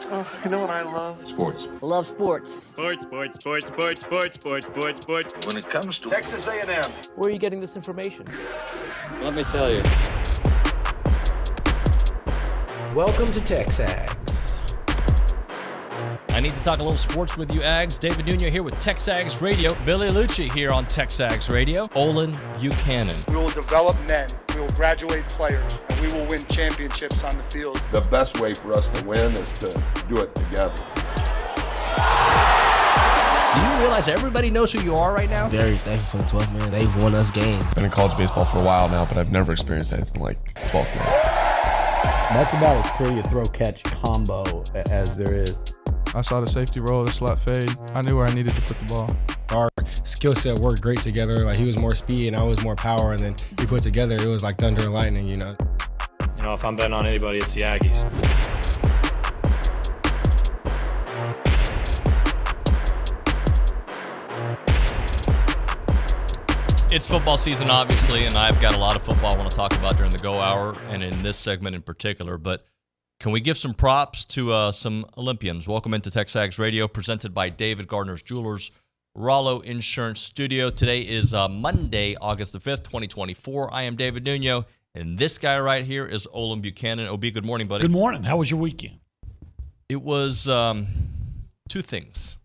Oh, you know what I love? Sports. Love sports. Sports. When It comes to Texas A&M. Where are you getting this information? Let me tell you. Welcome to TexAgs. I need to talk a little sports with you, Aggs. David Nuño here with TexAgs Radio. Billy Liucci here on TexAgs Radio. Olin Buchanan. We will develop men. We will graduate players, and we will win championships on the field. The best way for us to win is to do it together. Do you realize everybody knows who you are right now? Very thankful for 12th man. They've won us games. Been in college baseball for a while now, but I've never experienced anything like 12th man. That's about as pretty a throw-catch combo as there is. I saw the safety roll, the slot fade. I knew where I needed to put the ball. Our skill set worked great together. Like, he was more speed and I was more power, and then we put together, it was like thunder and lightning, you know. You know, if I'm betting on anybody, it's the Aggies. It's football season, obviously, and I've got a lot of football I want to talk about during the go hour and in this segment in particular. But can we give some props to some Olympians? Welcome into TexAgs Radio, presented by David Gardner's Jewelers, Rollo Insurance Studio. Today is Monday, August the 5th, 2024. I am David Nuño, and this guy right here is Olin Buchanan. OB, good morning, buddy. Good morning. How was your weekend? It was two things.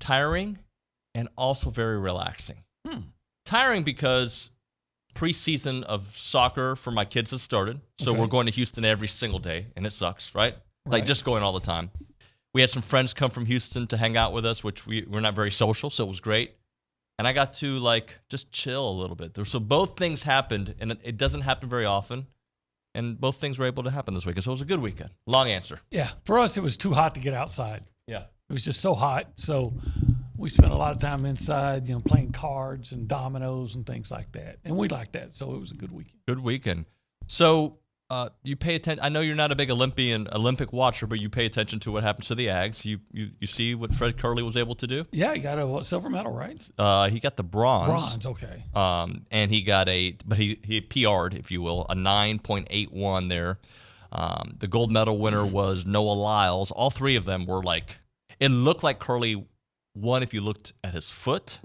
Tiring and also very relaxing. Tiring because preseason of soccer for my kids has started. So we're going to Houston every single day, and it sucks, right? Like just going all the time. We had some friends come from Houston to hang out with us, which we're not very social, so it was great. And I got to just chill a little bit. So both things happened, and it doesn't happen very often. And both things were able to happen this weekend. So it was a good weekend. Long answer. Yeah. For us, it was too hot to get outside. Yeah. It was just so hot. So we spent a lot of time inside, playing cards and dominoes and things like that. And we liked that. So it was a good weekend. Good weekend. So you pay attention. I know you're not a big Olympic watcher, but you pay attention to what happens to the Aggs. You see what Fred Curley was able to do? Yeah, he got a silver medal, right? He got the bronze. Bronze, okay. And he got but he PR'd, if you will, a 9.81 there. The gold medal winner was Noah Lyles. All three of them were it looked like Curley won if you looked at his foot,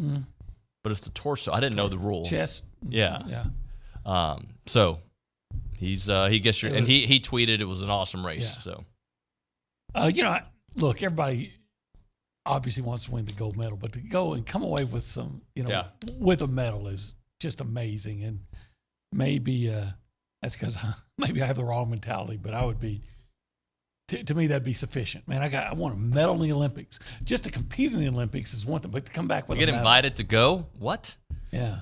but it's the torso. I didn't know the rule. Chest. Yeah. Yeah. So he gets your, and he tweeted it was an awesome race. Yeah. So, look, everybody obviously wants to win the gold medal, but to go and come away with some, with a medal is just amazing. And maybe that's because maybe I have the wrong mentality, but I would be. To me, that'd be sufficient. Man, I want a medal in the Olympics. Just to compete in the Olympics is one thing, but to come back with you get invited to go? What? Yeah.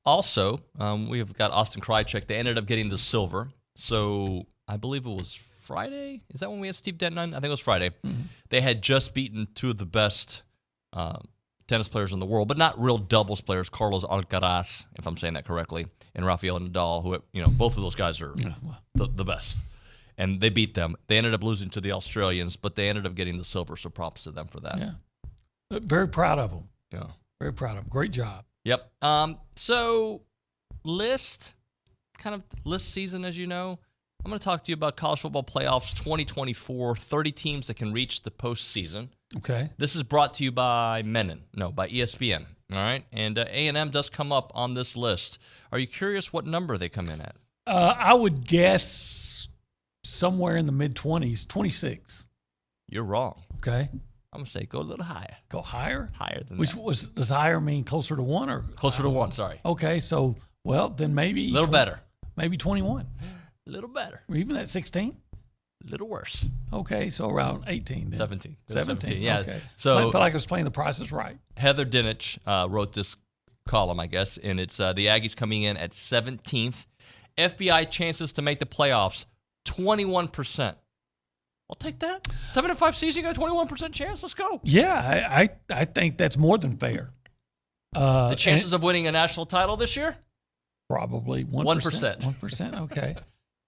Also, we have got Austin Krychek. They ended up getting the silver. So I believe it was Friday. Is that when we had Steve Denton on? I think it was Friday. Mm-hmm. They had just beaten two of the best tennis players in the world, but not real doubles players, Carlos Alcaraz, if I'm saying that correctly, and Rafael Nadal, who, both of those guys are the best. And they beat them. They ended up losing to the Australians, but they ended up getting the silver, so props to them for that. Yeah. Very proud of them. Yeah. Very proud of them. Great job. Yep. So list season, as you know. I'm going to talk to you about college football playoffs 2024, 30 teams that can reach the postseason. Okay. This is brought to you by by ESPN. All right? And A&M does come up on this list. Are you curious what number they come in at? I would guess somewhere in the mid-20s, 26. You're wrong. Okay. I'm going to say go a little higher. Go higher? Higher than that. Does higher mean closer to 1 or? Closer to 1, sorry. Okay, so, then maybe. A little better. Maybe 21. A little better. Or even at 16? A little worse. Okay, so around 18 then. 17. 17, yeah. Okay. So I felt like I was playing The Price is Right. Heather Dinich wrote this column, I guess, and it's the Aggies coming in at 17th. FBI chances to make the playoffs, 21%. I'll take that. 7-5 season, you got a 21% chance. Let's go. Yeah, I think that's more than fair. The chances of winning a national title this year? Probably 1%. 1%. Okay.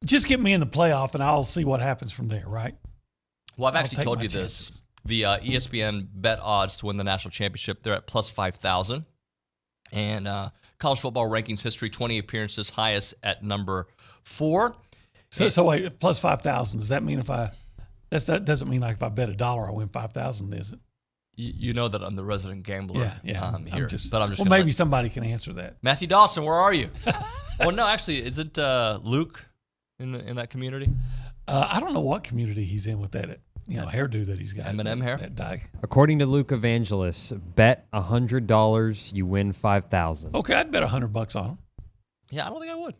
Just get me in the playoff, and I'll see what happens from there, right? Well, I've actually told you this. The ESPN bet odds to win the national championship, they're at plus 5,000. And college football rankings history, 20 appearances, highest at number 4. So wait, plus 5,000. Does that mean if I That doesn't mean like if I bet $1, I win 5,000, is it? You know that I'm the resident gambler yeah. here. But I'm just well, maybe somebody can answer that. Matthew Dawson, where are you? Well, no, actually, is it Luke in that community? I don't know what community he's in with that hairdo that he's got. M&M hair? That dye. According to Luke Evangelos, bet $100, you win 5,000. Okay, I'd bet $100 on him. Yeah, I don't think I would.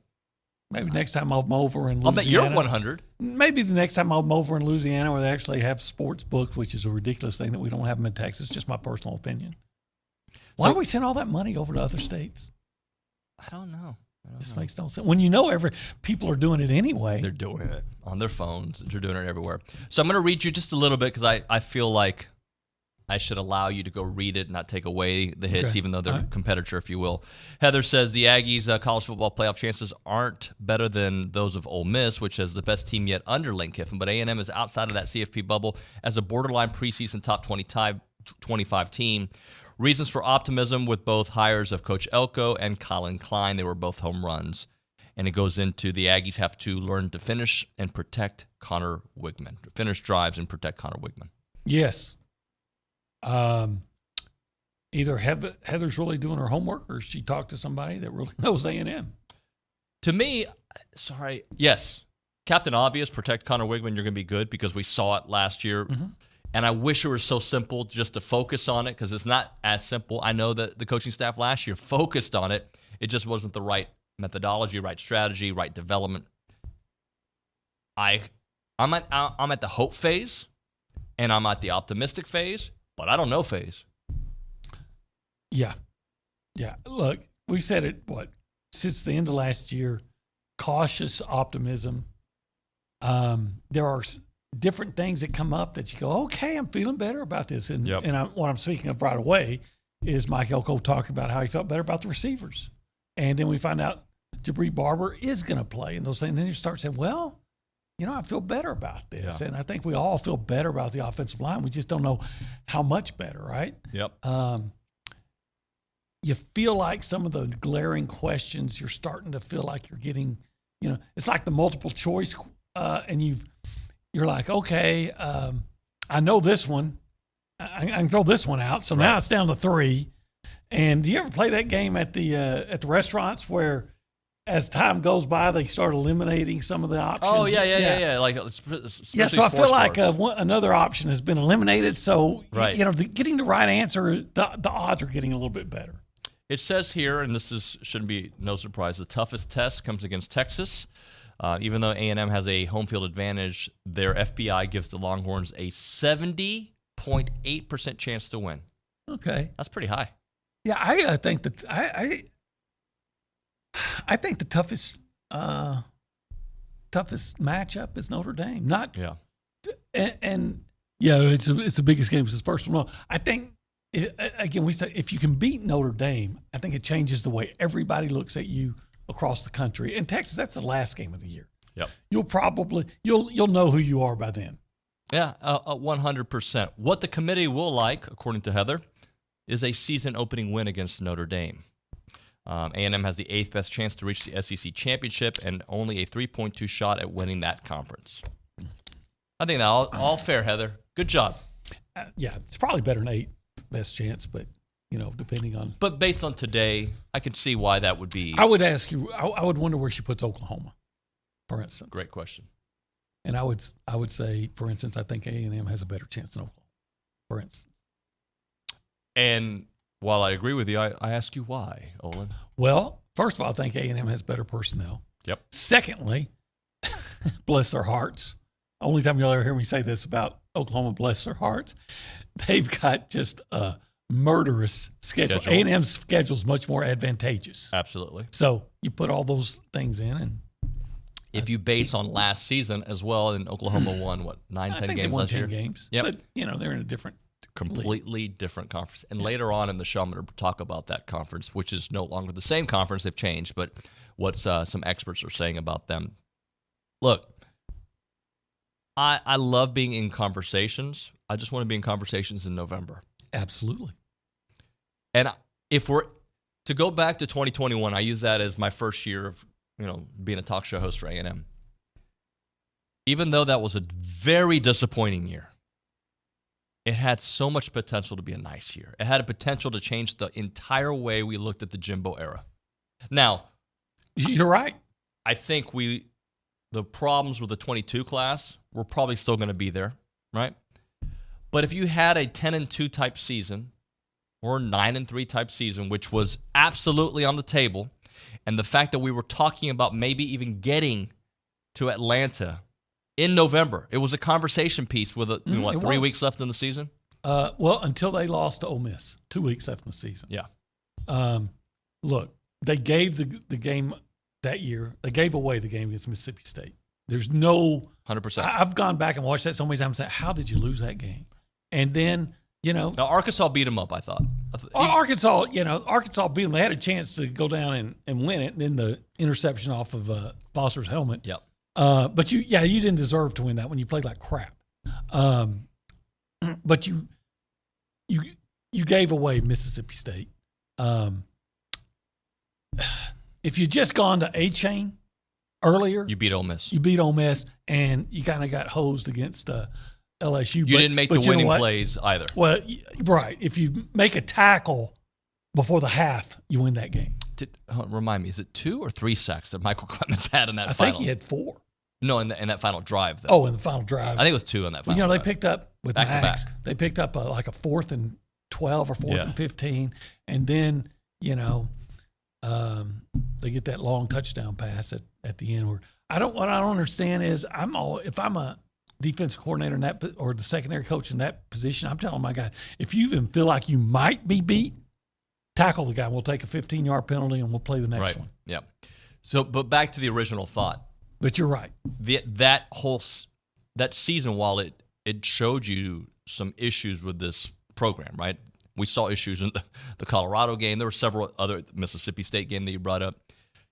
Maybe next time I'm over in Louisiana. I'll bet you're 100. Maybe the next time I'm over in Louisiana where they actually have sports books, which is a ridiculous thing that we don't have them in Texas. Just my personal opinion. Why do we send all that money over to other states? I don't know. This makes no sense. When you know people are doing it anyway. They're doing it on their phones. They're doing it everywhere. So I'm going to read you just a little bit because I feel like I should allow you to go read it and not take away the hits, even though they're a competitor, if you will. Heather says the Aggies' college football playoff chances aren't better than those of Ole Miss, which is the best team yet under Lane Kiffin. But A&M is outside of that CFP bubble as a borderline preseason top 25 team. Reasons for optimism with both hires of Coach Elko and Colin Klein. They were both home runs. And it goes into the Aggies have to learn to finish and protect Connor Wigman. Finish drives and protect Connor Wigman. Yes. Either Heather's really doing her homework or she talked to somebody that really knows A&M. To me, yes. Captain Obvious, protect Connor Wigman, you're going to be good because we saw it last year. Mm-hmm. And I wish it was so simple just to focus on it because it's not as simple. I know that the coaching staff last year focused on it. It just wasn't the right methodology, right strategy, right development. I'm at the hope phase and I'm at the optimistic phase, but I don't know phase. Yeah. Yeah. Look, we've said it, since the end of last year, cautious optimism. There are different things that come up that you go, okay, I'm feeling better about this. And what I'm speaking of right away is Mike Elko talking about how he felt better about the receivers. And then we find out Jabri Barber is going to play and those things. And then you start saying, well, I feel better about this. Yeah. And I think we all feel better about the offensive line. We just don't know how much better, right? Yep. You feel like some of the glaring questions, you're starting to feel like you're getting, it's like the multiple choice and you're like, okay, I know this one. I can throw this one out. So now it's down to 3. And do you ever play that game at the restaurants where as time goes by, they start eliminating some of the options? Oh, yeah. Like, so I feel like another option has been eliminated. So, getting the right answer, the odds are getting a little bit better. It says here, and shouldn't be no surprise, the toughest test comes against Texas. Even though A&M has a home field advantage, their FBI gives the Longhorns a 70.8% chance to win. Okay. That's pretty high. Yeah, I think that I think the toughest matchup is Notre Dame. It's the biggest game. It's the first one. I think we say if you can beat Notre Dame, I think it changes the way everybody looks at you across the country. In Texas, that's the last game of the year. Yep. You'll know who you are by then. Yeah, 100%. What the committee will like, according to Heather, is a season opening win against Notre Dame. A&M has the 8th best chance to reach the SEC championship and only a 3.2 shot at winning that conference. I think that all fair, Heather. Good job. It's probably better than 8th best chance, but depending on. But based on today, I can see why that would be. I would ask you. I would wonder where she puts Oklahoma, for instance. Great question. And I would say, for instance, I think A&M has a better chance than Oklahoma, for instance. And while I agree with you, I ask you why, Olin. Well, first of all, I think A&M has better personnel. Yep. Secondly, bless their hearts. Only time you'll ever hear me say this about Oklahoma, bless their hearts. They've got just a murderous schedule. A&M's schedule is much more advantageous. Absolutely. So you put all those things in, and if you base on last season as well, and Oklahoma won 9-10 games last year. 10 games. Yep. But they're in a completely different conference. And later on in the show, I'm going to talk about that conference, which is no longer the same conference. They've changed, but what some experts are saying about them. Look, I love being in conversations. I just want to be in conversations in November. Absolutely. And if we're to go back to 2021, I use that as my first year of being a talk show host for A&M. even though that was a very disappointing year, it had so much potential to be a nice year. It had a potential to change the entire way we looked at the Jimbo era. Now, you're right. I think the problems with the 22 class were probably still going to be there, right? But if you had a 10-2 type season or 9-3 type season, which was absolutely on the table, and the fact that we were talking about maybe even getting to Atlanta in November, it was a conversation piece with 3 weeks left in the season? Well, until they lost to Ole Miss, 2 weeks left in the season. Yeah. Look, they gave the game that year. They gave away the game against Mississippi State. There's no 100%. I've gone back and watched that so many times and said, how did you lose that game? And then, Now, Arkansas beat them up, I thought. Arkansas beat them. They had a chance to go down and win it, and then the interception off of Foster's helmet. Yep. But you didn't deserve to win that when you played like crap. But you gave away Mississippi State. If you just gone to A-Chain earlier, you beat Ole Miss. And you kind of got hosed against LSU. You didn't make the winning plays either. Well, right. If you make a tackle before the half, you win that game. Remind me, is it 2 or 3 sacks that Michael Clemens had in that I final? think he had 4. No, in that final drive, though. Oh, in the final drive. I think it was 2 in that final drive. They picked up with Max. They picked up like a 4th and 12 or 4th and 15. And then, they get that long touchdown pass at the end. What I don't understand is if I'm a defensive coordinator in that, or the secondary coach in that position, I'm telling my guys, if you even feel like you might be beat, tackle the guy. We'll take a 15-yard penalty and we'll play the next one. Yeah. So, but back to the original thought. But you're right. That season, while it showed you some issues with this program, right? We saw issues in the Colorado game. There were several other Mississippi State game that you brought up.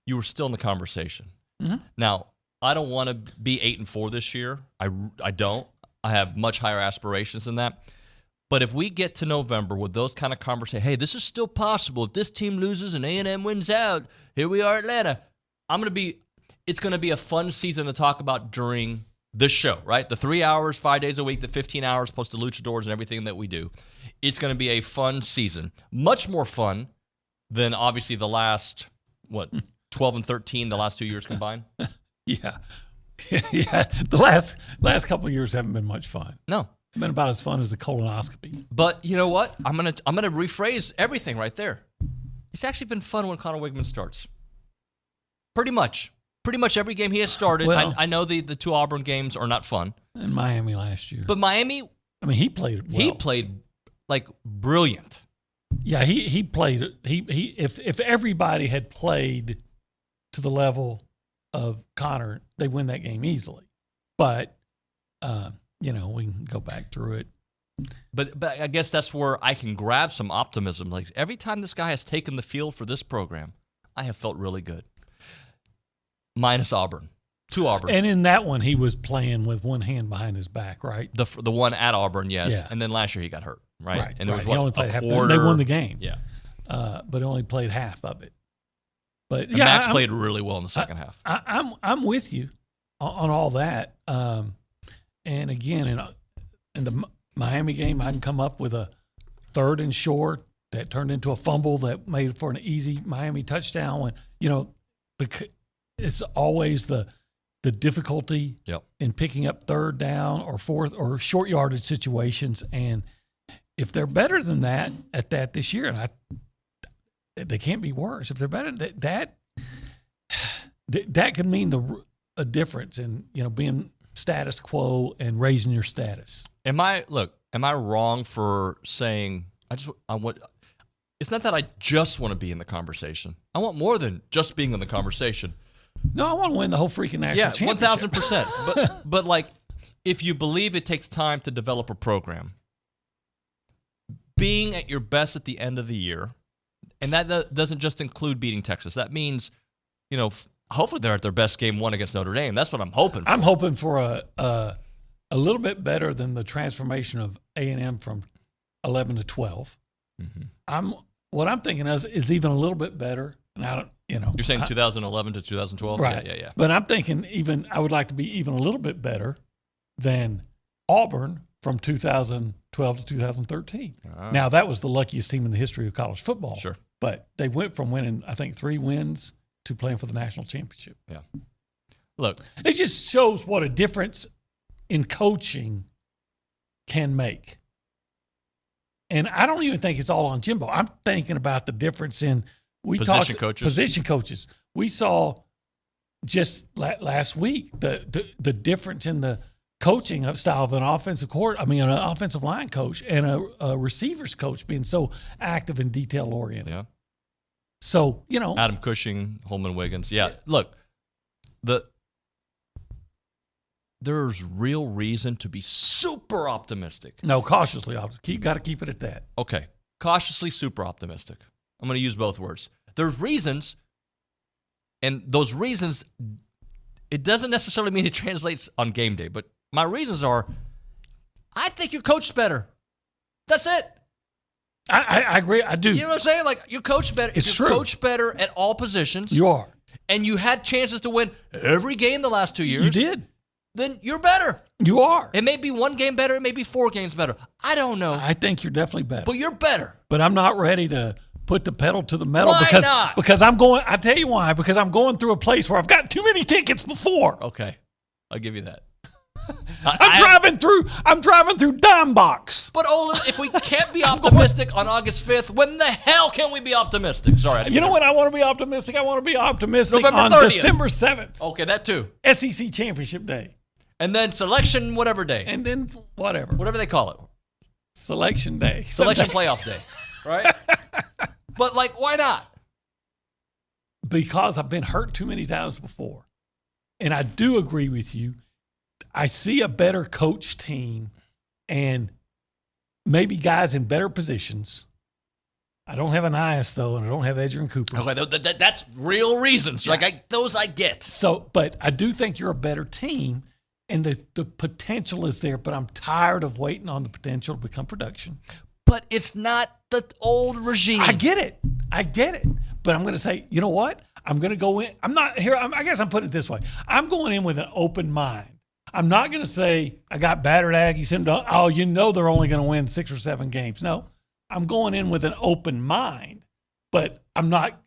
You were still in the conversation. Mm-hmm. Now, I don't want to be 8-4 this year. I don't. I have much higher aspirations than that. But if we get to November with those kind of conversations, hey, this is still possible. If this team loses and A&M wins out, here we are, Atlanta. It's going to be a fun season to talk about during this show, right? The 3 hours, 5 days a week, the 15 hours plus the luchadors and everything that we do. It's going to be a fun season. Much more fun than obviously the last, 12 and 13, the last 2 years combined? Yeah. The last couple of years haven't been much fun. No. It's been about as fun as a colonoscopy. But you know what? I'm gonna rephrase everything right there. It's actually been fun when Connor Wigman starts. Pretty much every game he has started. Well, I know the 2 Auburn games are not fun. And Miami last year. But Miami, he played well. He played like brilliant. Yeah, he played. If everybody had played to the level of Connor, they win that game easily. But we can go back through it. But I guess that's where I can grab some optimism. Like every time this guy has taken the field for this program, I have felt really good. Minus Auburn. 2 Auburn. And in that one, he was playing with one hand behind his back, right? The one at Auburn, yes. Yeah. And then last year he got hurt, right? And there was he only played half. They quarter. won the game. Yeah. But only played half of it. But and Max played really well in the second half. I'm with you on all that. And again, in the Miami game, I can come up with a 3rd and short that turned into a fumble that made for an easy Miami touchdown. When it's always the difficulty in picking up 3rd down or 4th or short yardage situations. And if they're better than that at that this year, and they can't be worse. If they're better, that could mean a difference in being status quo and raising your status. Am I wrong for saying I want? It's not that I just want to be in the conversation. I want more than just being in the conversation. No, I want to win the whole freaking national championship. 1,000%. But like, if you believe it takes time to develop a program, being at your best at the end of the year, and that doesn't just include beating Texas. That means, hopefully they're at their best game 1 against Notre Dame. That's what I'm hoping for. I'm hoping for a little bit better than the transformation of A&M from 11 to 12. Mm-hmm. What I'm thinking of is even a little bit better. And You're saying 2011 to 2012? Right. Yeah. But I'm thinking I would like to be even a little bit better than Auburn from 2012 to 2013. Now, that was the luckiest team in the history of college football. Sure. But they went from winning, I think, 3 wins to playing for the national championship. Yeah. Look. It just shows what a difference in coaching can make. And I don't even think it's all on Jimbo. I'm thinking about the difference in position coaches. We saw just last week the difference in the coaching of style of an offensive an offensive line coach and a receivers coach being so active and detail oriented. Yeah. So, Adam Cushing, Holman Wiggins. Yeah. Look, there's real reason to be super optimistic. No, cautiously optimistic. Got to keep it at that. Okay. Cautiously super optimistic. I'm going to use both words. There's reasons, and those reasons, it doesn't necessarily mean it translates on game day, but my reasons are, I think your coach's better. That's it. I agree. I do. You know what I'm saying? Like, you coach better. It's if you true. coach better at all positions. You are. And you had chances to win every game the last 2 years. You did. Then you're better. You are. It may be 1 game better. It may be 4 games better. I don't know. I think you're definitely better. But you're better. But I'm not ready to put the pedal to the metal. Why because, not? Because I'm going, I tell you why, because I'm going through a place where I've got too many tickets before. Okay. I'll give you that. I'm driving through Dime Box. But Olin, if we can't be optimistic on August 5th, when the hell can we be optimistic? Sorry. You know when I want to be optimistic? I want to be optimistic November on 30th. December 7th. Okay, that too. SEC Championship Day. And then selection whatever day. And then whatever. Whatever they call it. Selection Day. Selection playoff day. Right? But, why not? Because I've been hurt too many times before. And I do agree with you. I see a better coach team and maybe guys in better positions. I don't have Anias, though, and I don't have Adrian Cooper. Okay, that's real reasons. Yeah. Those I get. So, but I do think you're a better team, and the potential is there, but I'm tired of waiting on the potential to become production. But it's not the old regime. I get it. But I'm going to say, you know what? I'm going to go in. I'm not here. I guess I'm putting it this way. I'm going in with an open mind. I'm not going to say I got battered Aggies and they're only going to win 6 or 7 games. No, I'm going in with an open mind, but I'm not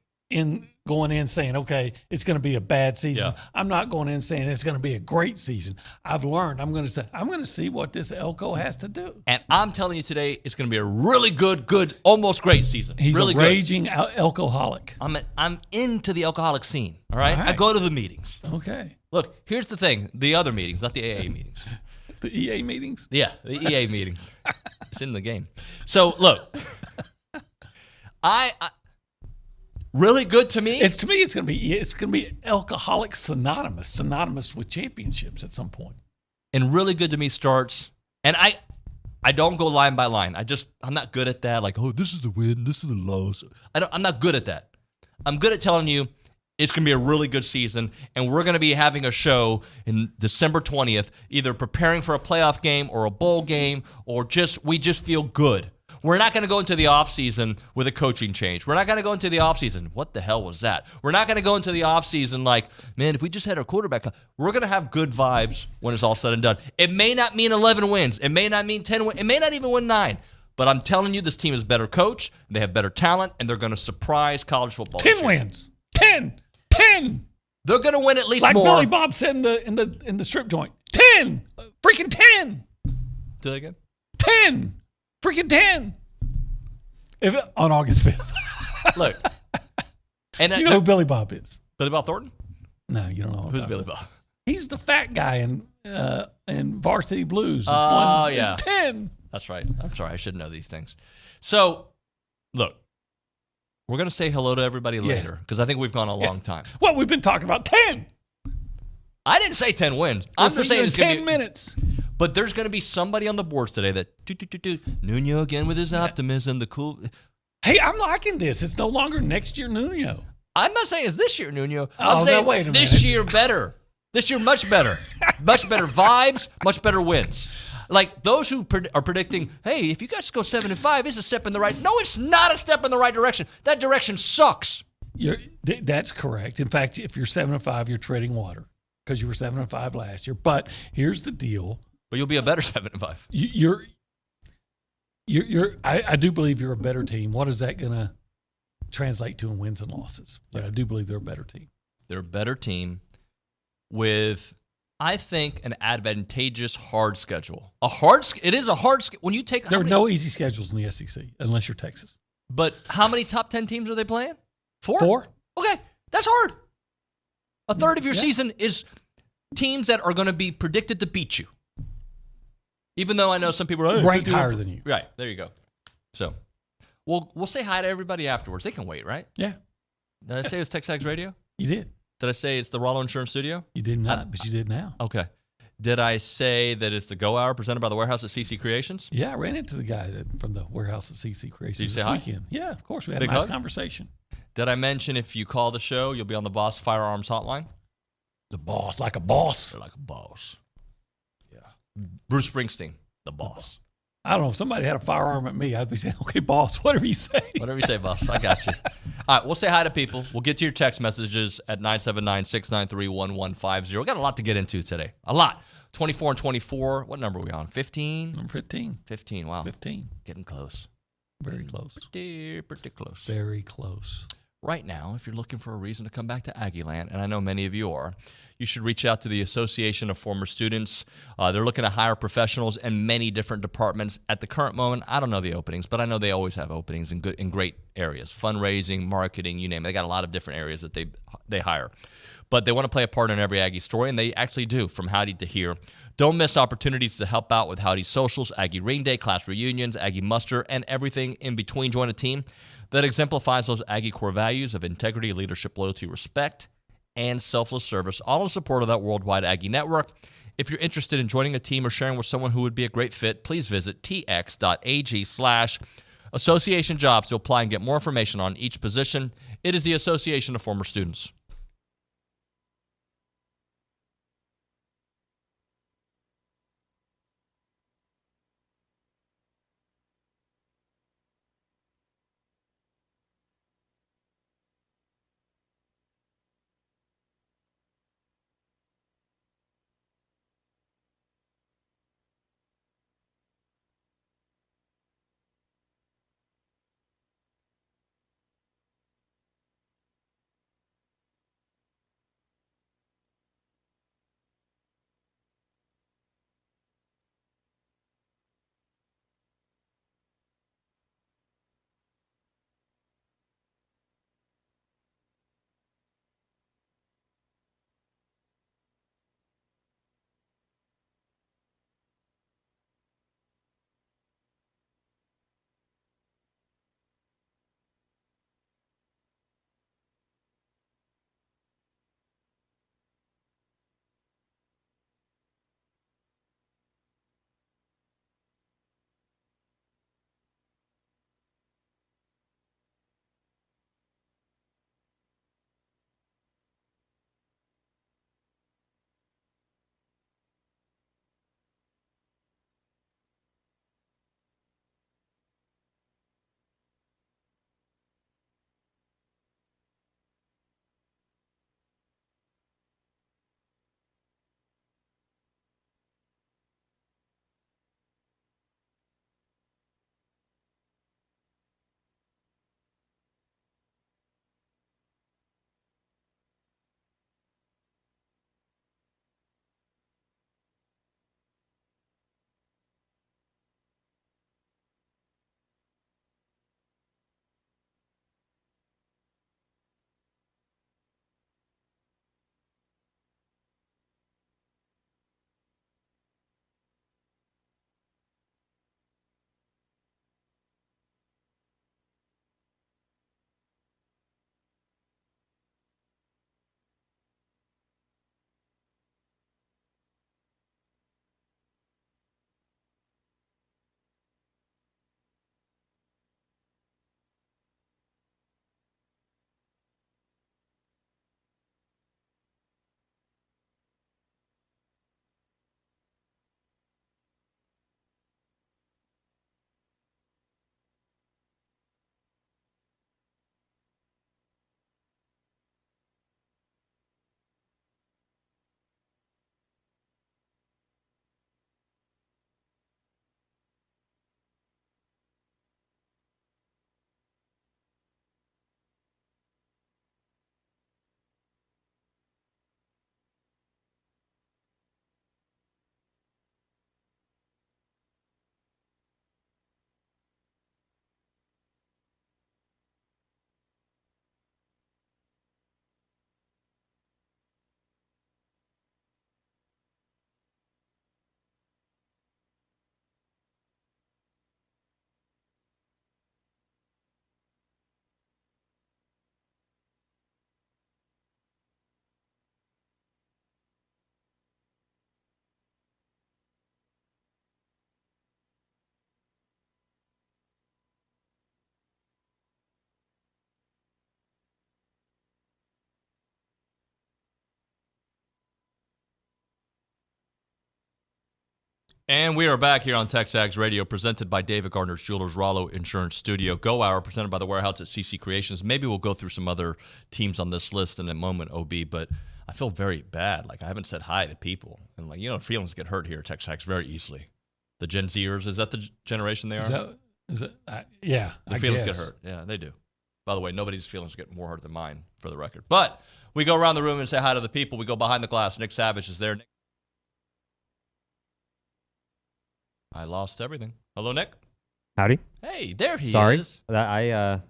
going in saying, okay, it's going to be a bad season. Yeah. I'm not going in saying it's going to be a great season. I've learned. I'm going to see what this Elko has to do. And I'm telling you today, it's going to be a really good, almost great season. He's really a raging Elkoholic. I'm into the alcoholic scene. All right? I go to the meetings. Okay. Look, here's the thing. The other meetings, not the AA meetings. The EA meetings? Yeah, the EA meetings. It's in the game. So, look, I really good to me. It's going to be alcoholic synonymous with championships at some point. And really good to me starts, and I don't go line by line. I'm not good at that. Like, oh, this is the win, this is the loss. I'm not good at that. I'm good at telling you it's going to be a really good season, and we're going to be having a show in December 20th, either preparing for a playoff game or a bowl game, or we just feel good. We're not going to go into the offseason with a coaching change. We're not going to go into the offseason, what the hell was that? We're not going to go into the offseason like, man, if we just had our quarterback. We're going to have good vibes when it's all said and done. It may not mean 11 wins. It may not mean 10 wins. It may not even win 9. But I'm telling you, this team is better coached, they have better talent, and they're going to surprise college football. 10 wins. 10. They're going to win at least like more. Like Billy Bob said in the strip joint. 10. Freaking 10. Do that again? 10. Freaking 10. On August 5th. Look. And you know who Billy Bob is? Billy Bob Thornton? No, you don't know. Who's Billy Bob? He's the fat guy in Varsity Blues. Oh, yeah. He's 10. That's right. I'm sorry. I should know these things. So, look. We're going to say hello to everybody later because I think we've gone a long time. Well, we've been talking about 10. I didn't say 10 wins. I'm just saying it's 10 minutes. But there's going to be somebody on the boards today that Nuño again with his optimism, the cool. Hey, I'm liking this. It's no longer next year Nuño. I'm not saying it's this year Nuño. I'm saying wait a this year better. This year much better. Much better vibes, much better wins. Like those who are predicting, hey, if you guys go 7-5, it's a step in the right. No, it's not a step in the right direction. That direction sucks. That's correct. In fact, if you're 7-5, you're treading water because you were 7-5 last year. But here's the deal. But you'll be a better 7-5. I do believe you're a better team. What is that going to translate to in wins and losses? But I do believe they're a better team. They're a better team with, I think, an advantageous hard schedule. It is a hard schedule. When you take there are no easy schedules in the SEC unless you're Texas. But how many top 10 teams are they playing? 4? 4. Okay, that's hard. A third of your season is teams that are going to be predicted to beat you. Even though I know some people are ranked higher than you. Right, there you go. So, we'll say hi to everybody afterwards. They can wait, right? Yeah. Did I say it was TexAgs Radio? You did. Did I say it's the Rollo Insurance Studio? You did not, but you did now. Okay. Did I say that it's the Go Hour presented by the Warehouse at CC Creations? Yeah, I ran into the guy from the Warehouse at CC Creations this weekend. Yeah, of course. We had a nice conversation. Did I mention if you call the show, you'll be on the Boss Firearms Hotline? The boss, like a boss. Like a boss. Yeah. Bruce Springsteen, the boss. I don't know. If somebody had a firearm at me, I'd be saying, okay, boss, whatever you say. Whatever you say, boss. I got you. All right, we'll say hi to people. We'll get to your text messages at 979-693-1150. We got a lot to get into today. A lot. 24 and 24. What number are we on? 15? Number 15. 15, wow. 15. Getting close. Very close. Pretty close. Very close. Right now, if you're looking for a reason to come back to Aggieland, and I know many of you are, you should reach out to the Association of Former Students. They're looking to hire professionals in many different departments. At the current moment, I don't know the openings, but I know they always have openings in great areas. Fundraising, marketing, you name it. They got a lot of different areas that they hire. But they want to play a part in every Aggie story, and they actually do, from Howdy to here. Don't miss opportunities to help out with Howdy socials, Aggie Ring Day, class reunions, Aggie muster, and everything in between. Join a team that exemplifies those Aggie core values of integrity, leadership, loyalty, respect, and selfless service, all in support of that worldwide Aggie network. If you're interested in joining a team or sharing with someone who would be a great fit, please visit tx.ag/association jobs to apply and get more information on each position. It is the Association of Former Students. And we are back here on TexAgs Radio, presented by David Gardner's Jewelers, Rollo Insurance Studio. Go Hour, presented by the Warehouse at CC Creations. Maybe we'll go through some other teams on this list in a moment, OB, but I feel very bad. Like, I haven't said hi to people. And, like, feelings get hurt here at TexAgs very easily. The Gen Zers, is that the generation they are? Yeah. Their feelings get hurt. Yeah, they do. By the way, nobody's feelings get more hurt than mine, for the record. But we go around the room and say hi to the people. We go behind the glass. Nick Savage is there. I lost everything. Hello, Nick. Howdy. Hey, there he Sorry. is. Wow.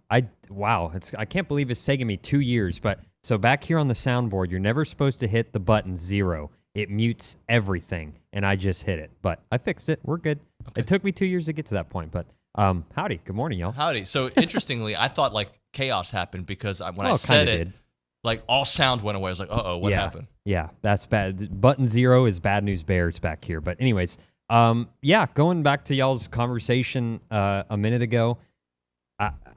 I can't believe it's taken me 2 years. But so back here on the soundboard, you're never supposed to hit the button 0. It mutes everything, and I just hit it. But I fixed it. We're good. Okay. It took me 2 years to get to that point. But howdy. Good morning, y'all. Howdy. So interestingly, I thought like chaos happened because when I said it, like all sound went away. I was like, uh-oh, what happened? Yeah, that's bad. Button 0 is bad news bears back here. But anyways. Going back to y'all's conversation a minute ago,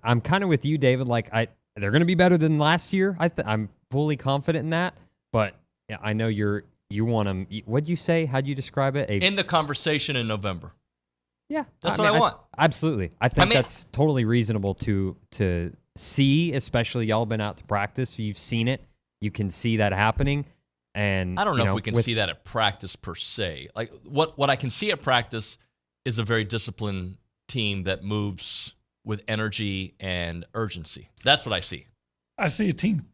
I'm kind of with you, David. Like, they're going to be better than last year. I'm fully confident in that. But I know you want them. What'd you say? How'd you describe it? In the conversation in November. Yeah, that's what I want. Absolutely, I think that's totally reasonable to see. Especially y'all been out to practice. You've seen it. You can see that happening. And I don't know if we can see that at practice per se. Like what I can see at practice is a very disciplined team that moves with energy and urgency. That's what I see. I see a team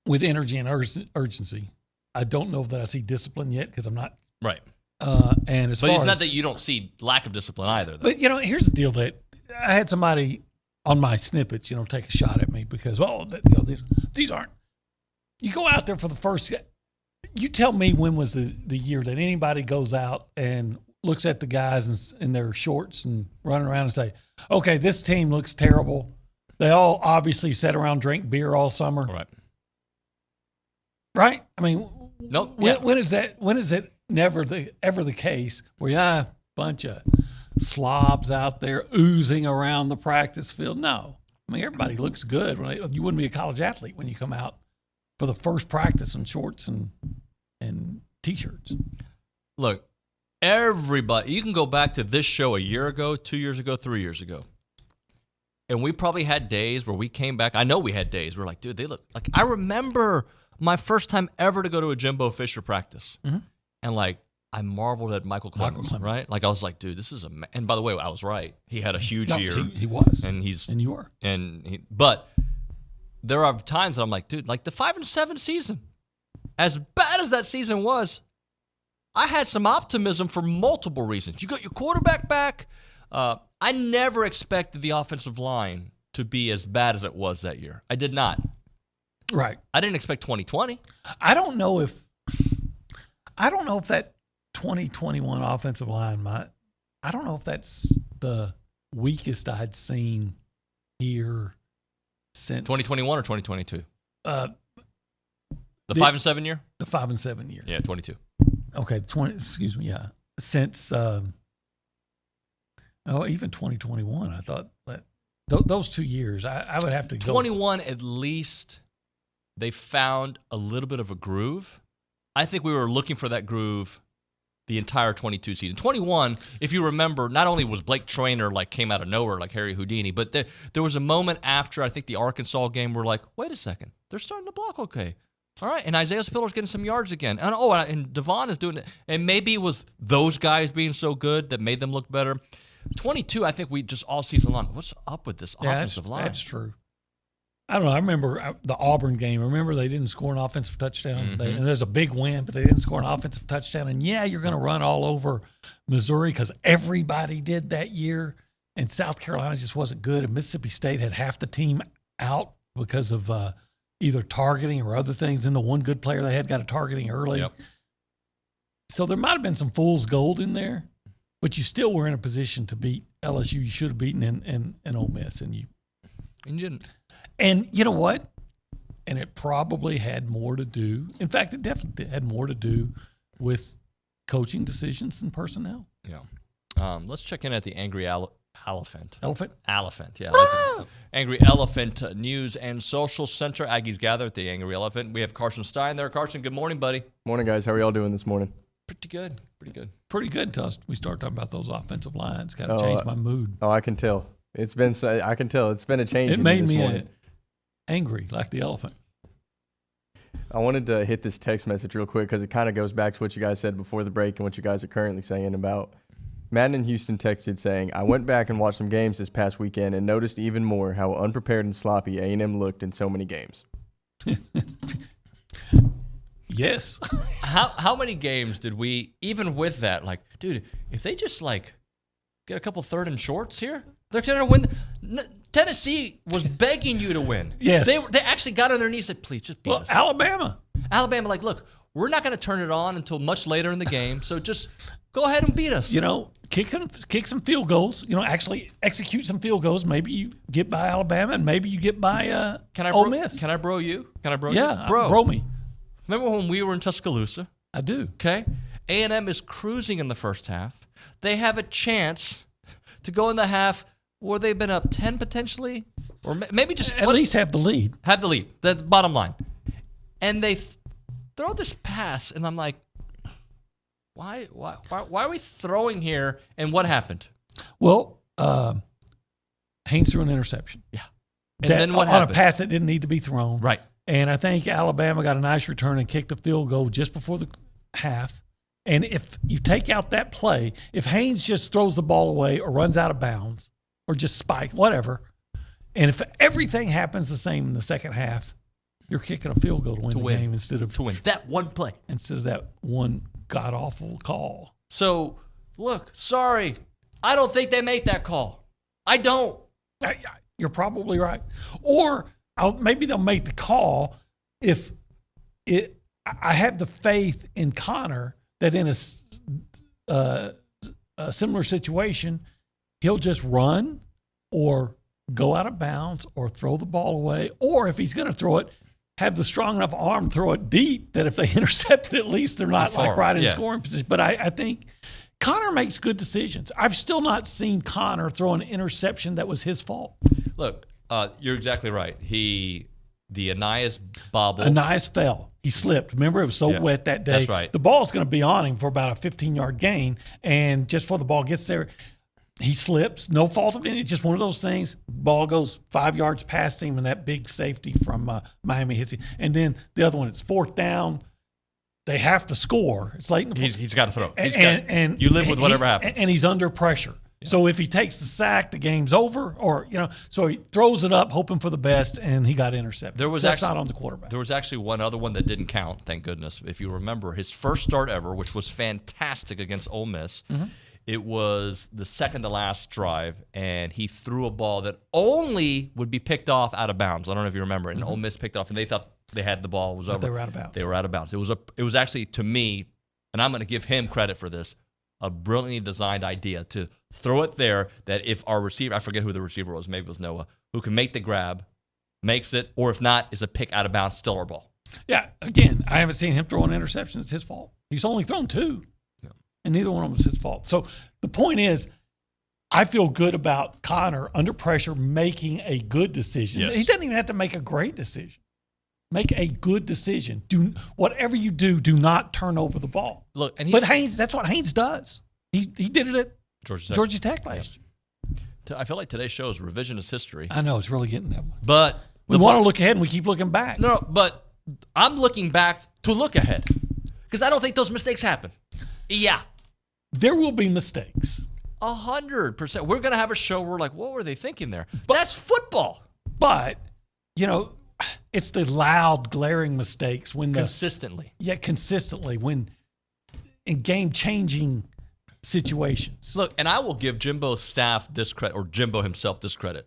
with energy and urgency. I don't know that I see discipline yet because I'm not right. And as but far it's not as, that you don't see lack of discipline either. Though. But here's the deal: that I had somebody on my snippets, take a shot at me because these aren't. You go out there for the first. You tell me when was the year that anybody goes out and looks at the guys in their shorts and running around and say, okay, this team looks terrible. They all obviously sat around, drank beer all summer. Right? I mean, nope. When is that? When is it ever the case where bunch of slobs out there oozing around the practice field? No. I mean, everybody looks good. You wouldn't be a college athlete when you come out for the first practice in shorts and T-shirts. Look, everybody, you can go back to this show a year ago, 2 years ago, 3 years ago. And we probably had days where we came back. I know we had days where we're like, dude, they look like, I remember my first time ever to go to a Jimbo Fisher practice. Mm-hmm. And like, I marveled at Michael Clemens, right? Like I was like, dude, this is and by the way, I was right. He had a huge year. He was. And you were. But there are times that I'm like, dude, like the 5-7 season, as bad as that season was, I had some optimism for multiple reasons. You got your quarterback back. I never expected the offensive line to be as bad as it was that year. I did not. Right. I didn't expect 2020. I don't know if that 2021 offensive line I don't know if that's the weakest I'd seen here since 2021 or 2022. The 5-7 year? The 5-7 year. Yeah, 22. Okay, excuse me, yeah. Since even 2021, I thought that those 2 years, I would have to go. 21 at least they found a little bit of a groove. I think we were looking for that groove the entire 22 season. 21, if you remember, not only was Blake Traynor came out of nowhere like Harry Houdini, but there was a moment after I think the Arkansas game where wait a second, they're starting to block okay. All right, and Isaiah Spiller's getting some yards again. And Devon is doing it. And maybe it was those guys being so good that made them look better. 22, I think we just all season long, what's up with this offensive line? That's true. I don't know. I remember the Auburn game. Remember they didn't score an offensive touchdown? Mm-hmm. And there's a big win, but they didn't score an offensive touchdown. And, you're going to run all over Missouri because everybody did that year. And South Carolina just wasn't good. And Mississippi State had half the team out because of either targeting or other things. And the one good player they had got a targeting early. Yep. So there might have been some fool's gold in there, but you still were in a position to beat LSU. You should have beaten in Ole Miss, and you didn't. And you know what? And it probably had more to do. In fact, it definitely had more to do with coaching decisions and personnel. Yeah. Let's check in at the Angry Elephant. Elephant, yeah. Like Angry Elephant News and Social Center. Aggies gather at the Angry Elephant. We have Carson Stein there. Carson, good morning, buddy. Morning, guys. How are y'all doing this morning? Pretty good. Pretty good. Pretty good until we start talking about those offensive lines. Kind of changed my mood. Oh, I can tell. I can tell. It's been a change. It made me angry, like the elephant. I wanted to hit this text message real quick because it kind of goes back to what you guys said before the break and what you guys are currently saying about Madden in Houston texted saying, I went back and watched some games this past weekend and noticed even more how unprepared and sloppy A&M looked in so many games. Yes. How many games did we, even with that, like, dude, if they just, like, get a couple third and shorts here, they're going to win. Tennessee was begging you to win. Yes. They actually got on their knees and said, please, just beat us. Alabama, like, look, we're not going to turn it on until much later in the game, so just go ahead and beat us. You know, kick some field goals. You know, actually execute some field goals. Maybe you get by Alabama, and maybe you get by Ole Miss. Can I bro you? Yeah, bro. Bro me. Remember when we were in Tuscaloosa? I do. Okay. A&M is cruising in the first half. They have a chance to go in the half where they've been up 10 potentially, or maybe just at least have the lead. Have the lead. The bottom line. And they throw this pass, and I'm like, why are we throwing here? And what happened? Well, Haynes threw an interception. Yeah. And then what happened? On a pass that didn't need to be thrown. Right. And I think Alabama got a nice return and kicked a field goal just before the half. And if you take out that play, if Haynes just throws the ball away or runs out of bounds or just spikes, whatever, and if everything happens the same in the second half, you're kicking a field goal to win the game instead of to win that one play. Instead of that one god-awful call. So, look, sorry. I don't think they make that call. I don't. You're probably right. Or maybe they'll make the call if I have the faith in Connor that in a similar situation, he'll just run or go out of bounds or throw the ball away. Or if he's going to throw it, have the strong enough arm to throw it deep that if they intercept it, at least they're not like right in scoring position. But I think Connor makes good decisions. I've still not seen Connor throw an interception that was his fault. Look, you're exactly right. The Anias bobble. Anias fell. He slipped. Remember, it was so wet that day. That's right. The ball's going to be on him for about a 15-yard gain, and just before the ball gets there, he slips. No fault of it. It's just one of those things. Ball goes 5 yards past him, and that big safety from Miami hits him. And then the other one, it's fourth down. They have to score. It's late in the He's got to throw. And you live with whatever happens. And he's under pressure. So if he takes the sack, the game's over, or so he throws it up, hoping for the best, and he got intercepted. That's not on the quarterback. There was actually one other one that didn't count. Thank goodness. If you remember his first start ever, which was fantastic against Ole Miss, it was the second to last drive, and he threw a ball that only would be picked off out of bounds. I don't know if you remember it. And Ole Miss picked off, and they thought they had the ball. It was over. They were out of bounds. They were out of bounds. It was actually, to me, and I'm going to give him credit for this, a brilliantly designed idea to throw it there that if our receiver, I forget who the receiver was, maybe it was Noah, who can make the grab, makes it, or if not, is a pick out of bounds, still our ball. Yeah, again, I haven't seen him throw an interception. It's his fault. He's only thrown 2, and neither one of them is his fault. So the point is, I feel good about Connor under pressure making a good decision. Yes. He doesn't even have to make a great decision. Make a good decision. Whatever you do not turn over the ball. Look, but Haynes, that's what Haynes does. He did it at Georgia Tech last year. I feel like today's show is revisionist history. I know, it's really getting that way. But we want to look ahead, and we keep looking back. No, but I'm looking back to look ahead because I don't think those mistakes happen. Yeah. There will be mistakes. 100%. We're going to have a show where we're like, what were they thinking there? But that's football. But, it's the loud, glaring mistakes when consistently. Consistently when in game-changing situations. Look, and I will give Jimbo's staff this credit, or Jimbo himself this credit.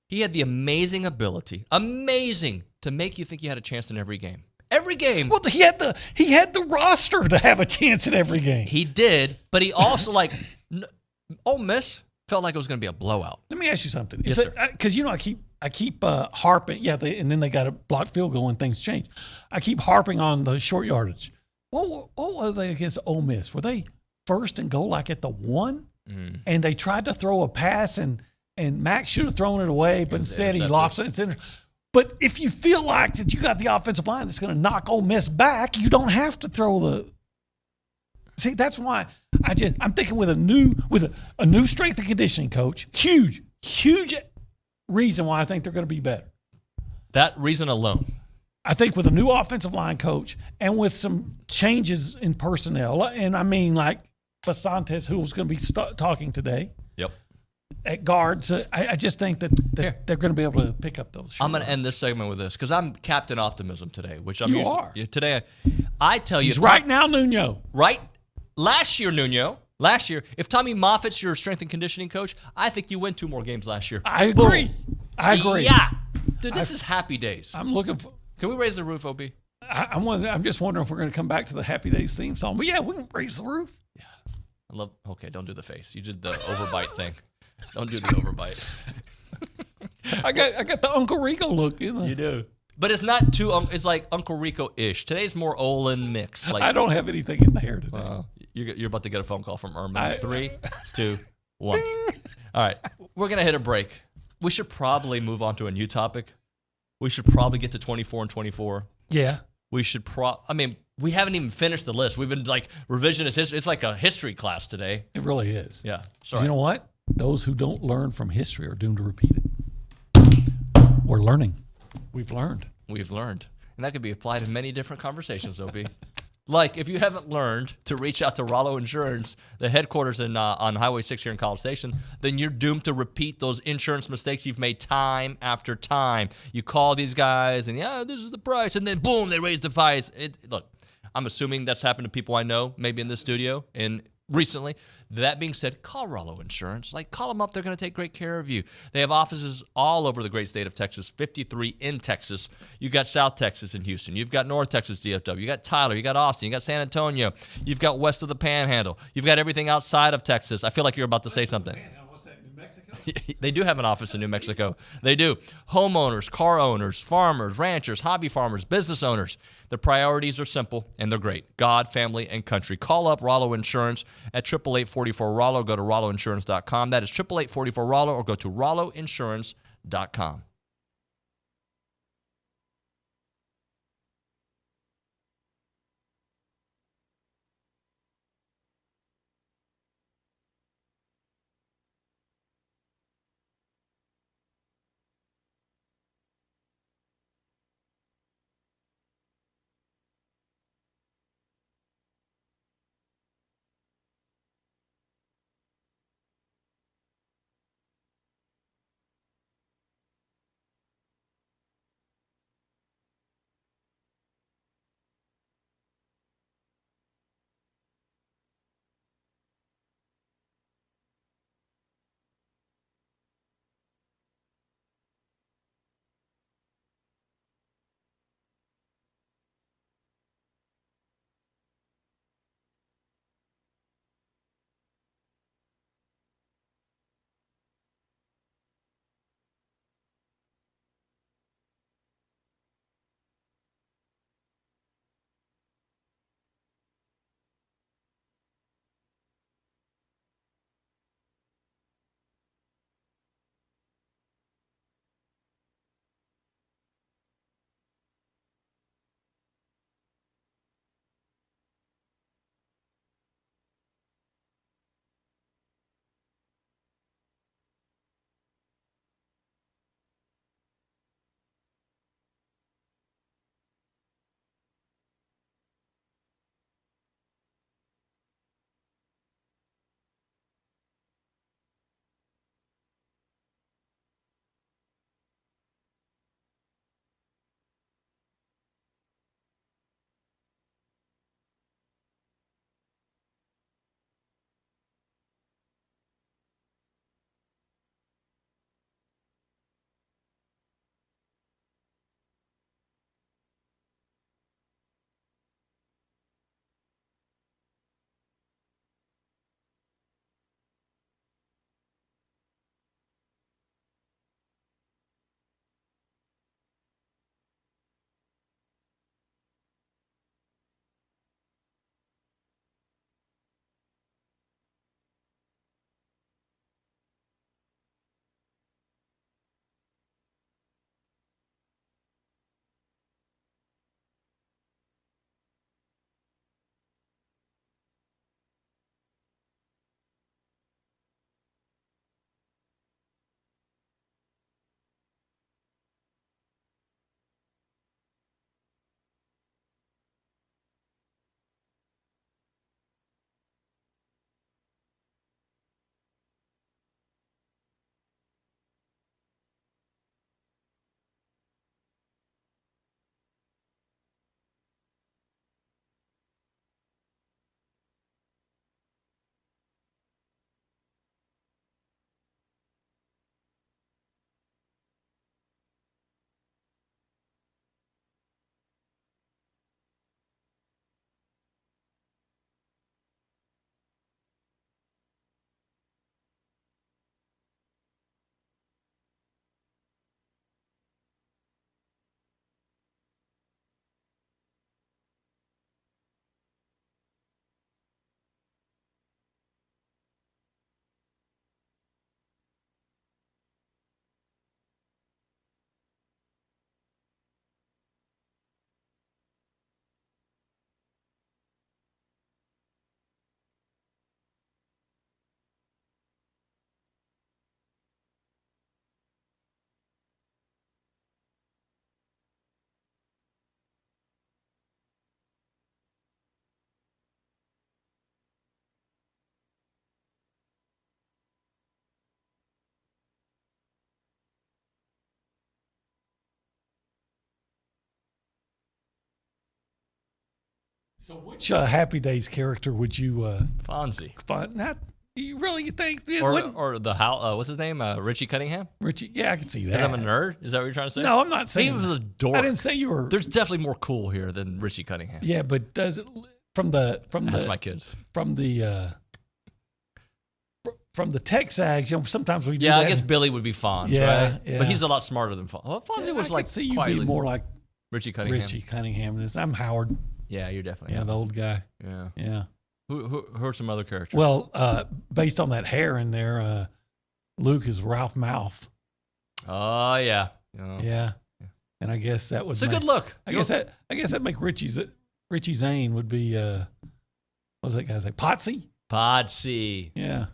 He had the amazing ability, to make you think you had a chance in every game. Every game. Well, he had the roster to have a chance at every game. He did, but he also Ole Miss felt like it was going to be a blowout. Let me ask you something. Yes, sir. Because I keep harping. And then they got a blocked field goal and things change. I keep harping on the short yardage. What were they against Ole Miss? Were they first and goal like at the 1? And they tried to throw a pass and Max should have thrown it away, but instead he lofts it. But if you feel like that you got the offensive line that's going to knock Ole Miss back, you don't have to throw See, that's why I'm thinking with a new strength and conditioning coach. Huge reason why I think they're going to be better. That reason alone. I think with a new offensive line coach and with some changes in personnel, and I mean like Basantes, who was going to be talking today. Yep. At guards, I just think that they're going to be able to pick up those. I'm going to end this segment with this because I'm Captain Optimism today, which I'm You usually, are. Today, I tell you. He's right now, Nuño. Right? Last year, Nuño. Last year, if Tommy Moffitt's your strength and conditioning coach, I think you win 2 more games last year. I agree. Boom. I agree. Yeah. Dude, this is happy days. I'm looking for. Can we raise the roof, OB? I'm just wondering if we're going to come back to the Happy Days theme song. But yeah, we can raise the roof. Yeah. I love. Okay, don't do the face. You did the overbite thing. Don't do the overbite. I got the Uncle Rico look. You do. But it's not too. It's like Uncle Rico-ish. Today's more Olin mix. Like I don't have anything in the hair today. Well, you're about to get a phone call from Irma. 3, 2, 1. All right, we're gonna hit a break. We should probably move on to a new topic. We should probably get to 24 and 24. Yeah. We should we haven't even finished the list. We've been like revisionist history. It's like a history class today. It really is. Yeah. Sorry. You know what? Those who don't learn from history are doomed to repeat it. We're learning. We've learned. We've learned. And that could be applied in many different conversations, OB. Like, if you haven't learned to reach out to Rollo Insurance, the headquarters on Highway 6 here in College Station, then you're doomed to repeat those insurance mistakes you've made time after time. You call these guys, and this is the price, and then boom, they raise the price. Look, I'm assuming that's happened to people I know, maybe in this studio, and recently. That being said, call Rollo Insurance. Call them up. They're going to take great care of you. They have offices all over the great state of Texas, 53 in Texas. You got South Texas in Houston. You've got North Texas DFW. You got Tyler. You got Austin. You got San Antonio. You've got west of the Panhandle. You've got everything outside of Texas. I feel like you're about to say something. What's that, New Mexico? They do have an office in New Mexico. They do. Homeowners, car owners, farmers, ranchers, hobby farmers, business owners. The priorities are simple, and they're great. God, family, and country. Call up Rollo Insurance at 888-44-ROLLO. Go to rolloinsurance.com. That is 888-44-ROLLO, or go to rolloinsurance.com. So which Happy Days character would you? Fonzie. You think? Or the how? What's his name? Richie Cunningham. Richie. Yeah, I can see that. Because I'm a nerd. Is that what you're trying to say? No, I'm not saying he was a dork. I didn't say you were. There's definitely more cool here than Richie Cunningham. Yeah, but does it from the That's my kids. From the TexAgs, sometimes we do Yeah, that. I guess Billy would be Fonz, right? Yeah. But he's a lot smarter than Fonz. Well, Fonzie was like see you quietly be more like Richie Cunningham. Richie Cunningham. I'm Howard. Yeah, you're definitely the old guy. Yeah. Who are some other characters? Well, based on that hair in there, Luke is Ralph Mouth. Oh yeah. Yeah. And I guess that would. It's a good look. I guess that make Richie Zane would be what was that guy's name? Potsy. Yeah.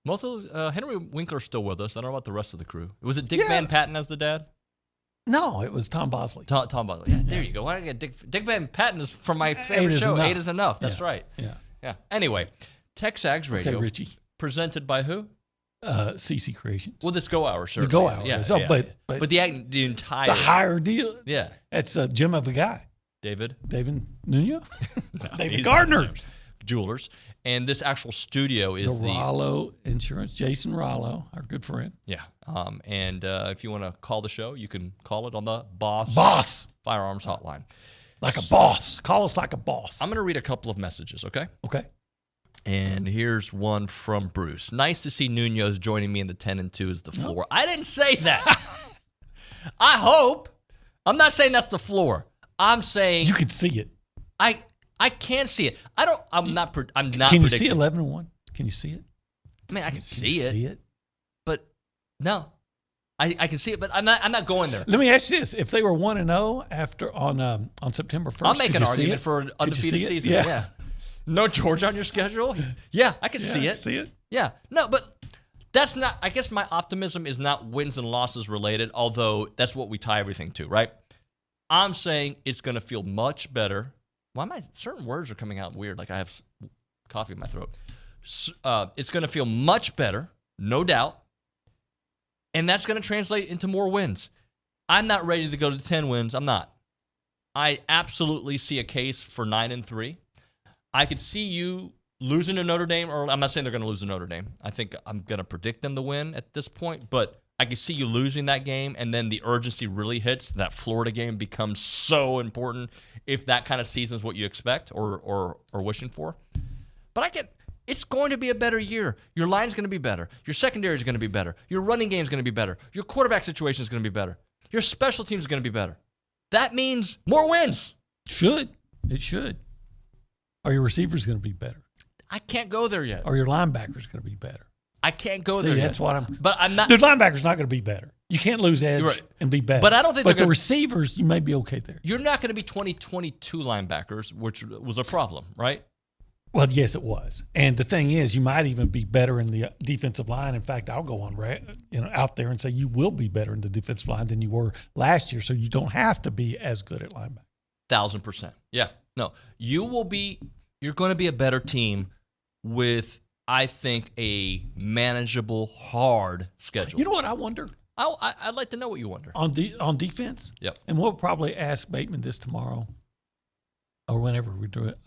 Most of those, Henry Winkler's still with us. I don't know about the rest of the crew. Was it Dick Van Patten as the dad? No, it was Tom Bosley. Tom Bosley. Yeah, there you go. Why did I get Dick Van Patten is from my favorite show. 8 is Enough. That's right. Yeah. Anyway, TexAgs Radio. Okay, Richie. Presented by who? CC Creations. Well, this Go Hour, certainly. The Go Hour. Yeah. But the entire. The higher deal. Yeah. That's Jim of a guy. David Nuño? No, David Gardner. Jewelers. And this actual studio is the Rollo Insurance. Jason Rollo, our good friend. Yeah. And if you want to call the show, you can call it on the Boss Firearms Hotline. Like a boss. Call us like a boss. I'm going to read a couple of messages, okay? Okay. And here's one from Bruce. Nice to see Nuño's joining me in the 10 and 2 is the floor. I didn't say that. I hope. I'm not saying that's the floor. I'm saying you can see it. I can't see it. I'm not Can predicting. you see 11-1? Can you see it? I mean, I can see you it. See it? But no. I can see it, but I'm not going there. Let me ask you this: if they were 1-0 after on September 1st, I'll make an argument for an undefeated season. Yeah. No Georgia on your schedule? Yeah, I can see it. See it? Yeah. No, but that's not. I guess my optimism is not wins and losses related, although that's what we tie everything to, right? I'm saying it's going to feel much better. Why am I? Certain words are coming out weird, like I have coffee in my throat. It's going to feel much better, no doubt. And that's going to translate into more wins. I'm not ready to go to 10 wins. I'm not. I absolutely see a case for 9 and 3. I could see you losing to Notre Dame, or I'm not saying they're going to lose to Notre Dame. I think I'm going to predict them to win at this point, but I could see you losing that game, and then the urgency really hits. That Florida game becomes so important if that kind of season is what you expect or wishing for. But it's going to be a better year. Your line's going to be better. Your secondary is going to be better. Your running game is going to be better. Your quarterback situation is going to be better. Your special teams is going to be better. That means more wins. It should. Are your receivers going to be better? I can't go there yet. Are your linebackers going to be better? I can't go there yet. That's what But I'm not. The linebackers not going to be better. You can't lose edge and be better. But I don't think. But the receivers, you may be okay there. You're not going to be 2022 linebackers, which was a problem, right? Well, yes, it was. And the thing is, you might even be better in the defensive line. In fact, I'll go on out there and say you will be better in the defensive line than you were last year, so you don't have to be as good at linebacker. 1,000%. Yeah. No, you will be. You're going to be a better team with, I think, a manageable, hard schedule. You know what I wonder? I'd like to know what you wonder. On defense? Yep. And we'll probably ask Bateman this tomorrow or whenever we do it.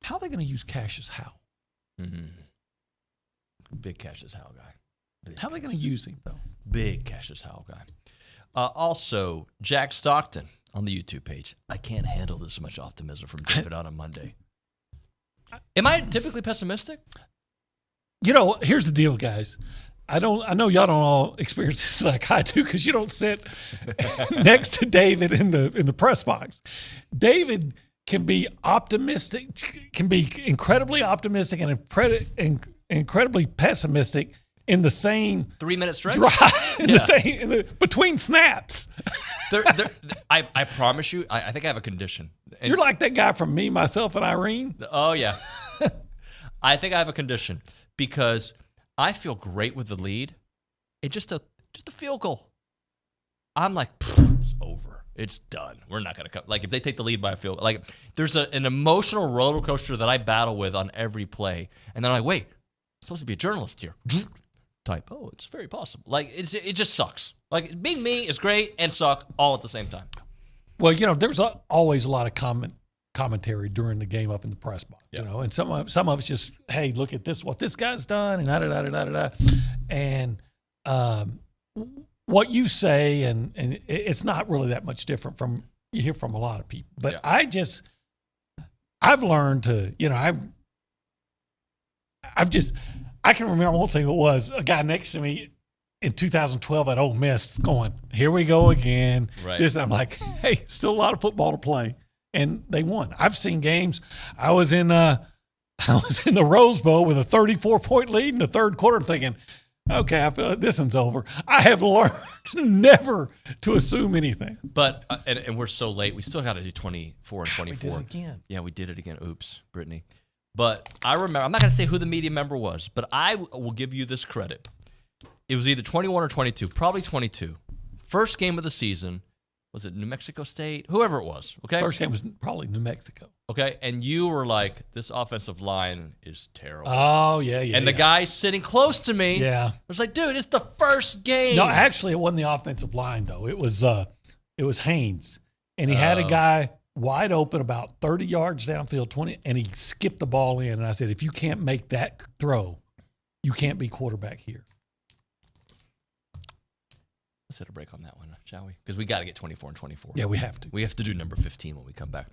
How are they going to use Cassius Howell? Mm-hmm. Big Cassius Howell guy. How are they going to use him, though? Big Cassius Howell guy. Also, Jack Stockton on the YouTube page. I can't handle this much optimism from David on a Monday. Am I typically pessimistic? Here's the deal, guys. I know y'all don't all experience this like I do because you don't sit next to David in the press box. David can be optimistic, can be incredibly optimistic and incredibly pessimistic in the same 3-minute stretch. Between snaps. I promise you, I think I have a condition. And you're like that guy from Me, Myself, and Irene. Oh yeah. I think I have a condition because I feel great with the lead. It's just a field goal. I'm like, it's over. It's done. We're not going to come. Like, if they take the lead by a field goal. Like, there's an emotional roller coaster that I battle with on every play. And then I'm like, wait, I'm supposed to be a journalist here. Type, it's very possible. Like, it just sucks. Like, being me is great and suck all at the same time. Well, there's always a lot of comment commentary during the game up in the press box, you know, and some of it's just, hey, look at this, what this guy's done, and da-da-da-da-da-da. And what you say, and it's not really that much different from, you hear from a lot of people. But I've learned to, you know, I can remember, I won't say who it was, a guy next to me in 2012 at Ole Miss going, here we go again. Right. This, I'm like, hey, still a lot of football to play. And they won. I've seen games. I was in the Rose Bowl with a 34-point lead in the third quarter thinking, okay, I feel like this one's over. I have learned never to assume anything. But, and we're so late, we still got to do 24 and 24. We did it again. Yeah, we did it again. Oops, Brittany. But I remember, I'm not going to say who the media member was, but I will give you this credit. It was either 21 or 22, probably 22. First game of the season. Was it New Mexico State? Whoever it was, okay? First game was probably New Mexico. Okay, and you were like, this offensive line is terrible. Oh, yeah. And the guy sitting close to me was like, dude, it's the first game. No, actually, it wasn't the offensive line, though. It was Haynes. And he had a guy wide open about 30 yards downfield, 20, and he skipped the ball in. And I said, if you can't make that throw, you can't be quarterback here. Let's hit a break on that one, shall we? Because we got to get 24 and 24. Yeah, we have to. We have to do number 15 when we come back.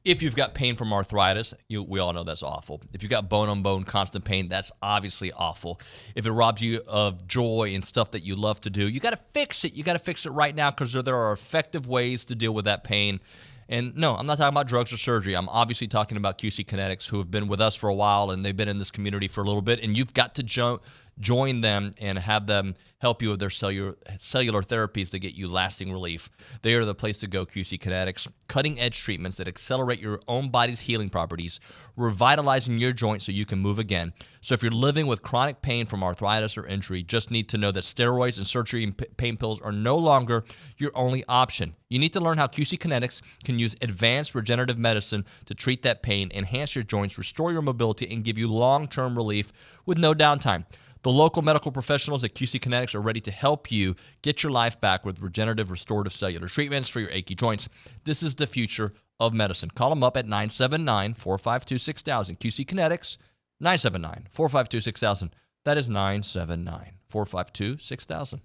If you've got pain from arthritis, we all know that's awful. If you've got bone-on-bone constant pain, that's obviously awful. If it robs you of joy and stuff that you love to do, you got to fix it. You got to fix it right now because there are effective ways to deal with that pain. And no, I'm not talking about drugs or surgery. I'm obviously talking about QC Kinetics, who have been with us for a while, and they've been in this community for a little bit. And you've got to join them and have them help you with their cellular therapies to get you lasting relief. They are the place to go, QC Kinetics. Cutting-edge treatments that accelerate your own body's healing properties, revitalizing your joints so you can move again. So if you're living with chronic pain from arthritis or injury, just need to know that steroids and surgery and pain pills are no longer your only option. You need to learn how QC Kinetics can use advanced regenerative medicine to treat that pain, enhance your joints, restore your mobility, and give you long-term relief with no downtime. The local medical professionals at QC Kinetics are ready to help you get your life back with regenerative restorative cellular treatments for your achy joints. This is the future of medicine. Call them up at 979-452-6000. QC Kinetics, 979-452-6000. That is 979-452-6000.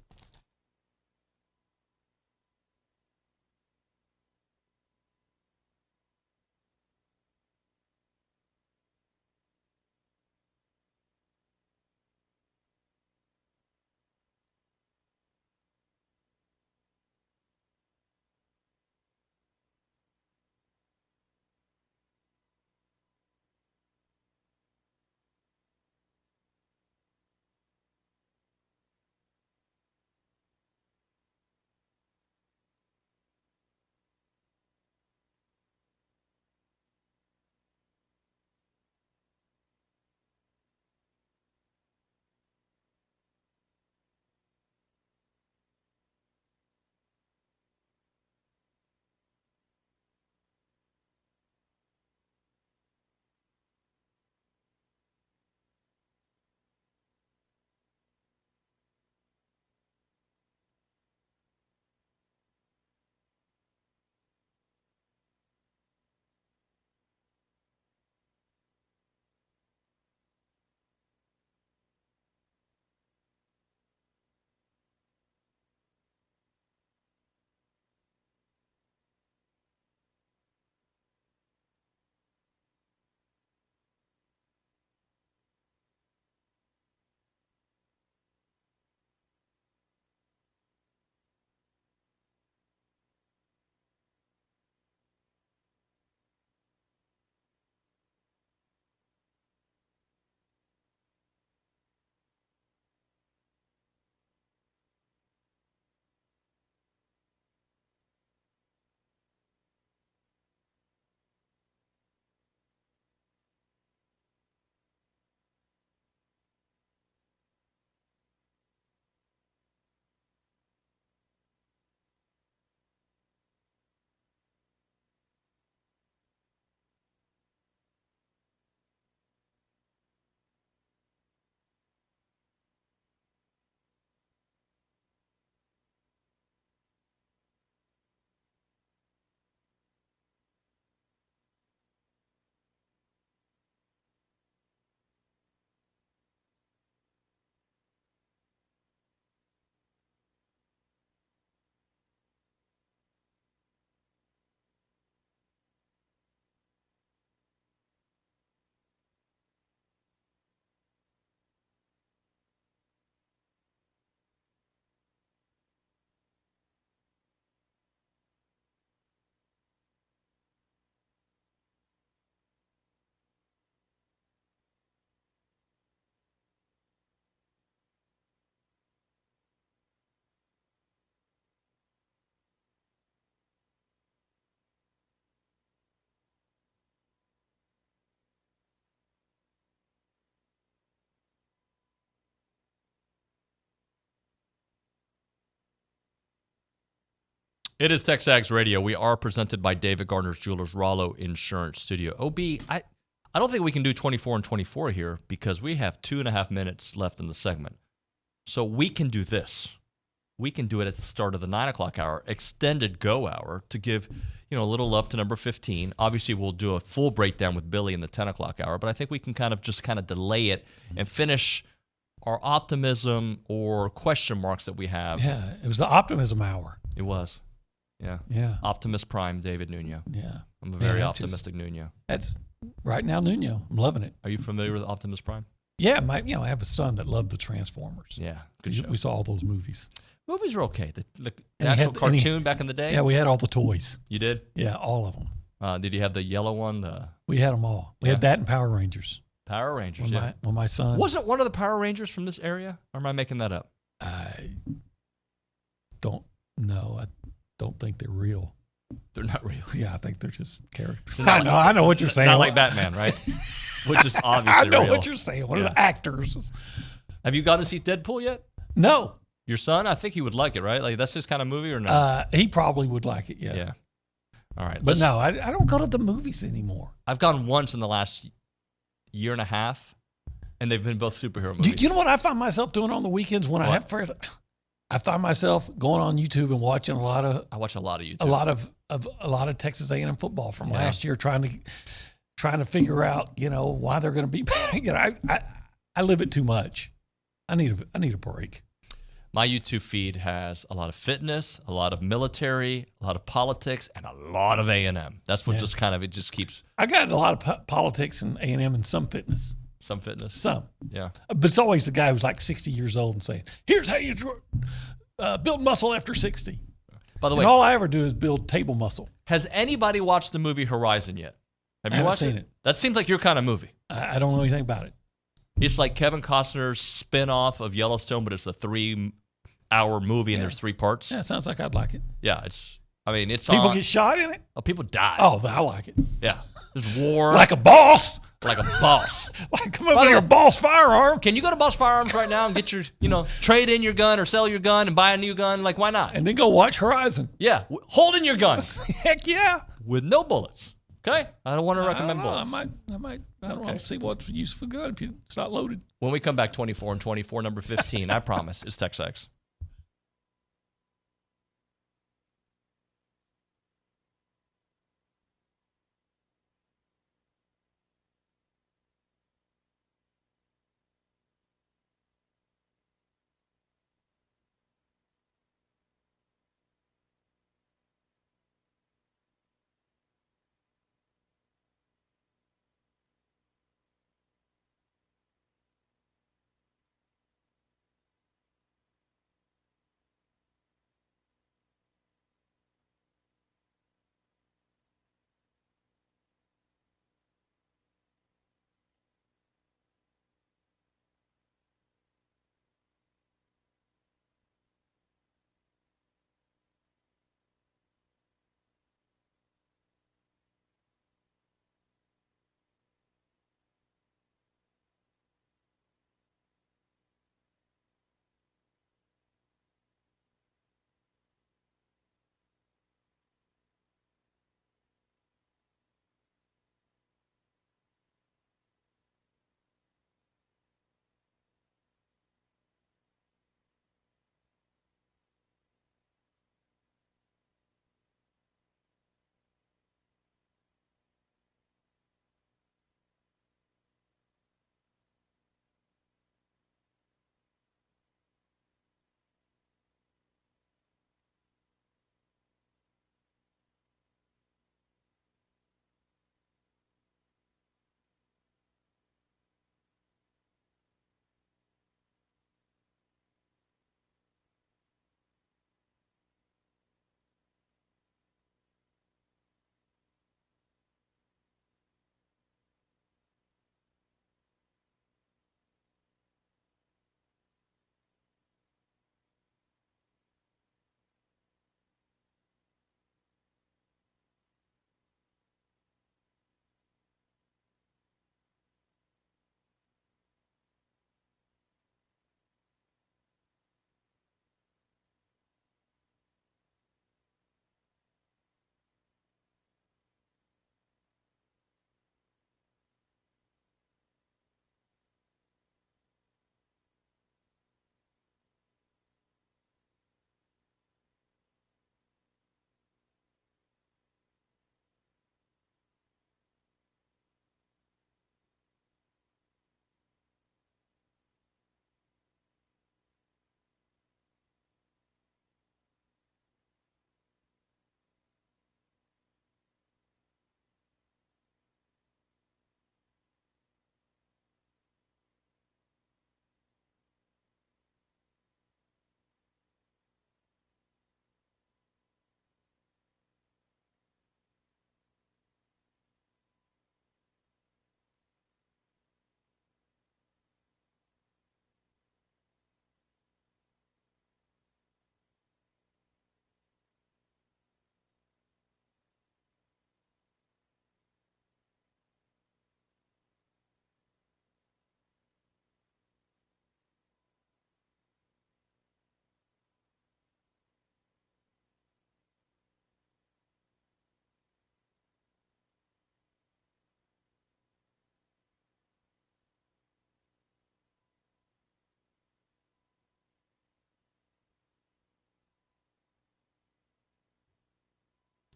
It is TexAgs Radio. We are presented by David Gardner's Jewelers, Rollo Insurance Studio. OB, I don't think we can do 24 and 24 here because we have 2.5 minutes left in the segment. So we can do this. We can do it at the start of the 9 o'clock hour, extended go hour, to give a little love to number 15. Obviously, we'll do a full breakdown with Billy in the 10 o'clock hour, but I think we can kind of delay it and finish our optimism or question marks that we have. Yeah, it was the optimism hour. It was. Yeah. Yeah. Optimist Prime, David Nuño. Yeah. I'm a very optimistic Nuño. That's right now, Nuño. I'm loving it. Are you familiar with Optimus Prime? Yeah, I have a son that loved the Transformers. Yeah, good show. We saw all those movies. Movies are okay. The actual cartoon back in the day? Yeah, we had all the toys. You did? Yeah, all of them. Did you have the yellow one? We had them all. We had that and Power Rangers. Power Rangers, when my son... Wasn't one of the Power Rangers from this area? Or am I making that up? I don't know. I don't think they're real. They're not real. Yeah, I think they're just characters. I know what you're saying. Not like Batman, right? Which is obviously real. I know what you're saying. One of the actors. Have you got to see Deadpool yet? No. Your son? I think he would like it, right? Like, that's his kind of movie or no? He probably would like it, yeah. Yeah. All right. But no, I don't go to the movies anymore. I've gone once in the last year and a half, and they've been both superhero movies. You know what I find myself doing on the weekends when I find myself going on YouTube and watching I watch a lot of YouTube. A lot of Texas A&M football from last year, trying to figure out why they're going to be. I live it too much. I need a break. My YouTube feed has a lot of fitness, a lot of military, a lot of politics, and a lot of A&M. That's what it just keeps. I got a lot of politics and A&M and some fitness. Some fitness? Some. Yeah. But it's always the guy who's like 60 years old and saying, here's how you build muscle after 60. By the way, all I ever do is build table muscle. Has anybody watched the movie Horizon yet? Have you watched seen it? That seems like your kind of movie. I don't know anything about it. It's like Kevin Costner's spin-off of Yellowstone, but it's a 3-hour movie and there's 3 parts. Yeah, it sounds like I'd like it. Yeah, it's people get shot in it? Oh, people die. Oh, I like it. Yeah. There's war. Like a boss. Like a boss. Come over here, Boss Firearm. Can you go to Boss Firearms right now and get your, trade in your gun or sell your gun and buy a new gun? Like, why not? And then go watch Horizon. Yeah. Holding your gun. Heck yeah. With no bullets. Okay? I don't want to recommend bullets. I don't know. See what's useful gun if it's not loaded. When we come back 24 and 24, number 15, I promise, it's TexAgs.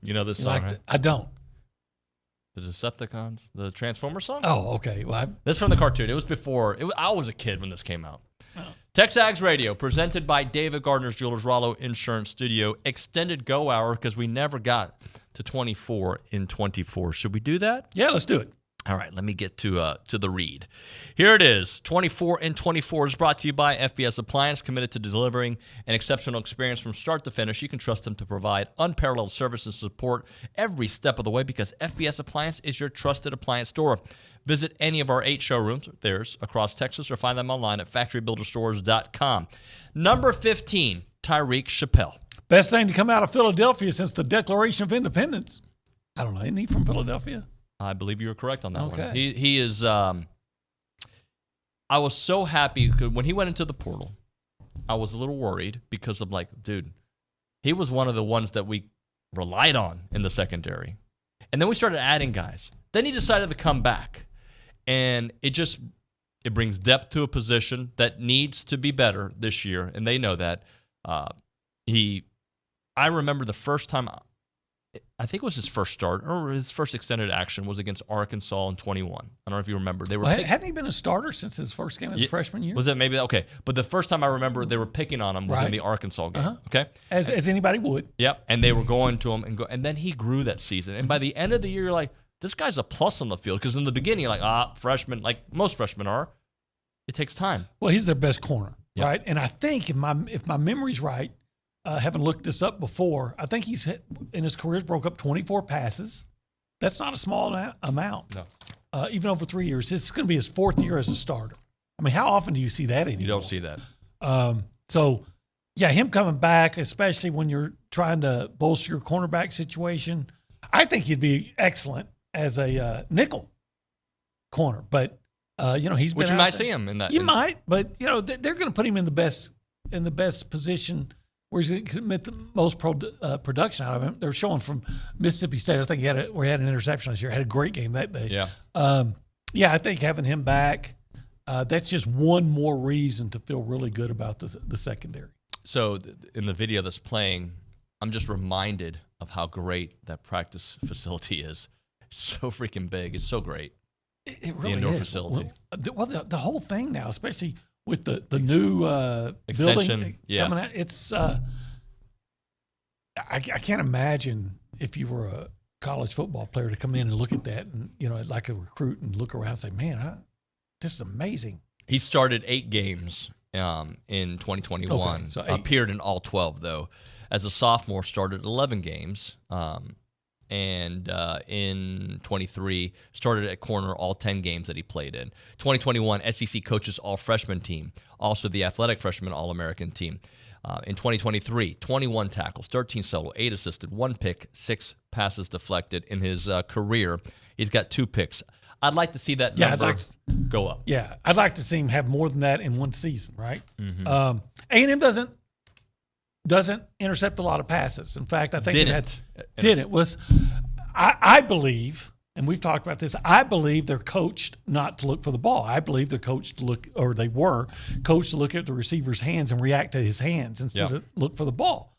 You know this song, right? I don't. The Decepticons, the Transformer song? Oh, okay. Well, this is from the cartoon. It was before. I was a kid when this came out. Oh. TexAgs Radio, presented by David Gardner's Jewelers, Rollo Insurance Studio. Extended go hour because we never got to 24 in 24. Should we do that? Yeah, let's do it. All right, let me get to the read. Here it is. 24 in 24 is brought to you by FBS Appliance, committed to delivering an exceptional experience from start to finish. You can trust them to provide unparalleled service and support every step of the way because FBS Appliance is your trusted appliance store. Visit any of our 8 showrooms, theirs, across Texas, or find them online at factorybuilderstores.com. Number 15, Tyreek Chappelle. Best thing to come out of Philadelphia since the Declaration of Independence. I don't know. Isn't he from Philadelphia? I believe you were correct on that one. He is. I was so happy when he went into the portal. I was a little worried because I'm like, dude, he was one of the ones that we relied on in the secondary, and then we started adding guys. Then he decided to come back, and it brings depth to a position that needs to be better this year, and they know that. I remember the first time. I think it was his first start or his first extended action was against Arkansas in 21. I don't know if you remember. They were hadn't he been a starter since his first game as a freshman year? Was it maybe okay? But the first time I remember they were picking on him was in the Arkansas game. Okay, as anybody would. Yep, and they were going to him and then he grew that season. And by the end of the year, you're like, this guy's a plus on the field because in the beginning you're like, freshman, like most freshmen are. It takes time. Well, he's their best corner, right? And I think if my memory's right. Haven't looked this up before. I think he's in his career broke up 24 passes. That's not a small amount. No. Even over 3 years. It's going to be his 4th year as a starter. I mean, how often do you see that anymore? You don't see that. So, yeah, him coming back, especially when you're trying to bolster your cornerback situation, I think he'd be excellent as a nickel corner. But, he's been Which you might see him in that. You might, but, they're going to put him in the best position where he's going to commit the most production out of him. They're showing from Mississippi State. I think he had an interception last year. Had a great game that day. Yeah. I think having him back, that's just one more reason to feel really good about the secondary. So in the video that's playing, I'm just reminded of how great that practice facility is. It's so freaking big. It's so great. It really the indoor is. facility. Well, the whole thing now, especially with the new extension building coming out, it's I can't imagine if you were a college football player to come in and look at that and like a recruit and look around and say, man, this is amazing. He started 8 games in 2021. Okay, so 8. Appeared in all 12 though. As a sophomore, started 11 games. And in 23, started at corner all 10 games that he played in. 2021, SEC coaches all-freshman team, also the athletic freshman all-American team. In 2023, 21 tackles, 13 solo, 8 assisted, 1 pick, 6 passes deflected. In his career, he's got 2 picks. I'd like to see that number go up. Yeah, I'd like to see him have more than that in one season, right? Mm-hmm. A&M doesn't intercept a lot of passes. In fact, I think I believe, and we've talked about this, I believe they're coached not to look for the ball. I believe they're coached to look, or they were coached to look at the receiver's hands and react to his hands instead of look for the ball.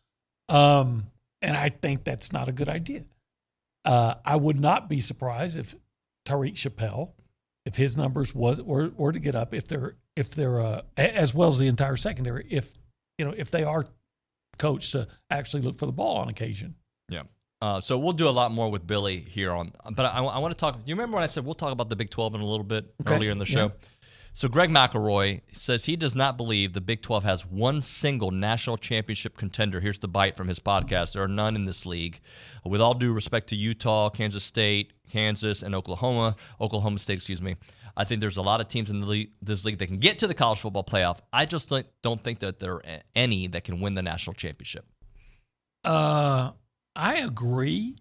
And I think that's not a good idea. I would not be surprised if Tyreek Chappelle, if his numbers were to get up, if they're as well as the entire secondary, if they are coach to actually look for the ball on occasion. Yeah. So we'll do a lot more with Billy here on, but I want to talk. You remember when I said we'll talk about the Big 12 in a little bit earlier in the show? Yeah. So Greg McElroy says he does not believe the Big 12 has one single national championship contender. Here's the bite from his podcast. There are none in this league. With all due respect to Utah, Kansas State, Kansas, and Oklahoma State, I think there's a lot of teams in this league that can get to the college football playoff. I just don't think that there are any that can win the national championship. I agree.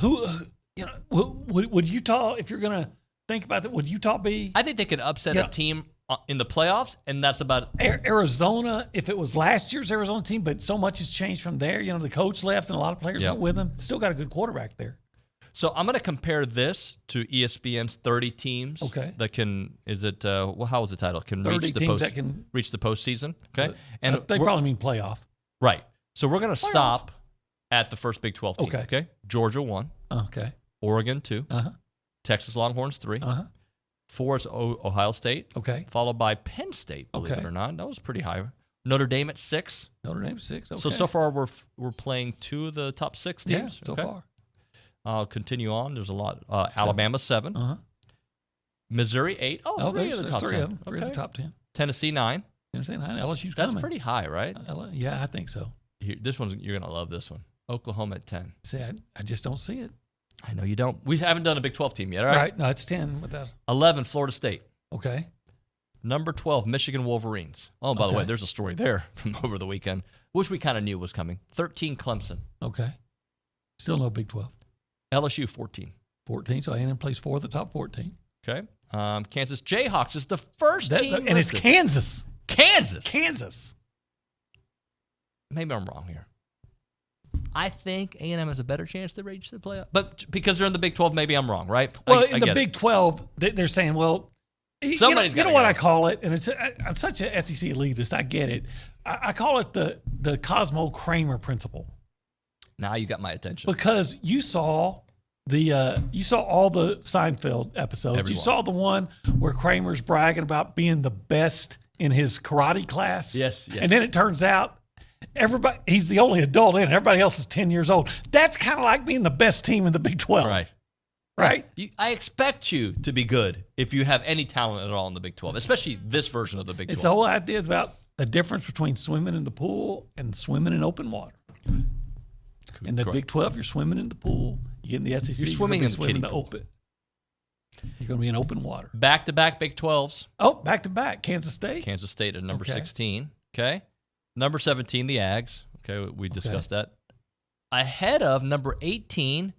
Would Utah, if you're going to think about that, would Utah be? I think they could upset a team in the playoffs, and that's about it. Arizona, if it was last year's Arizona team, but so much has changed from there. The coach left and a lot of players went with him. Still got a good quarterback there. So I'm going to compare this to ESPN's 30 teams that can. Is it? How was the title? Can reach the postseason. Okay, and they probably mean playoff. Right. So we're going to stop at the first Big 12 team. Okay. Georgia 1. Okay. Oregon 2. Texas Longhorns 3. 4 is Ohio State. Okay. Followed by Penn State, believe it or not. That was pretty high. Notre Dame at 6. Notre Dame 6. Okay. So far we're playing 2 of the top 6 teams. Yeah, so far. I'll continue on. There's a lot. Alabama 7. Missouri 8. Oh, 3 of the top 10. 3 of them. 3 of the top 10. Tennessee 9. Tennessee 9. LSU's That's coming. pretty high, right? Yeah, I think so. This one, you're going to love this one. Oklahoma at 10. See, I just don't see it. I know you don't. We haven't done a Big 12 team yet, right? Right. No, it's 10 with that. 11, Florida State. Okay. Number 12, Michigan Wolverines. Oh, by the way, there's a story there from over the weekend, which we kind of knew was coming. 13, Clemson. Okay. Still no Big 12. LSU, 14. 14, so A&M plays 4 of the top 14. Okay. Kansas Jayhawks is the first team. And it's Kansas. Kansas. Maybe I'm wrong here. I think A&M has a better chance to reach the playoff. But because they're in the Big 12, maybe I'm wrong, right? Well, in the Big 12, they're saying, well, somebody's you know what I call it? And I'm such an SEC elitist. I get it. I call it the Cosmo Kramer principle. Now you got my attention. Because you saw all the Seinfeld episodes. Everyone. You saw the one where Kramer's bragging about being the best in his karate class. Yes. And then it turns out he's the only adult in it. Everybody else is 10 years old. That's kind of like being the best team in the Big 12. Right? I expect you to be good if you have any talent at all in the Big 12, especially this version of the Big 12. It's the whole idea about the difference between swimming in the pool and swimming in open water. In the Big 12, you're swimming in the pool. You get in the SEC, you're swimming in the kiddie pool. open. You're going to be in open water. Back-to-back Big 12s. Oh, back-to-back. Kansas State at number 16. Okay. Number 17, the Aggies. Okay, we discussed that. Ahead of number 18,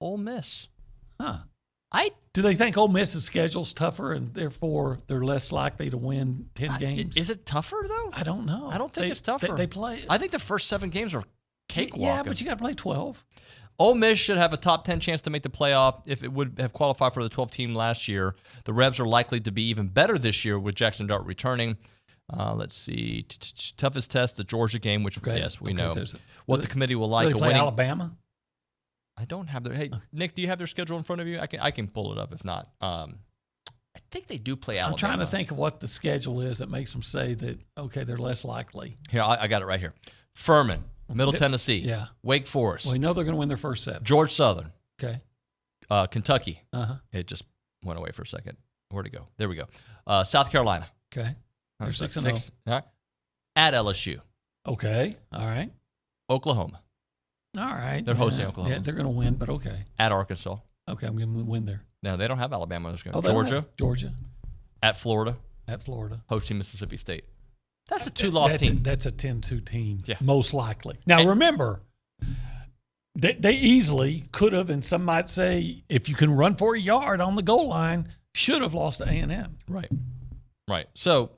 Ole Miss. Huh. Do they think Ole Miss's schedule's tougher and therefore they're less likely to win 10 games? Is it tougher, though? I don't know. I don't think it's tougher. They play. I think the first 7 games are cakewalk. Yeah, but you got to play 12. Ole Miss should have a top 10 chance to make the playoff if it would have qualified for the 12 team last year. The Rebs are likely to be even better this year with Jackson Dart returning. Let's see. Toughest test, the Georgia game, which, yes, we know. What the committee will like. They play Alabama? I don't have their. Hey, Nick, do you have their schedule in front of you? I can pull it up if not. I think they do play Alabama. I'm trying to think of what the schedule is that makes them say that, okay, they're less likely. Here, I got it right here. Furman, Middle Tennessee. Yeah. Wake Forest. Well, we know they're going to win their first 7. Georgia Southern. Okay. Kentucky. It just went away for a second. Where'd it go? There we go. South Carolina. Okay. They're 6-0. All right. At LSU. Okay. All right. Oklahoma. All right. They're hosting Oklahoma. Yeah, they're going to win, but okay. At Arkansas. Okay, I'm going to win there. No, they don't have Alabama. Georgia. At Florida. Hosting Mississippi State. That's a 2-loss team. That's a 10-2 team, most likely. Now, remember, they easily could have, and some might say, if you can run for a yard on the goal line, should have lost to A&M. Right. So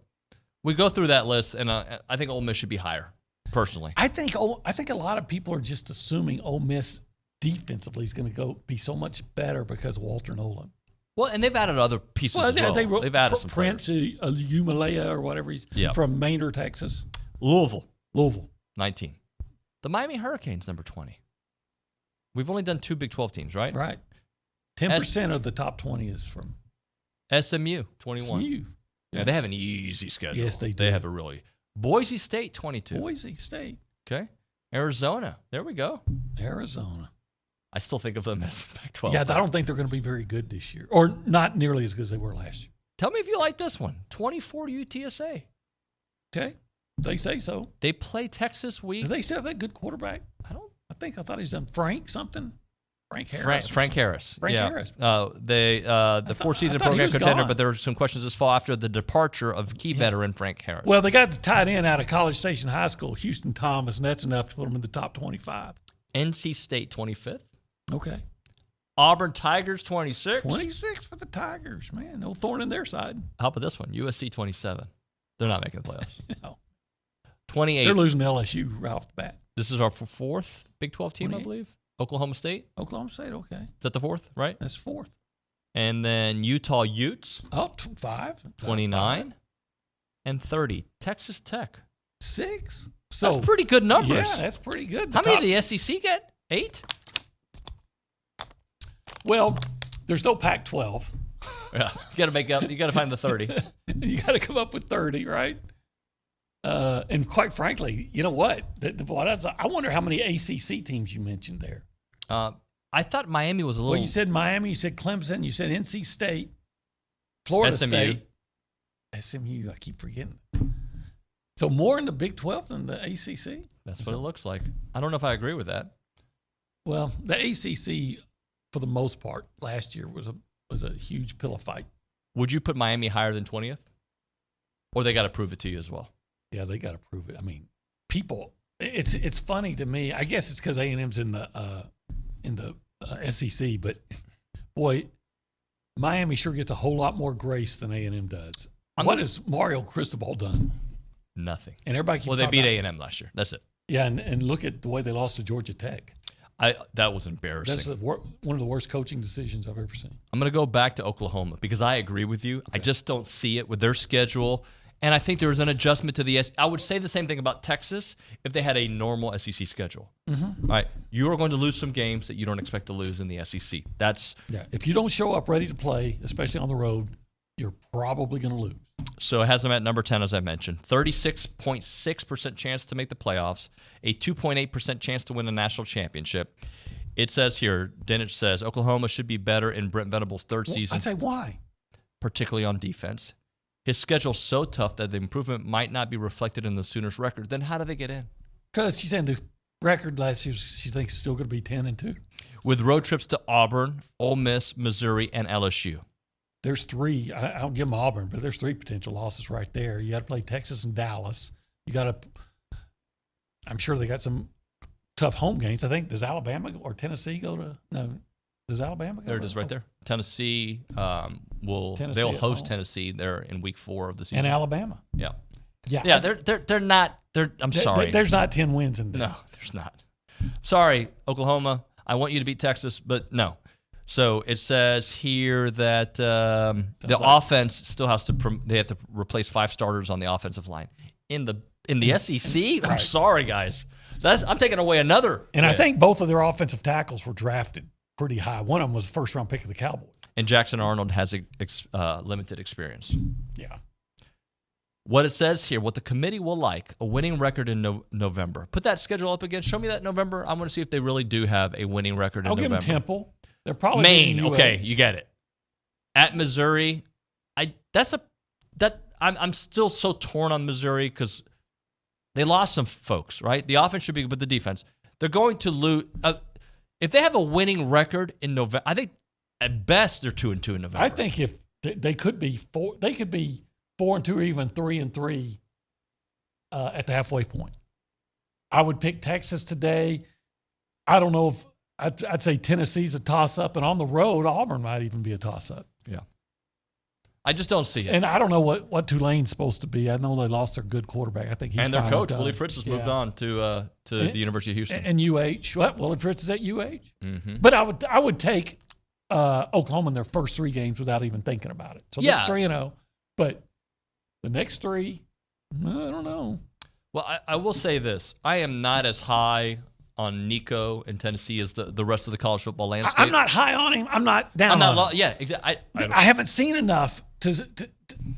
we go through that list, and I think Ole Miss should be higher, personally. I think a lot of people are just assuming Ole Miss defensively is going to be so much better because of Walter Nolan. Well, and they've added other pieces as well. They've added some Prince Umalea or whatever he's from Maynard, Texas. Louisville. 19. The Miami Hurricanes, number 20. We've only done 2 Big 12 teams, right? Right. 10% of the top 20 is from SMU, 21. SMU. Yeah, they have an easy schedule. Yes, they do. They have a really. Boise State, 22. Boise State. Okay. Arizona. There we go. Arizona. I still think of them as Pac-12. Yeah, I don't think they're going to be very good this year, or not nearly as good as they were last year. Tell me if you like this one. 24 to UTSA. Okay. They say so. They play Texas week. Do they still have that good quarterback? I thought he's done Frank something. Frank Harris. Frank Harris. Harris. The four-season program contender, but there are some questions this fall after the departure of key veteran Frank Harris. Well, they got the tight end out of College Station High School, Houston Thomas, and that's enough to put him in the top 25. NC State, 25th. Okay. Auburn Tigers, 26. 26 for the Tigers, man. No thorn in their side. How about this one? USC, 27. They're not making the playoffs. No. 28. They're losing to LSU right off the bat. This is our 4th Big 12 team, 28. I believe. Oklahoma State. Okay. Is that the 4th, right? That's 4th. And then Utah Utes. 5. 29. And 30. Texas Tech. 6. So that's pretty good numbers. Yeah, that's pretty good. How many did the SEC get? 8? Well, there's no Pac-12. Yeah, you got to make up. You got to find the 30. You got to come up with 30, right? And quite frankly, you know what? I wonder how many ACC teams you mentioned there. I thought Miami was a little. Well, you said Miami, you said Clemson, you said NC State, Florida State, SMU. I keep forgetting. So more in the Big 12 than the ACC? That's what it looks like. I don't know if I agree with that. Well, the ACC, for the most part, last year was a huge pillow fight. Would you put Miami higher than 20th? Or they got to prove it to you as well? Yeah, they got to prove it. I mean, people, it's funny to me. I guess it's because A&M's in the SEC, but boy, Miami sure gets a whole lot more grace than A&M does. What has Mario Cristobal done? Nothing. And everybody keeps they beat A&M last year. That's it. Yeah, and look at the way they lost to Georgia Tech. That was embarrassing. That's one of the worst coaching decisions I've ever seen. I'm going to go back to Oklahoma because I agree with you. Okay. I just don't see it with their schedule. And I think there was an adjustment to the I would say the same thing about Texas if they had a normal SEC schedule. Mm-hmm. All right, you are going to lose some games that you don't expect to lose in the SEC. If you don't show up ready to play, especially on the road, you're probably going to lose. So it has them at number 10, as I mentioned. 36.6% chance to make the playoffs, a 2.8% chance to win a national championship. It says here, Dinich says, Oklahoma should be better in Brent Venables' third season. I'd say why? Particularly on defense. His schedule's so tough that the improvement might not be reflected in the Sooners' record. Then how do they get in? Because she's saying the record last year, she thinks it's still going to be 10-2. With road trips to Auburn, Ole Miss, Missouri, and LSU. There's 3. I don't give them Auburn, but there's 3 potential losses right there. You got to play Texas and Dallas. You got to. I'm sure they got some tough home games. I think does Alabama or Tennessee go to? No, does Alabama go? There it is, right there. Tennessee they'll host Tennessee there in week 4 of the season. And Alabama. Yeah. Yeah. They're not. I'm sorry. There's not 10 wins in there. No, there's not. Sorry, Oklahoma. I want you to beat Texas, but no. So it says here that the offense still has to. They have to replace 5 starters on the offensive line in the SEC. I'm sorry, guys. I'm taking away another. And I think both of their offensive tackles were drafted pretty high. One of them was a first-round pick of the Cowboys. And Jackson Arnold has limited experience. Yeah. What it says here, what the committee will like, a winning record in November. Put that schedule up again. Show me that November. I want to see if they really do have a winning record in November. I'll give them Temple. They're probably Maine. Okay, you get it. At Missouri, I'm still so torn on Missouri because they lost some folks, right? The offense should be, but the defense. They're going to lose. If they have a winning record in November, I think at best they're 2-2 in November. I think if they could be 4-2 or even 3-3 at the halfway point. I would pick Texas today. I don't know if I'd say Tennessee's a toss-up, and on the road, Auburn might even be a toss-up. Yeah. I just don't see it. And I don't know what Tulane's supposed to be. I know they lost their good quarterback. I think he's and their coach, done. Willie Fritz, has moved on to the University of Houston. And UH. What? Willie Fritz is at UH? Mm-hmm. But I would take Oklahoma in their first 3 games without even thinking about it. So they're 3-0. But the next 3, I don't know. Well, I will say this. I am not as high on Nico in Tennessee as the rest of the college football landscape. I'm not high on him. I'm not down on him. Yeah, exactly. I haven't seen enough to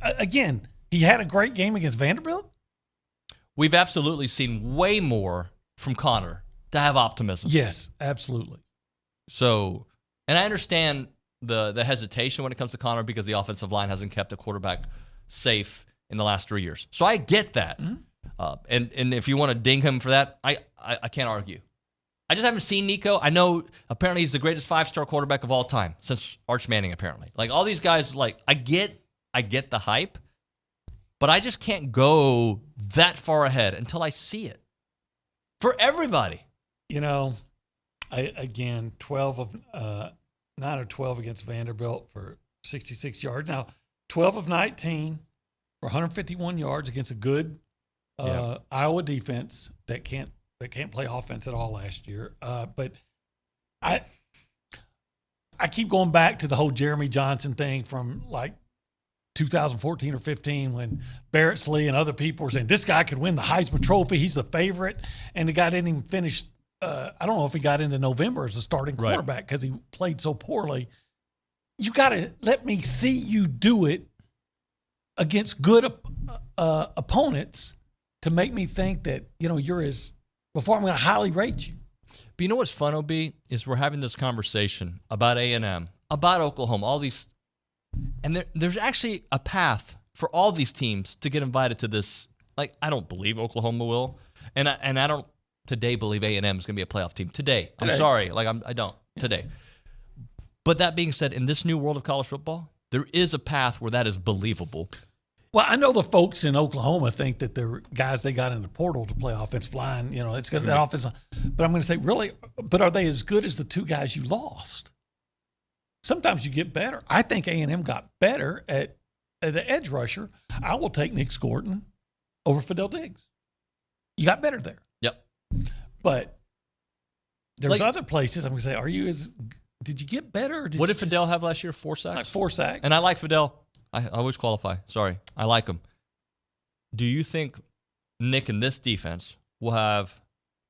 again, he had a great game against Vanderbilt. We've absolutely seen way more from Connor to have optimism. Yes, absolutely. So, and I understand the hesitation when it comes to Connor because the offensive line hasn't kept a quarterback safe in the last 3 years. So I get that. Mm-hmm. And if you want to ding him for that, I can't argue. I just haven't seen Nico. I know apparently he's the greatest 5-star quarterback of all time since Arch Manning, apparently. Like all these guys, like I get the hype, but I just can't go that far ahead until I see it. For everybody. You know, 9 of 12 against Vanderbilt for 66 yards. Now, 12 of 19 for 151 yards against a good Iowa defense that can't play offense at all last year. But I keep going back to the whole Jeremy Johnson thing from like 2014 or 15 when Barrettsley and other people were saying this guy could win the Heisman Trophy. He's the favorite. And the guy didn't even finish. I don't know if he got into November as a starting quarterback because he played so poorly. You got to let me see you do it against good opponents to make me think that, you're before I'm going to highly rate you. But you know what's fun, OB, is we're having this conversation about A&M, about Oklahoma, all these. And there's actually a path for all these teams to get invited to this. Like, I don't believe Oklahoma will. And I don't today believe A&M is going to be a playoff team. Today. I'm sorry. Like, I don't. Today. But that being said, in this new world of college football, there is a path where that is believable. Well, I know the folks in Oklahoma think that they're guys they got in the portal to play offensive line. It's good that offense. But I'm going to say, really, but are they as good as the two guys you lost? Sometimes you get better. I think A&M got better at the edge rusher. I will take Nick Scorton over Fidel Diggs. You got better there. Yep. But there's other places I'm going to say, did you get better? Or what did Fidel have last year? 4 sacks? Like 4 sacks. And I like Fidel. I always qualify. Sorry. I like him. Do you think Nick in this defense will have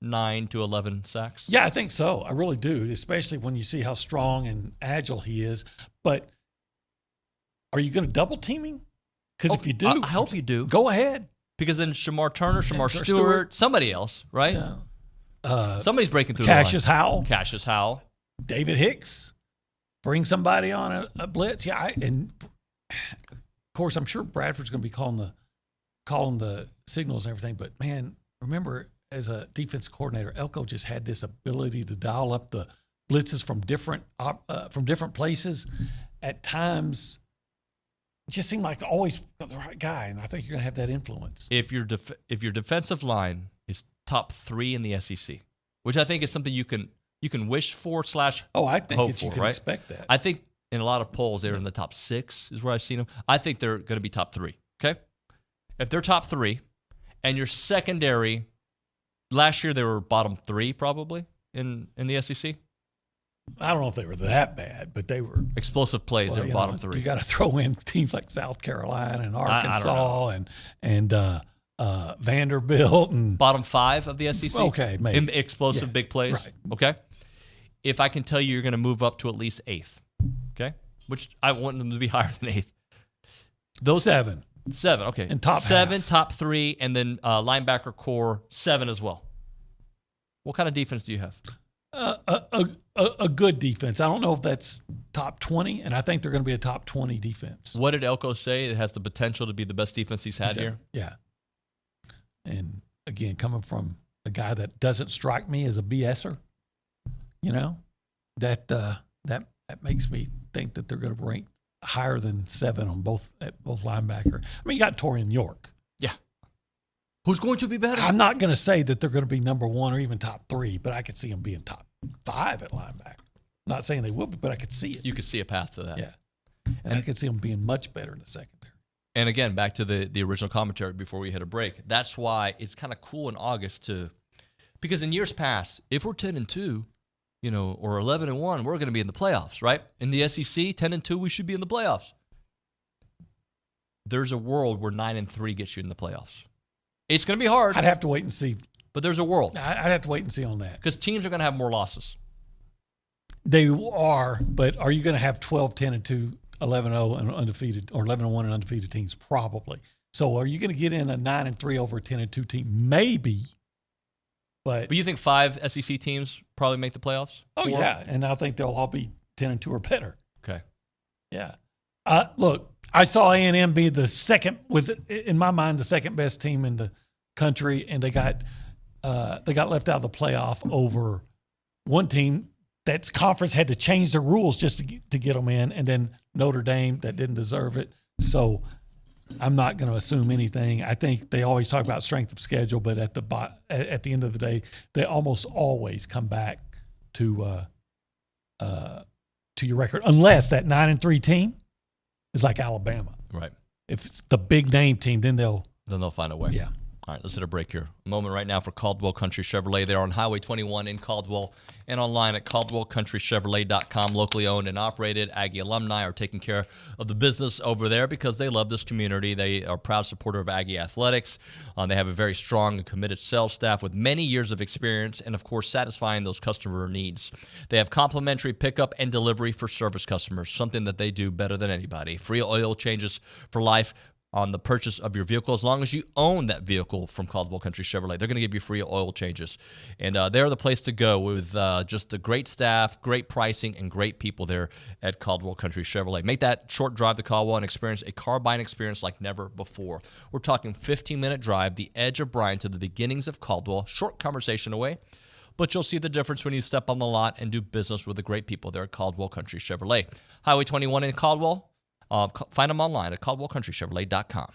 9 to 11 sacks? Yeah, I think so. I really do, especially when you see how strong and agile he is. But are you going to double team him? Because if you do, I hope you do. Go ahead. Because then Shamar Turner, Shamar Stewart, somebody else, right? Yeah. Somebody's breaking through Cassius the line. Howell. Cassius Howell. David Hicks. Bring somebody on a blitz. Yeah, and of course, I'm sure Bradford's going to be calling the signals and everything. But, man, remember, as a defense coordinator, Elko just had this ability to dial up the blitzes from different places. At times, it just seemed like always the right guy, and I think you're going to have that influence. If your defensive line is top 3 in the SEC, which I think is something you can wish for / I think hope for, you can right? expect that. I think in a lot of polls they're in the top 6 is where I've seen them. I think they're going to be top 3. Okay, if they're top 3, and your secondary. Last year, they were bottom 3 probably in the SEC. I don't know if they were that bad, but they were. Explosive plays, they were bottom 3. You got to throw in teams like South Carolina and Arkansas and Vanderbilt. And bottom 5 of the SEC? Okay, maybe. Explosive big plays? Right. Okay. If I can tell you you're going to move up to at least 8th, okay? Which I want them to be higher than 8th. Those 7. 7, okay. And top 7, half. top 3, and then linebacker core 7 as well. What kind of defense do you have? A good defense. I don't know if that's top 20, and I think they're going to be a top 20 defense. What did Elko say? It has the potential to be the best defense he's had here? Yeah. And, again, coming from a guy that doesn't strike me as a BSer, that makes me think that they're going to rank higher than 7 on both linebacker. I mean, you got Torian York. Yeah. Who's going to be better? I'm not going to say that they're going to be number 1 or even top 3, but I could see them being top 5 at linebacker. Not saying they will be, but I could see it. You could see a path to that. Yeah. And I could see them being much better in the secondary. And again, back to the original commentary before we hit a break. That's why it's kind of cool in August because in years past, if we're 10-2, or 11-1, we're going to be in the playoffs, right? In the SEC, 10-2, we should be in the playoffs. There's a world where 9-3 gets you in the playoffs. It's going to be hard. I'd have to wait and see. But there's a world. I'd have to wait and see on that. Because teams are going to have more losses. They are, but are you going to have 12, 10-2, 11-0 and undefeated, or 11-1 and undefeated teams? Probably. So are you going to get in a 9-3 over a 10-2 team? Maybe. But you think 5 SEC teams probably make the playoffs? Oh, 4? Yeah, and I think they'll all be 10-2 or better. Okay. Yeah. Look, I saw A&M be in my mind, the second best team in the country, and they got left out of the playoff over one team that's conference had to change their rules just to get them in, and then Notre Dame that didn't deserve it. So I'm not going to assume anything. I think they always talk about strength of schedule, but at the end of the day, they almost always come back to your record, unless that 9-3 team is like Alabama. Right. If it's the big name team, then they'll find a way. Yeah. All right, let's hit a break here. A moment right now for Caldwell Country Chevrolet. They're on Highway 21 in Caldwell and online at caldwellcountrychevrolet.com. Locally owned and operated. Aggie alumni are taking care of the business over there because they love this community. They are a proud supporter of Aggie athletics. They have a very strong and committed sales staff with many years of experience and, of course, satisfying those customer needs. They have complimentary pickup and delivery for service customers, something that they do better than anybody. Free oil changes for life on the purchase of your vehicle, as long as you own that vehicle from Caldwell Country Chevrolet. They're going to give you free oil changes. And they're the place to go with just a great staff, great pricing, and great people there at Caldwell Country Chevrolet. Make that short drive to Caldwell and experience a car buying experience like never before. We're talking 15-minute drive, the edge of Bryan to the beginnings of Caldwell. Short conversation away. But you'll see the difference when you step on the lot and do business with the great people there at Caldwell Country Chevrolet. Highway 21 in Caldwell. Find them online at caldwellcountrychevrolet.com.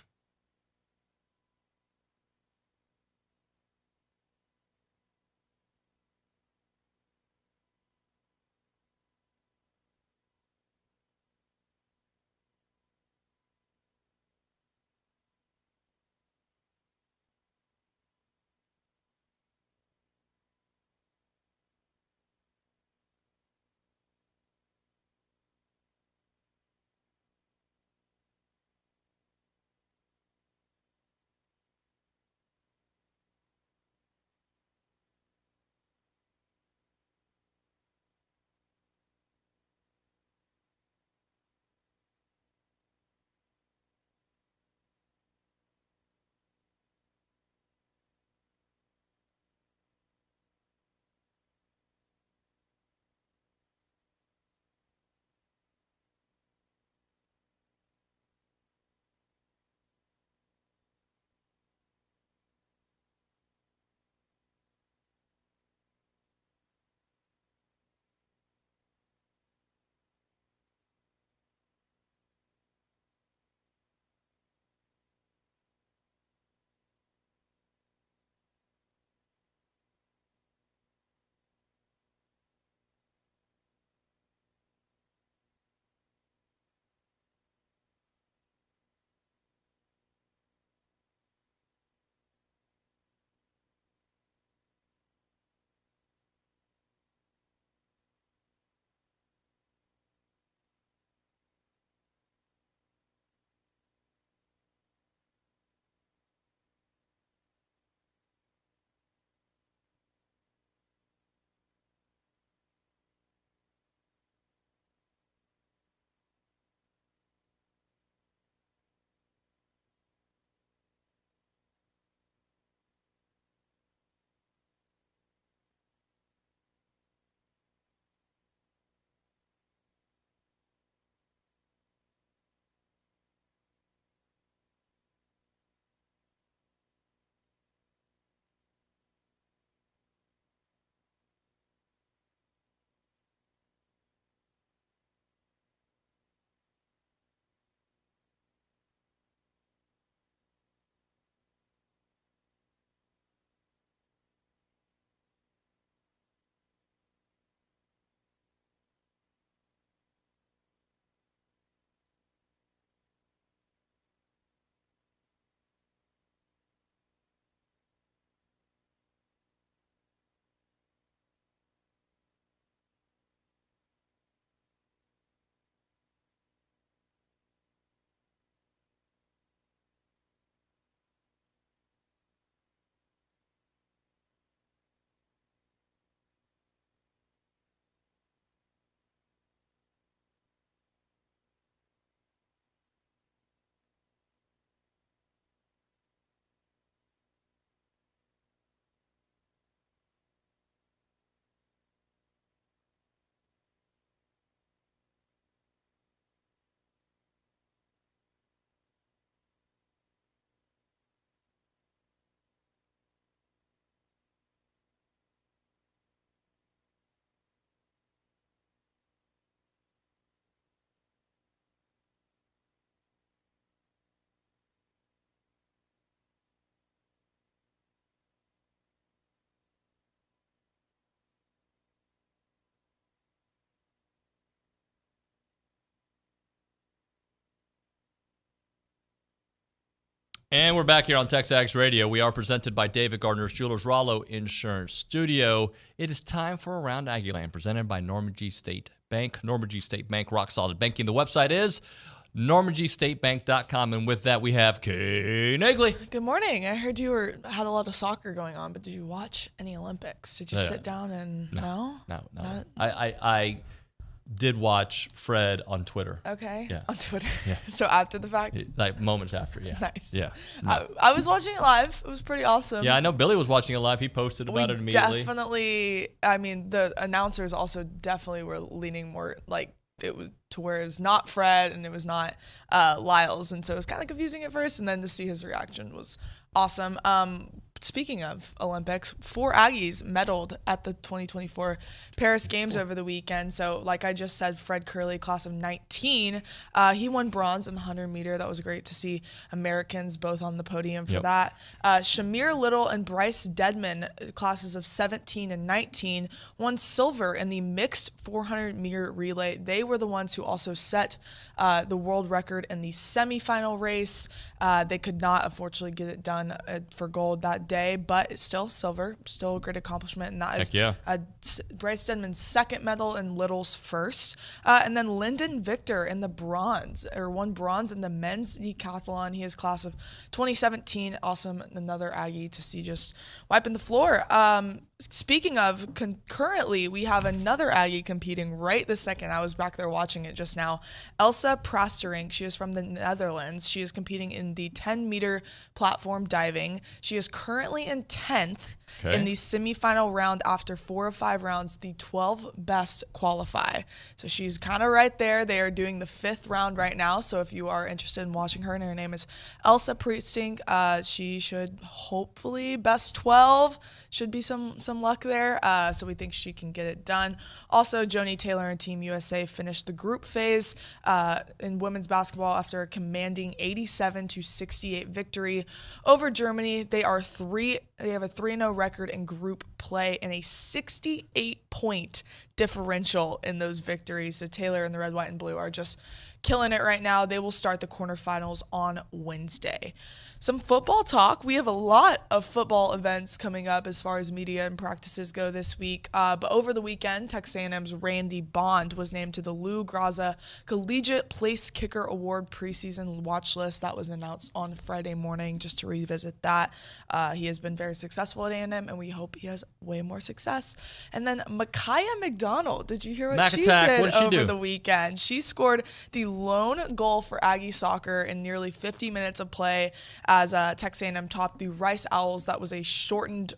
And we're back here on TexAgs Radio. We are presented by David Gardner's Jewelers Rollo Insurance Studio. It is time for Around Aggieland, presented by Normandy State Bank. Normandy State Bank, rock solid banking. The website is NormandyStateBank.com. And with that, we have Kay Naegeli. Good morning. I heard you had a lot of soccer going on, but did you watch any Olympics? Did you sit down and No. I did watch Fred on Twitter. Okay. Yeah. On Twitter. Yeah. So after the fact? Like moments after, yeah. Nice. Yeah. I was watching it live. It was pretty awesome. Yeah, I know Billy was watching it live. He posted about it immediately. Definitely. I mean, the announcers also definitely were leaning more like it was to where it was not Fred and it was not Lyles. And so it was kind of confusing at first. And then to see his reaction was awesome. Speaking of Olympics, 4 Aggies medaled at the 2024 Paris Games over the weekend. So like I just said, Fred Curley, class of 19, he won bronze in the 100 meter. That was great to see Americans both on the podium for that. Shamir Little and Bryce Deadman, classes of 17 and 19, won silver in the mixed 400 meter relay. They were the ones who also set the world record in the semifinal race. They could not, unfortunately, get it done for gold that day, but it's still silver, still a great accomplishment. And that is Bryce Denman's second medal and Little's first. And then Lyndon Victor in the won bronze in the men's decathlon. He is class of 2017. Awesome. Another Aggie to see just wiping the floor. Speaking of, concurrently, we have another Aggie competing right this second. I was back there watching it just now. Elsa Prasterink. She is from the Netherlands. She is competing in the 10-meter platform diving. She is currently in 10th in the semifinal round. After 4 of 5 rounds, the 12 best qualify. So she's kind of right there. They are doing the 5th round right now. So if you are interested in watching her, and her name is Elsa Prasterink, she should hopefully best 12. Should be some luck there. So we think she can get it done. Also, Joni Taylor and Team USA finished the group phase in women's basketball after a commanding 87-68 victory over Germany. They have a 3-0 record in group play and a 68-point differential in those victories. So Taylor and the red, white, and blue are just killing it right now. They will start the quarterfinals on Wednesday. Some football talk. We have a lot of football events coming up as far as media and practices go this week. But over the weekend, Texas A&M's Randy Bond was named to the Lou Graza Collegiate Place Kicker Award preseason watch list. That was announced on Friday morning. Just to revisit that, he has been very successful at A&M, and we hope he has way more success. And then Micaiah McDonald. Did you hear what she did over the weekend? She scored the lone goal for Aggie soccer in nearly 50 minutes of play, as Texas A&M topped the Rice Owls. That was a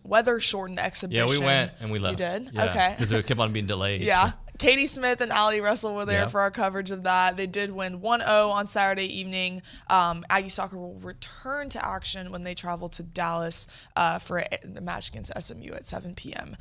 weather-shortened exhibition. Yeah, we went and we left. You did? Yeah, okay. Because it kept on being delayed. Yeah. Katie Smith and Allie Russell were there for our coverage of that. They did win 1-0 on Saturday evening. Aggie soccer will return to action when they travel to Dallas for the match against SMU at 7 p.m.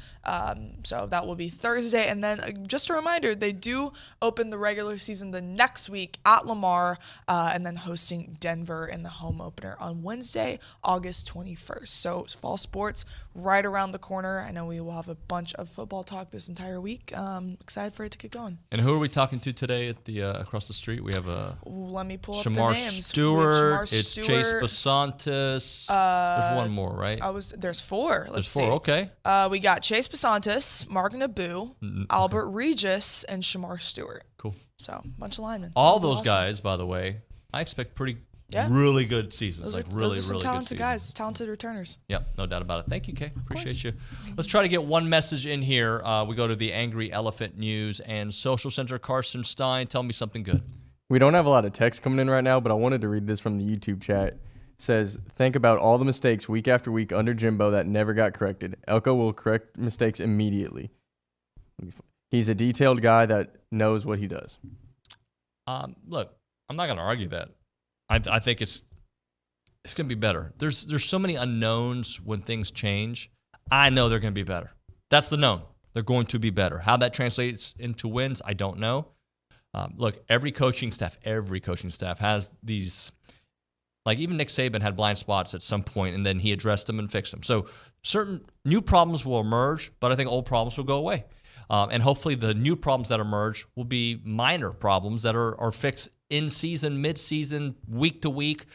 So that will be Thursday. And then just a reminder, they do open the regular season the next week at Lamar, and then hosting Denver in the home opener on Wednesday, August 21st. So fall sports right around the corner. I know we will have a bunch of football talk this entire week. Excited for it to get going. And who are we talking to today at the across the street? We have let me pull up Shamar the names. Stewart. It's Chase Basantis. There's one more, right? There's 4. There's 4. Okay. We got Chase Basantis, Mark Naboo, Albert Regis, and Shamar Stewart. Cool. So a bunch of linemen. All those guys, by the way, I expect really good seasons. Those are some talented guys, talented returners. Yep, no doubt about it. Thank you, Kay. Appreciate you. Let's try to get one message in here. We go to the Angry Elephant News and Social Center. Carson Stein, tell me something good. We don't have a lot of text coming in right now, but I wanted to read this from the YouTube chat. It says, think about all the mistakes week after week under Jimbo that never got corrected. Elko will correct mistakes immediately. He's a detailed guy that knows what he does. Look, I'm not going to argue that. I think it's going to be better. There's so many unknowns when things change. I know they're going to be better. That's the known. They're going to be better. How that translates into wins, I don't know. Look, every coaching staff has these. Like even Nick Saban had blind spots at some point, and then he addressed them and fixed them. So certain new problems will emerge, but I think old problems will go away. And hopefully the new problems that emerge will be minor problems that are fixed in season, mid-season, week to week.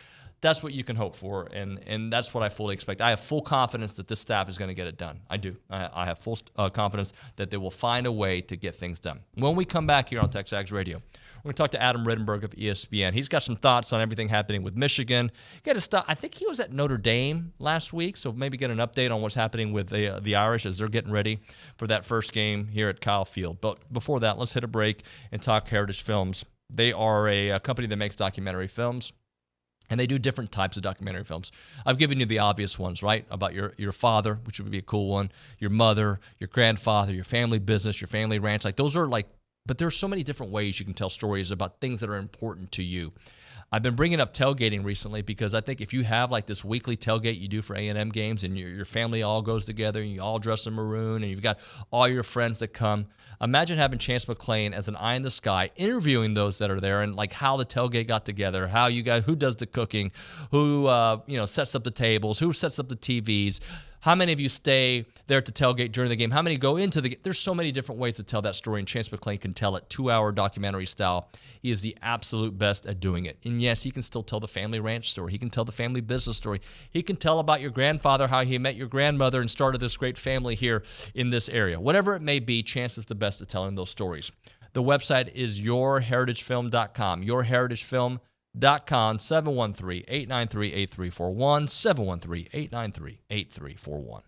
That's what you can hope for, and that's what I fully expect. I have full confidence that this staff is going to get it done. I do. I have full confidence that they will find a way to get things done. When we come back here on TexAgs Radio, we're going to talk to Adam Rittenberg of ESPN. He's got some thoughts on everything happening with Michigan. I think he was at Notre Dame last week, so maybe get an update on what's happening with the Irish as they're getting ready for that first game here at Kyle Field. But before that, let's hit a break and talk Heritage Films. They are a company that makes documentary films, and they do different types of documentary films. I've given you the obvious ones, right? About your father, which would be a cool one, your mother, your grandfather, your family business, your family ranch. Like those are like, but there's so many different ways you can tell stories about things that are important to you. I've been bringing up tailgating recently because I think if you have like this weekly tailgate you do for A&M games and your family all goes together and you all dress in maroon and you've got all your friends that come, imagine having Chance McClain as an eye in the sky interviewing those that are there and like how the tailgate got together, how you guys, who does the cooking, who sets up the tables, who sets up the TVs. How many of you stay there at the tailgate during the game? How many go into the game? There's so many different ways to tell that story, and Chance McClain can tell it 2-hour documentary style. He is the absolute best at doing it. And yes, he can still tell the family ranch story. He can tell the family business story. He can tell about your grandfather, how he met your grandmother and started this great family here in this area. Whatever it may be, Chance is the best at telling those stories. The website is yourheritagefilm.com. Yourheritagefilm.com. 713-893-8341, 713-893-8341.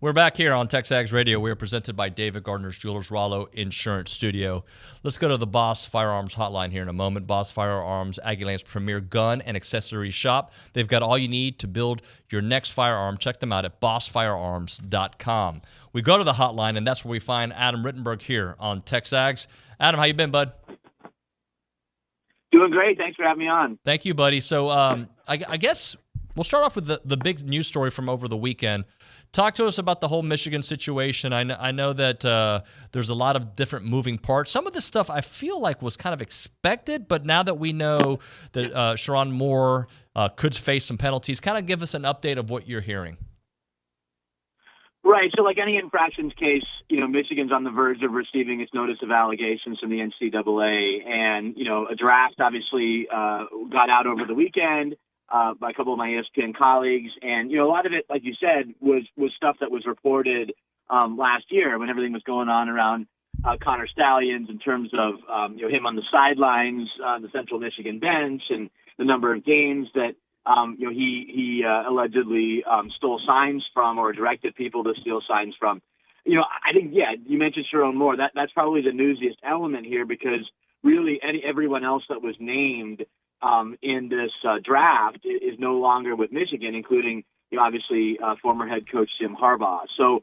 We're back here on TexAgs Radio. We are presented by David Gardner's Jewelers Rollo Insurance Studio. Let's go to the Boss Firearms Hotline here in a moment. Boss Firearms, Aggieland's premier gun and accessory shop. They've got all you need to build your next firearm. Check them out at bossfirearms.com. We go to the hotline, and that's where we find Adam Rittenberg here on TexAgs. Adam, how you been, bud? Doing great. Thanks for having me on. Thank you, buddy. So I guess we'll start off with the big news story from over the weekend. Talk to us about the whole Michigan situation. I know that there's a lot of different moving parts. Some of this stuff I feel like was kind of expected, but now that we know that Sharon Moore could face some penalties, kind of give us an update of what you're hearing. Right. So like any infractions case, Michigan's on the verge of receiving its notice of allegations from the NCAA. And, a draft obviously got out over the weekend by a couple of my ESPN colleagues. And, a lot of it, like you said, was stuff that was reported last year when everything was going on around Connor Stalions in terms of, him on the sidelines, the Central Michigan bench, and the number of games that, he allegedly stole signs from or directed people to steal signs from. I think, you mentioned Sharon Moore. That's probably the newsiest element here because really everyone else that was named in this draft is no longer with Michigan, including, obviously, former head coach Jim Harbaugh. So,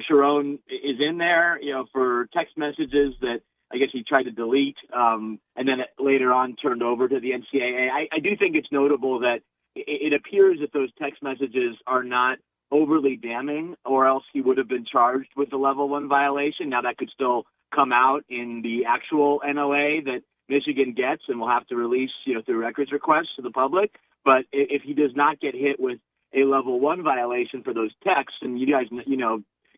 Sharon is in there, for text messages that I guess he tried to delete and then later on turned over to the NCAA. I do think it's notable that it appears that those text messages are not overly damning, or else he would have been charged with a level 1 violation. Now that could still come out in the actual NOA that Michigan gets and will have to release, through records requests to the public. But if he does not get hit with a level 1 violation for those texts, and you guys,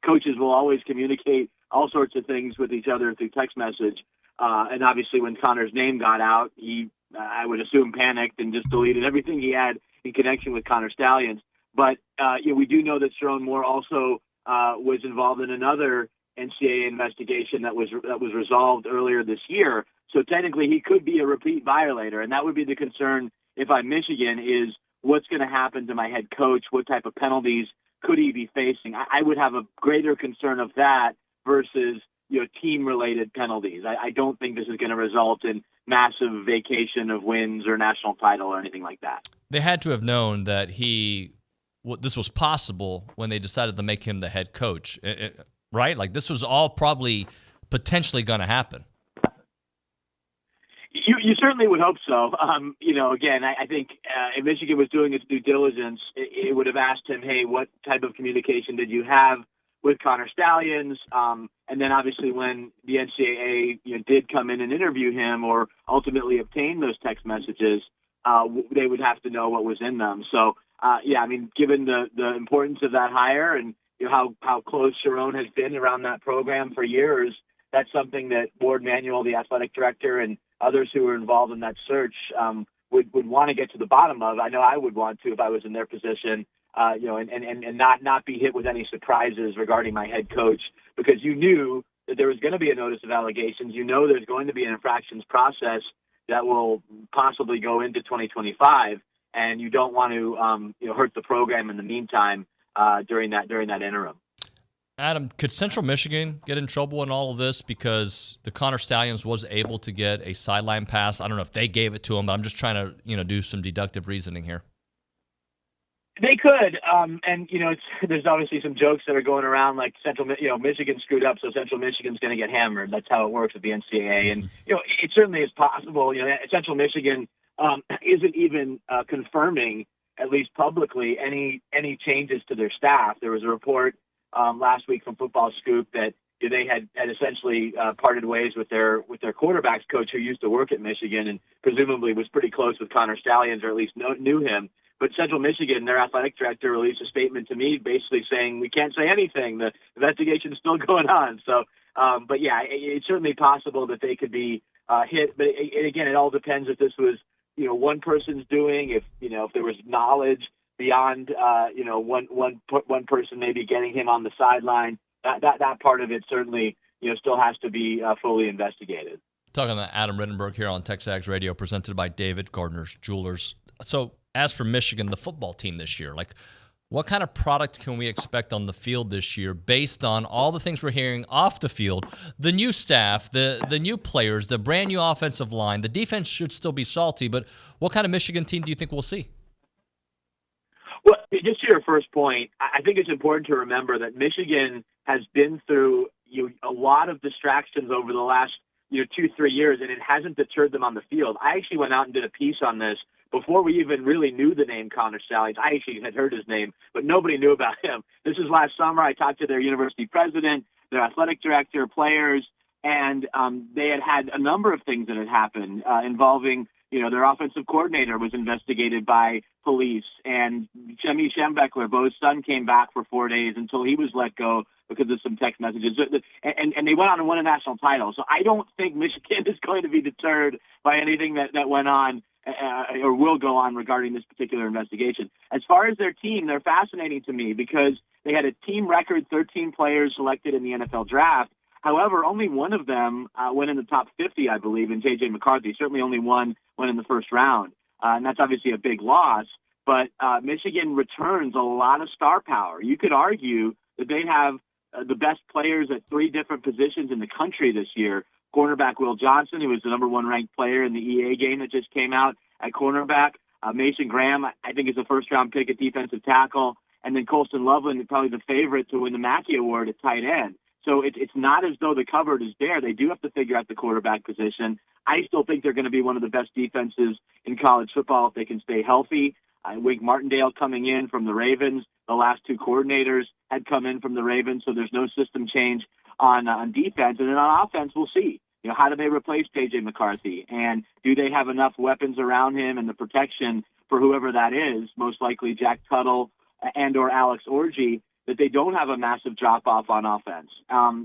coaches will always communicate all sorts of things with each other through text message. And obviously when Connor's name got out, he, I would assume, panicked and just deleted everything he had in connection with Connor Stalions. But we do know that Sharon Moore also was involved in another NCAA investigation that was resolved earlier this year. So technically he could be a repeat violator, and that would be the concern if I'm Michigan is what's going to happen to my head coach, what type of penalties could he be facing. I would have a greater concern of that versus team-related penalties. I don't think this is going to result in massive vacation of wins or national title or anything like that. They had to have known that this was possible when they decided to make him the head coach, right? Like this was all probably potentially going to happen. You certainly would hope so. Again, I think if Michigan was doing its due diligence, it would have asked him, hey, what type of communication did you have with Connor Stalions? And then obviously when the NCAA did come in and interview him or ultimately obtain those text messages, they would have to know what was in them. So, given the importance of that hire and how close Sharon has been around that program for years, that's something that Ward Manuel, the athletic director, and others who were involved in that search would want to get to the bottom of. I know I would want to if I was in their position, and not be hit with any surprises regarding my head coach, because you knew that there was going to be a notice of allegations. There's going to be an infractions process that will possibly go into 2025, and you don't want to hurt the program in the meantime during that interim. Adam, could Central Michigan get in trouble in all of this because the Connor Stalions was able to get a sideline pass? I don't know if they gave it to him, but I'm just trying to do some deductive reasoning here. They could, there's obviously some jokes that are going around like Michigan screwed up, so Central Michigan's going to get hammered. That's how it works with the NCAA, and it certainly is possible. Central Michigan isn't even confirming, at least publicly, any changes to their staff. There was a report last week from Football Scoop that they had essentially parted ways with their quarterbacks coach who used to work at Michigan and presumably was pretty close with Connor Stalions, or at least knew him. But Central Michigan, their athletic director, released a statement to me basically saying we can't say anything. The investigation is still going on. So, it's certainly possible that they could be hit. But again, it all depends if this was one person's doing, if there was knowledge beyond one person maybe getting him on the sideline. That part of it certainly still has to be fully investigated. Talking to Adam Rittenberg here on TexAgs Radio, presented by David Gardner's Jewelers. So as for Michigan, the football team this year, what kind of product can we expect on the field this year based on all the things we're hearing off the field, the new staff, the new players, the brand new offensive line? The defense should still be salty, but what kind of Michigan team do you think we'll see? Well, just to your first point, I think it's important to remember that Michigan has been through a lot of distractions over the last 2-3 years, and it hasn't deterred them on the field. I actually went out and did a piece on this before we even really knew the name Connor Stalions. I actually had heard his name, but nobody knew about him. This is last summer. I talked to their university president, their athletic director, players, and they had a number of things that had happened involving, their offensive coordinator was investigated by police, and Jimmy Schembeckler, Bo's son, came back for 4 days until he was let go because of some text messages. And they went on and won a national title. So I don't think Michigan is going to be deterred by anything that went on or will go on regarding this particular investigation. As far as their team, they're fascinating to me because they had a team record 13 players selected in the NFL draft. However, only one of them went in the top 50, I believe, in J.J. McCarthy. Certainly only one went in the first round. And that's obviously a big loss. But Michigan returns a lot of star power. You could argue that they have the best players at 3 different positions in the country this year. Cornerback Will Johnson, who was the number 1 ranked player in the EA game that just came out at cornerback. Mason Graham, I think, is a first-round pick at defensive tackle. And then Colston Loveland, probably the favorite to win the Mackey Award at tight end. So it's not as though the cupboard is there. They do have to figure out the quarterback position. I still think they're going to be one of the best defenses in college football if they can stay healthy. Wink Martindale coming in from the Ravens. The last 2 coordinators had come in from the Ravens, so there's no system change on defense. And then on offense, we'll see. How do they replace J.J. McCarthy? And do they have enough weapons around him and the protection for whoever that is, most likely Jack Tuttle and or Alex Orji, that they don't have a massive drop-off on offense.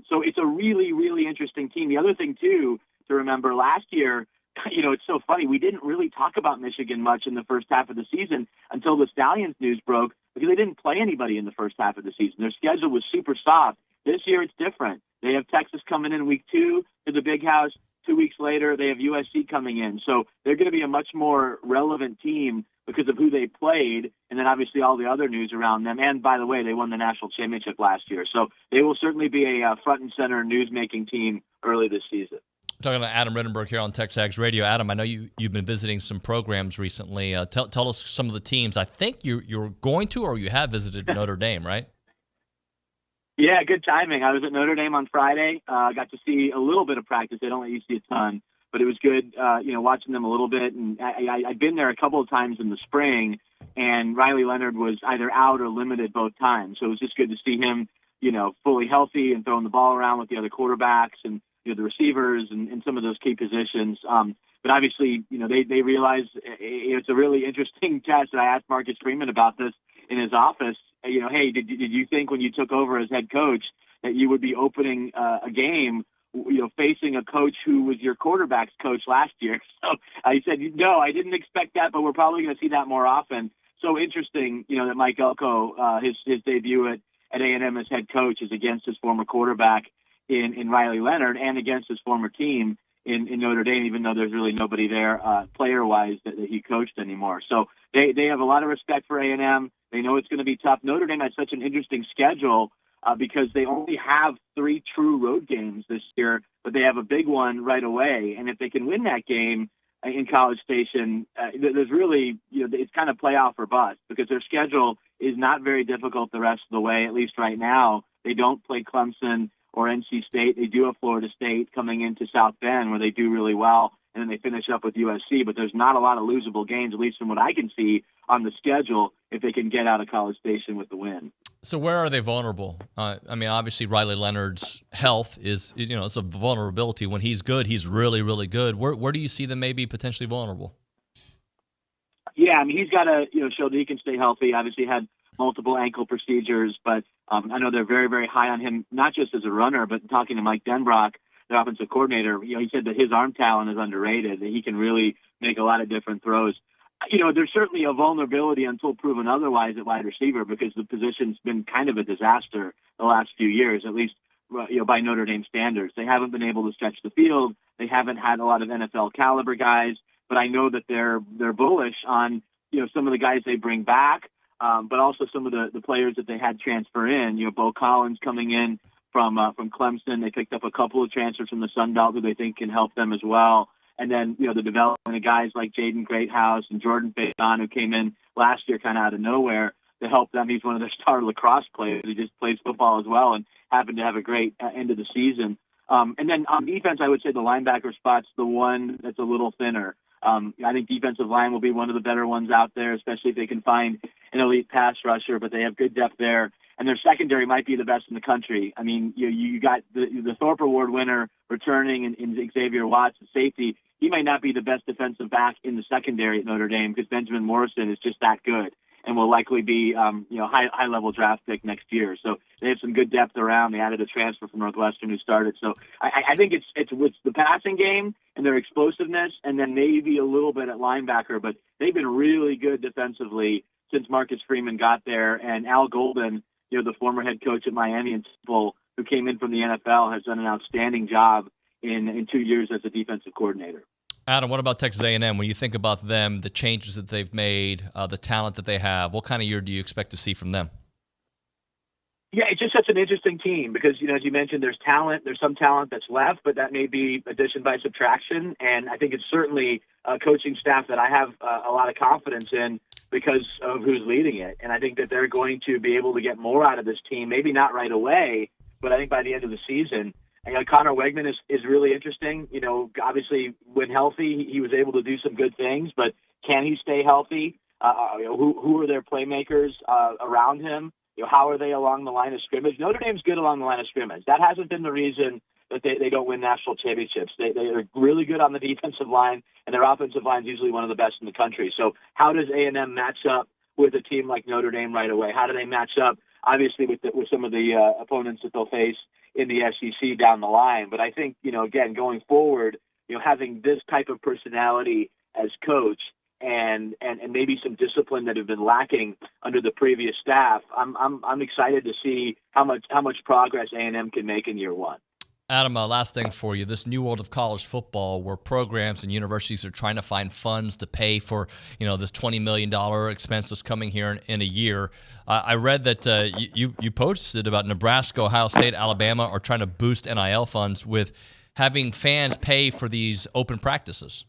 So it's a really, really interesting team. The other thing, too, to remember, last year, it's so funny. We didn't really talk about Michigan much in the first half of the season until the Stallions news broke because they didn't play anybody in the first half of the season. Their schedule was super soft. This year it's different. They have Texas coming in week 2 to the Big House. 2 weeks later, they have USC coming in. So they're going to be a much more relevant team because of who they played, and then obviously all the other news around them. And, by the way, they won the national championship last year. So they will certainly be a front and center news-making team early this season. Talking to Adam Rittenberg here on TexAgs Radio. Adam, I know you've been visiting some programs recently. Tell us some of the teams. I think you're going to or you have visited Notre Dame, right? Yeah, good timing. I was at Notre Dame on Friday. Got to see a little bit of practice. They don't let you see a ton, but it was good, watching them a little bit. And I'd been there a couple of times in the spring, and Riley Leonard was either out or limited both times. So it was just good to see him, fully healthy and throwing the ball around with the other quarterbacks and the receivers and some of those key positions. But obviously, they realize it's a really interesting test. And I asked Marcus Freeman about this in his office. Hey, did you think when you took over as head coach that you would be opening a game, facing a coach who was your quarterback's coach last year? So he said, no, I didn't expect that, but we're probably going to see that more often. So interesting, that Mike Elko, his debut at A&M as head coach is against his former quarterback in Riley Leonard and against his former team in Notre Dame, even though there's really nobody there player-wise that he coached anymore. So they have a lot of respect for A&M. They know it's going to be tough. Notre Dame has such an interesting schedule because they only have 3 true road games this year, but they have a big one right away. And if they can win that game in College Station, there's really, it's kind of playoff or bust because their schedule is not very difficult the rest of the way, at least right now. They don't play Clemson or NC State. They do have Florida State coming into South Bend where they do really well, and then they finish up with USC. But there's not a lot of losable games, at least from what I can see on the schedule, if they can get out of College Station with the win. So where are they vulnerable? Obviously Riley Leonard's health is, it's a vulnerability. When he's good, he's really, really good. Where do you see them maybe potentially vulnerable? Yeah, he's got to, show that he can stay healthy. Obviously had multiple ankle procedures, but I know they're very, very high on him, not just as a runner, but talking to Mike Denbrock, their offensive coordinator, he said that his arm talent is underrated, that he can really make a lot of different throws. There's certainly a vulnerability until proven otherwise at wide receiver because the position's been kind of a disaster the last few years, at least by Notre Dame standards. They haven't been able to stretch the field. They haven't had a lot of NFL caliber guys, but I know that they're bullish on some of the guys they bring back. but also some of the players that they had transfer in. Bo Collins coming in from Clemson. They picked up a couple of transfers from the Sun Belt who they think can help them as well. And then, the development of guys like Jaden Greathouse and Jordan Faison, who came in last year kind of out of nowhere to help them. He's one of their star lacrosse players. He just plays football as well and happened to have a great end of the season. And then on defense, I would say the linebacker spot's the one that's a little thinner. I think defensive line will be one of the better ones out there, especially if they can find an elite pass rusher, but they have good depth there. And their secondary might be the best in the country. I mean, you got the Thorpe Award winner returning in Xavier Watts, the safety. He might not be the best defensive back in the secondary at Notre Dame because Benjamin Morrison is just that good and will likely be high level draft pick next year. So they have some good depth around. They added a transfer from Northwestern who started. So I think it's the passing game and their explosiveness, and then maybe a little bit at linebacker. But they've been really good defensively since Marcus Freeman got there, and Al Golden, the former head coach at Miami and Temple, who came in from the NFL, has done an outstanding job in 2 years as a defensive coordinator. Adam, what about Texas A&M? When you think about them, the changes that they've made, the talent that they have, what kind of year do you expect to see from them? Yeah, it's just such an interesting team because, as you mentioned, there's talent. There's some talent that's left, but that may be addition by subtraction. And I think it's certainly a coaching staff that I have a lot of confidence in because of who's leading it. And I think that they're going to be able to get more out of this team, maybe not right away, but I think by the end of the season. And Connor Wegman is really interesting. Obviously, when healthy, he was able to do some good things, but can he stay healthy? Who are their playmakers around him? How are they along the line of scrimmage? Notre Dame's good along the line of scrimmage. That hasn't been the reason that they don't win national championships. They are really good on the defensive line, and their offensive line is usually one of the best in the country. So how does A&M match up with a team like Notre Dame right away? How do they match up, obviously, with some of the opponents that they'll face in the SEC down the line? But I think, again, going forward, having this type of personality as coach and maybe some discipline that have been lacking under the previous staff, I'm excited to see how much progress A&M can make in year one. Adam, last thing for you. This new world of college football where programs and universities are trying to find funds to pay for, this $20 million expense that's coming here in a year. I read that you posted about Nebraska, Ohio State, Alabama are trying to boost NIL funds with having fans pay for these open practices.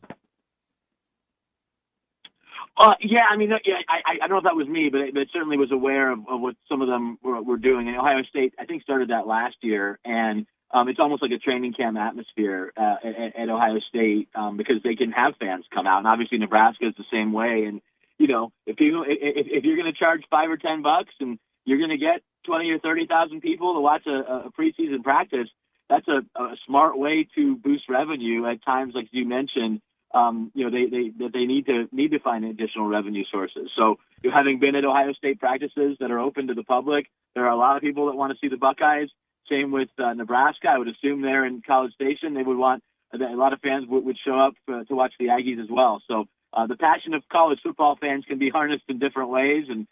Yeah, I mean, I don't know if that was me, but it certainly was aware of what some of them were doing. And Ohio State, I think, started that last year, and it's almost like a training camp atmosphere at Ohio State because they can have fans come out, and obviously Nebraska is the same way. And if you're going to charge $5 or $10 and you're going to get 20 or 30,000 people to watch a preseason practice, that's a smart way to boost revenue at times, like you mentioned. They need to find additional revenue sources. So, having been at Ohio State practices that are open to the public, there are a lot of people that want to see the Buckeyes. Same with Nebraska. I would assume there in College Station, they would want a lot of fans would show up to watch the Aggies as well. So the passion of college football fans can be harnessed in different ways, and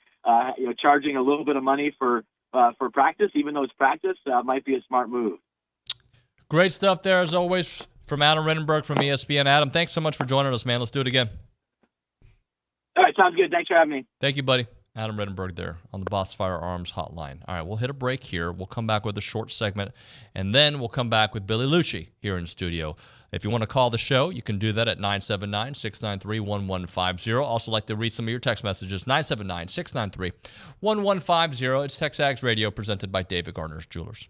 charging a little bit of money for practice, even though it's practice, might be a smart move. Great stuff there as always from Adam Rittenberg from ESPN. Adam, thanks so much for joining us, man. Let's do it again. All right, sounds good. Thanks for having me. Thank you, buddy. Adam Rittenberg there on the Boss Firearms Hotline. All right, we'll hit a break here. We'll come back with a short segment, and then we'll come back with Billy Liucci here in studio. If you want to call the show, you can do that at 979-693-1150. Also like to read some of your text messages, 979-693-1150. It's TexAgs Radio presented by David Garner's Jewelers.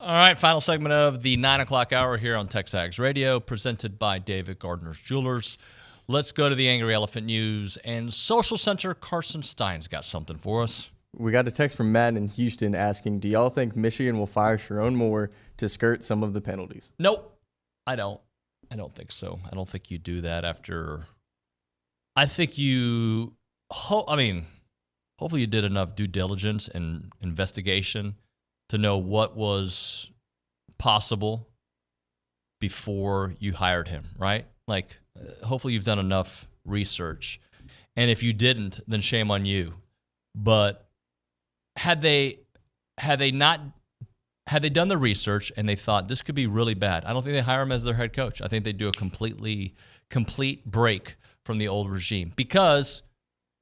All right, final segment of the 9 o'clock hour here on TexAgs Radio, presented by David Gardner's Jewelers. Let's go to the Angry Elephant News, and Social Center Carson Stein's got something for us. We got a text from Matt in Houston asking, do y'all think Michigan will fire Sharon Moore to skirt some of the penalties? Nope, I don't. I don't think so. I don't think you do that after. I think you. Hopefully you did enough due diligence and investigation to know what was possible before you hired him, right? Like, hopefully you've done enough research. And if you didn't, then shame on you. But had they done the research and they thought this could be really bad, I don't think they hire him as their head coach. I think they do a complete break from the old regime, because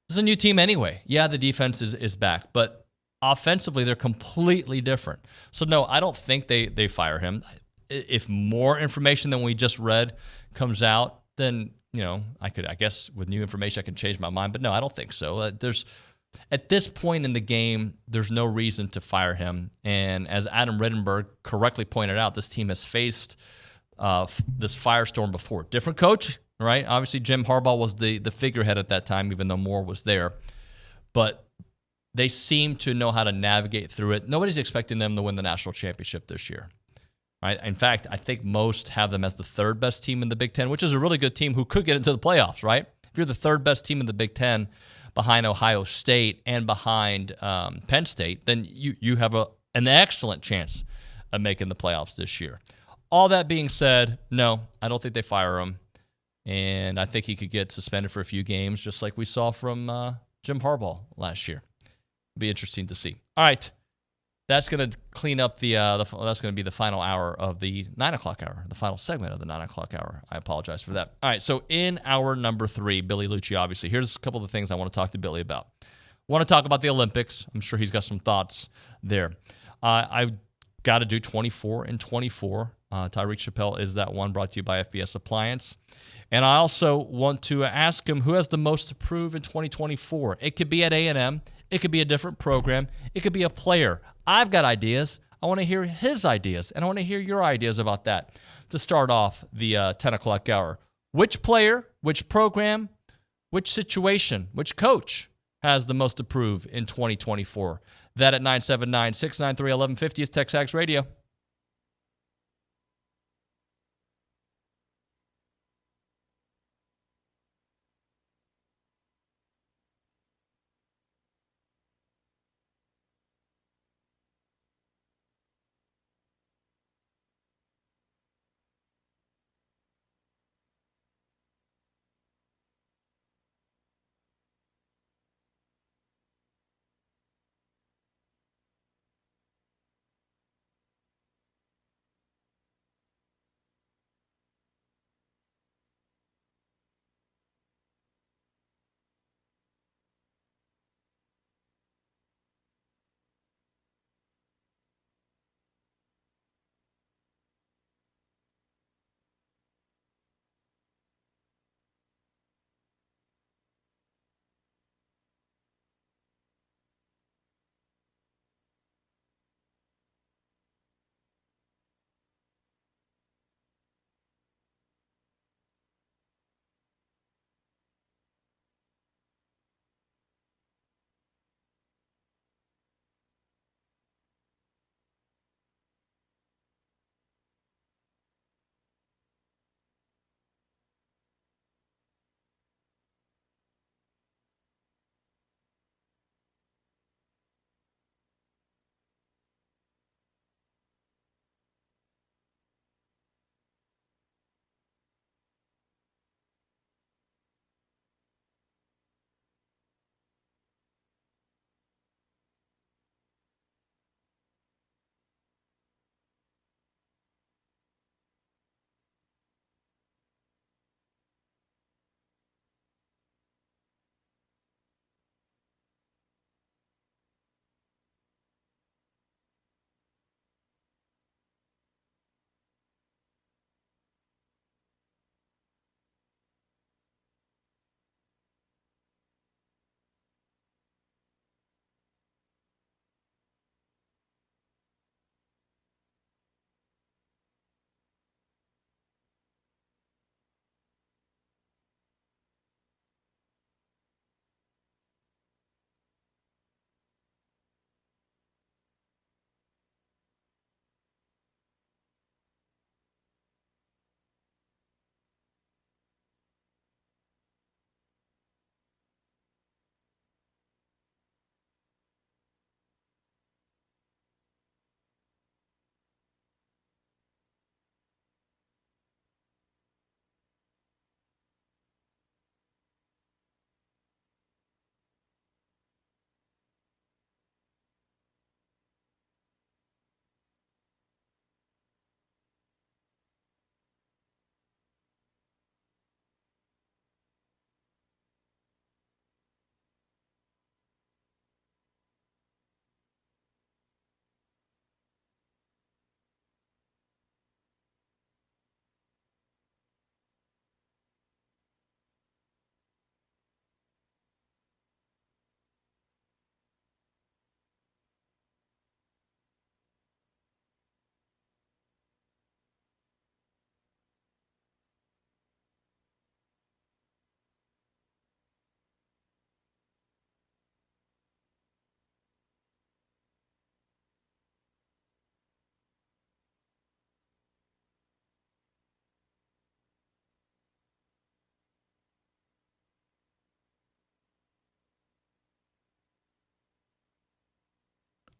it's a new team anyway. Yeah, the defense is back, but offensively they're completely different. So no, I don't think they fire him. If more information than we just read comes out, then I guess with new information I can change my mind. But no, I don't think so. At this point in the game, there's no reason to fire him. And as Adam Rittenberg correctly pointed out, this team has faced this firestorm before. Different coach, right? Obviously, Jim Harbaugh was the figurehead at that time, even though Moore was there. But they seem to know how to navigate through it. Nobody's expecting them to win the national championship this year, right? In fact, I think most have them as the third best team in the Big Ten, which is a really good team who could get into the playoffs, right? If you're the third best team in the Big Ten behind Ohio State and behind Penn State, then you have an excellent chance of making the playoffs this year. All that being said, no, I don't think they fire him. And I think he could get suspended for a few games, just like we saw from Jim Harbaugh last year. Be interesting to see. All right, that's going to clean up that's going to be the final hour of the 9 o'clock hour, the final segment of the 9 o'clock hour. I apologize for that. All right, so in hour number 3, Billy Liucci, obviously. Here's a couple of the things I want to talk to Billy about. I want to talk about the Olympics. I'm sure he's got some thoughts there. I've got to do 24 and 24. Tyreek Chappelle is that one, brought to you by FBS Appliance. And I also want to ask him who has the most to prove in 2024. It could be at A&M. It could be a different program. It could be a player. I've got ideas. I want to hear his ideas, and I want to hear your ideas about that to start off the 10 o'clock hour. Which player, which program, which situation, which coach has the most to prove in 2024? That at 979-693-1150 is TexAgs Radio.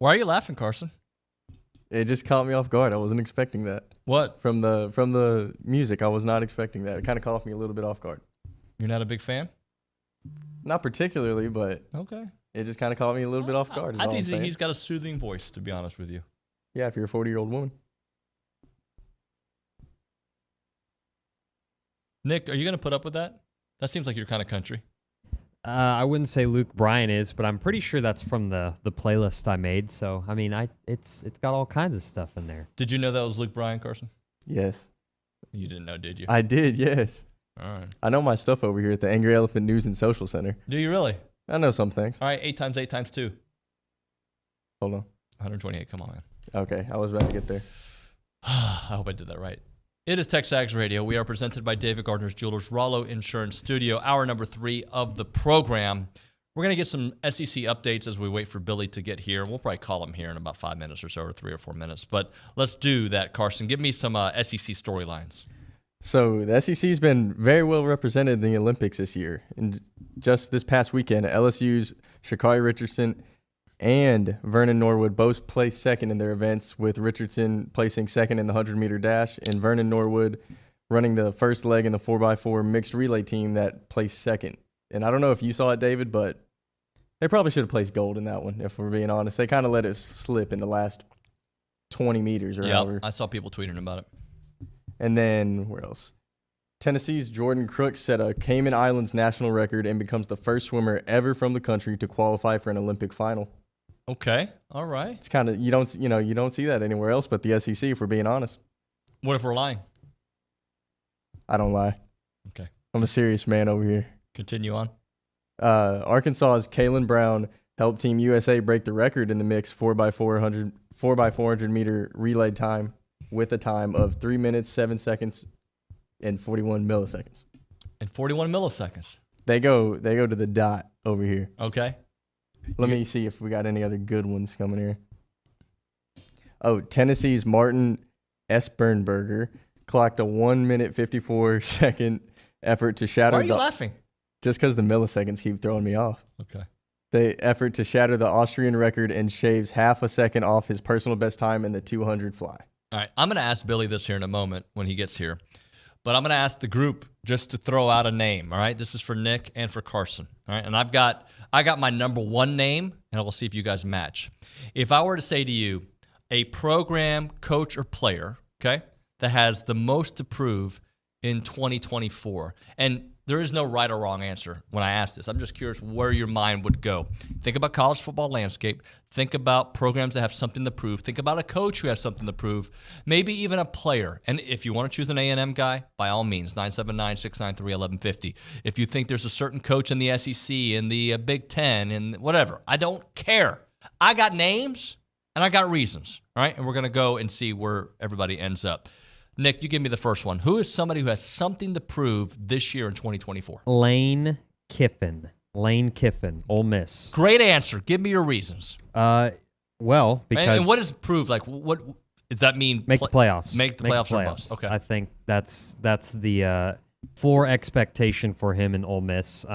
Why are you laughing, Carson? It just caught me off guard. I wasn't expecting that. What? From the music, I was not expecting that. It kind of caught me a little bit off guard. You're not a big fan? Not particularly, but okay. It just kind of caught me a little bit off guard. I think he's got a soothing voice, to be honest with you. Yeah, if you're a 40-year-old woman. Nick, are you going to put up with that? That seems like your kind of country. I wouldn't say Luke Bryan is, but I'm pretty sure that's from the playlist I made. So I mean, it's got all kinds of stuff in there. Did you know that was Luke Bryan, Carson? Yes. You didn't know, did you? I did, yes. All right. I know my stuff over here at the Angry Elephant News and Social Center. Do you really? I know some things. All right, 8 times 8 times 2. Hold on. 128, come on, man. Okay, I was about to get there. I hope I did that right. It is TexAgs Radio. We are presented by David Gardner's Jewelers, Rollo Insurance Studio, hour number 3 of the program. We're going to get some SEC updates as we wait for Billy to get here. We'll probably call him here in about 5 minutes or so, or 3 or 4 minutes. But let's do that, Carson. Give me some SEC storylines. So the SEC's been very well represented in the Olympics this year. And just this past weekend, LSU's Sha'Carri Richardson and Vernon Norwood both placed second in their events, with Richardson placing second in the 100-meter dash and Vernon Norwood running the first leg in the 4x4 mixed relay team that placed second. And I don't know if you saw it, David, but they probably should have placed gold in that one, if we're being honest. They kind of let it slip in the last 20 meters or however. I saw people tweeting about it. And then, where else? Tennessee's Jordan Crooks set a Cayman Islands national record and becomes the first swimmer ever from the country to qualify for an Olympic final. Okay, all right. It's kind of you don't see that anywhere else but the SEC, if we're being honest. What if we're lying? I don't lie. Okay. I'm a serious man over here. Continue on. Arkansas's Kaylin Brown helped Team USA break the record in the mixed 4x400 meter relay time with a time of 3 minutes, 7 seconds, and 41 milliseconds. And 41 milliseconds. They go to the dot over here. Okay. Let me see if we got any other good ones coming here. Oh, Tennessee's Martin Espenberger clocked a 1 minute 54 second effort to shatter. Why are you laughing? Just because the milliseconds keep throwing me off. Okay. The effort to shatter the Austrian record and shaves half a second off his personal best time in the 200 fly. All right, I'm going to ask Billy this here in a moment when he gets here. But I'm going to ask the group just to throw out a name, all right? This is for Nick and for Carson, all right? And I got my number 1 name, and we'll see if you guys match. If I were to say to you, a program, coach, or player, okay, that has the most to prove in 2024, and there is no right or wrong answer when I ask this. I'm just curious where your mind would go. Think about college football landscape. Think about programs that have something to prove. Think about a coach who has something to prove. Maybe even a player. And if you want to choose an A&M guy, by all means, 979-693-1150. If you think there's a certain coach in the SEC, in the Big Ten, and whatever, I don't care. I got names and I got reasons, all right? And we're going to go and see where everybody ends up. Nick, you give me the first one. Who is somebody who has something to prove this year in 2024? Lane Kiffin, Ole Miss. Great answer. Give me your reasons. Well, because and what does prove? Like, what does that mean? Make the playoffs. Make the playoffs. Or bust. Okay. I think that's the floor expectation for him in Ole Miss.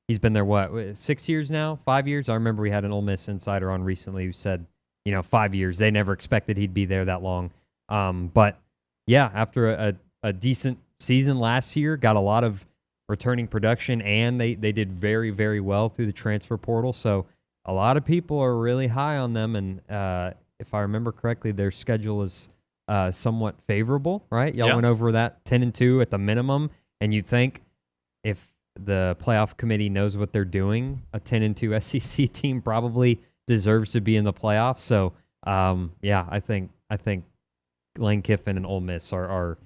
He's been there 6 years now, 5 years. I remember we had an Ole Miss insider on recently who said, 5 years. They never expected he'd be there that long. But yeah, after a decent season last year, got a lot of returning production, and they did very, very well through the transfer portal. So a lot of people are really high on them, and if I remember correctly, their schedule is somewhat favorable, right? Y'all went over that 10-2 at the minimum, and you think if the playoff committee knows what they're doing, a 10-2 SEC team probably deserves to be in the playoffs. So I think Lane Kiffin and Ole Miss are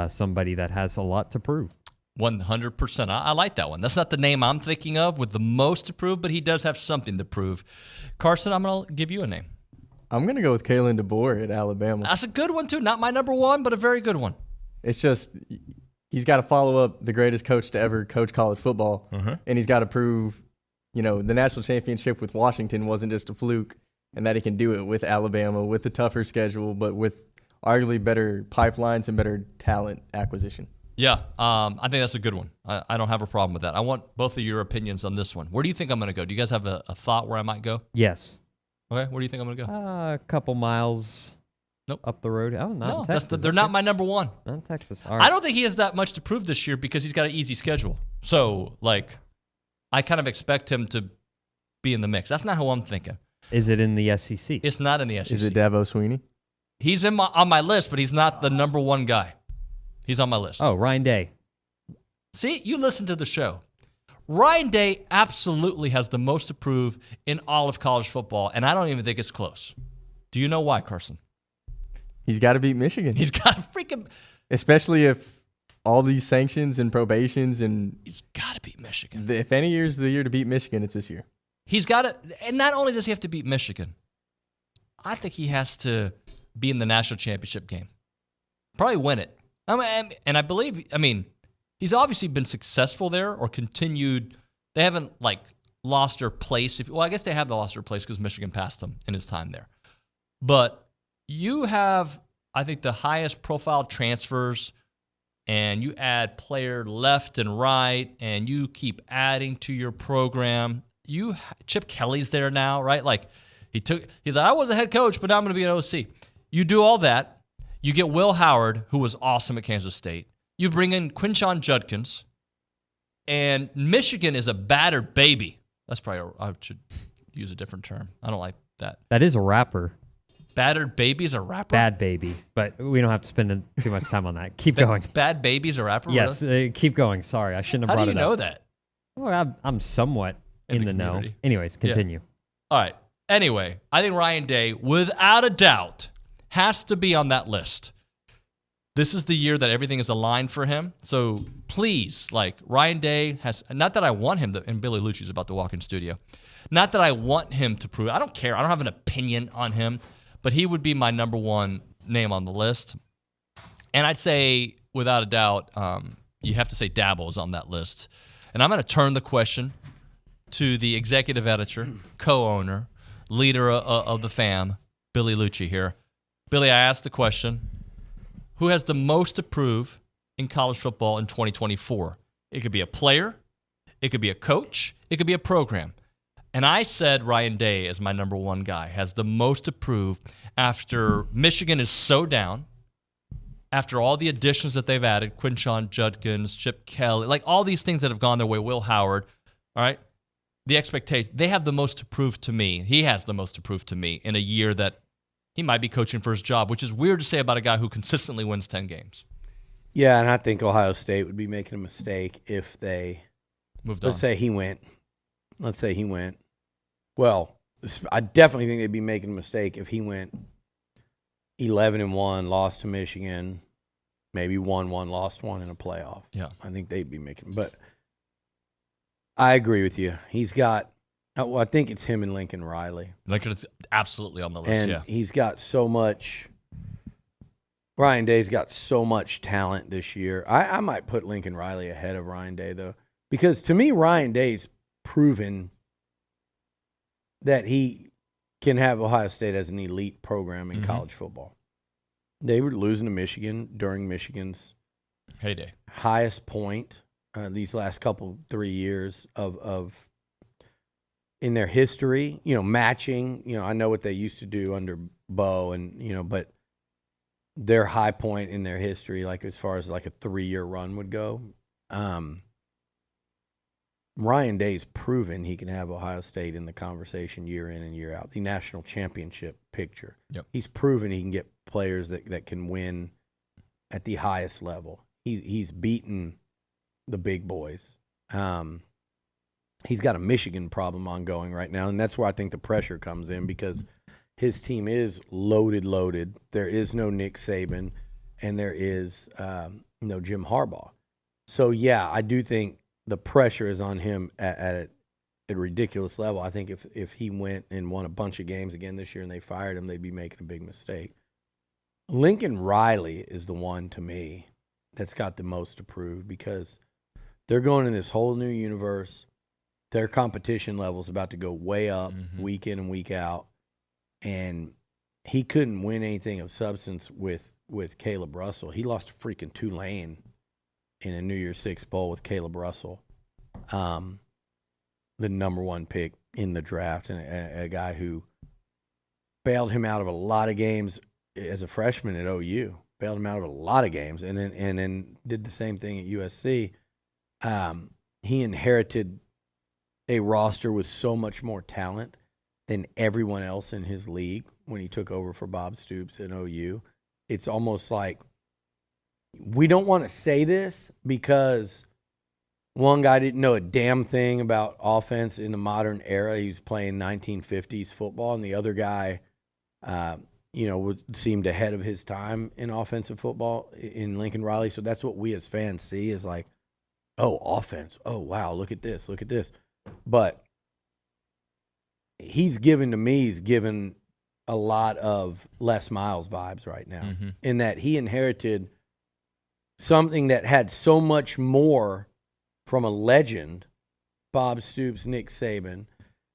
somebody that has a lot to prove. 100%. I like that one. That's not the name I'm thinking of with the most to prove, but he does have something to prove. Carson, I'm going to give you a name. I'm going to go with Kalen DeBoer at Alabama. That's a good one, too. Not my number 1, but a very good one. It's just he's got to follow up the greatest coach to ever coach college football, and he's got to prove, the national championship with Washington wasn't just a fluke, and that he can do it with Alabama, with the tougher schedule, but with arguably better pipelines and better talent acquisition. Yeah, I think that's a good one. I don't have a problem with that. I want both of your opinions on this one. Where do you think I'm going to go? Do you guys have a thought where I might go? Yes. Okay, where do you think I'm going to go? A couple miles up the road. Oh, not in Texas. They're not my number one. Not in Texas. All right. I don't think he has that much to prove this year because he's got an easy schedule. So, I kind of expect him to be in the mix. That's not who I'm thinking. Is it in the SEC? It's not in the SEC. Is it Dabo Sweeney? He's on my list, but he's not the number one guy. He's on my list. Oh, Ryan Day. See, you listen to the show. Ryan Day absolutely has the most to prove in all of college football, and I don't even think it's close. Do you know why, Carson? He's got to beat Michigan. He's got to freaking... Especially if all these sanctions and probations and... He's got to beat Michigan. If any year's the year to beat Michigan, it's this year. He's got to... And not only does he have to beat Michigan, I think he has to be in the national championship game. Probably win it. And I believe... he's obviously been successful there or continued. They haven't lost their place. I guess they have lost their place because Michigan passed them in his time there. But you have, I think, the highest profile transfers, and you add player left and right, and you keep adding to your program. Chip Kelly's there now, right? He's like, I was a head coach, but now I'm going to be an OC. You do all that. You get Will Howard, who was awesome at Kansas State. You bring in Quinshon Judkins, and Michigan is a battered baby. That's probably, I should use a different term. I don't like that. That is a rapper. Battered baby's a rapper? Bad Baby, but we don't have to spend too much time on that. Keep going. Bad Baby's a rapper? Yes, keep going. Sorry, I shouldn't have brought it up. How do you know that? Well, I'm somewhat in the know. Anyways, continue. Yeah. All right. Anyway, I think Ryan Day, without a doubt, has to be on that list. This is the year that everything is aligned for him. So please, Ryan Day has, not that I want him to, and Billy Liucci is about to walk in studio, not that I want him to prove, I don't care. I don't have an opinion on him, but he would be my number one name on the list. And I'd say, without a doubt, you have to say Dabo's on that list. And I'm going to turn the question to the executive editor, co-owner, leader of the fam, Billy Liucci here. Billy, I asked the question, who has the most to prove in college football in 2024? It could be a player, it could be a coach, it could be a program. And I said Ryan Day is my number one guy, has the most to prove after Michigan is so down, after all the additions that they've added, Quinshon Judkins, Chip Kelly, all these things that have gone their way, Will Howard, all right? The expectation, they have the most to prove to me. He has the most to prove to me in a year that he might be coaching for his job, which is weird to say about a guy who consistently wins 10 games. Yeah, and I think Ohio State would be making a mistake if they moved on. Let's say he went. Well, I definitely think they'd be making a mistake if he went 11-1, lost to Michigan, maybe won one, lost one in a playoff. Yeah. I think they'd be making, but I agree with you. He's got, well, I think it's him and Lincoln Riley. Lincoln's absolutely on the list, and yeah. He's got so much, Ryan Day's got so much talent this year. I might put Lincoln Riley ahead of Ryan Day, though, because to me, Ryan Day's proven that he can have Ohio State as an elite program in college football. They were losing to Michigan during Michigan's heyday, highest point these last 3 years of in their history. Matching. I know what they used to do under Bo, and but their high point in their history, as far as a 3-year run would go. Ryan Day's proven he can have Ohio State in the conversation year in and year out, the national championship picture. Yep. He's proven he can get players that can win at the highest level. He's beaten the big boys. He's got a Michigan problem ongoing right now, and that's where I think the pressure comes in because his team is loaded. There is no Nick Saban, and there is no Jim Harbaugh. So, yeah, I do think the pressure is on him at a ridiculous level. I think if he went and won a bunch of games again this year and they fired him, they'd be making a big mistake. Lincoln Riley is the one, to me, that's got the most to prove because they're going in this whole new universe. Their competition level is about to go way up week in and week out. And he couldn't win anything of substance with Caleb Russell. He lost to freaking Tulane in a New Year's Six Bowl with Caleb Russell, the number one pick in the draft, and a guy who bailed him out of a lot of games as a freshman at OU. Bailed him out of a lot of games, and then did the same thing at USC. He inherited a roster with so much more talent than everyone else in his league when he took over for Bob Stoops at OU. It's almost like we don't want to say this because one guy didn't know a damn thing about offense in the modern era. He was playing 1950s football, and the other guy, seemed ahead of his time in offensive football in Lincoln Riley. So that's what we as fans see is like, oh, offense. Oh, wow, look at this. Look at this. But he's given a lot of Les Miles vibes right now in that he inherited something that had so much more from a legend, Bob Stoops, Nick Saban.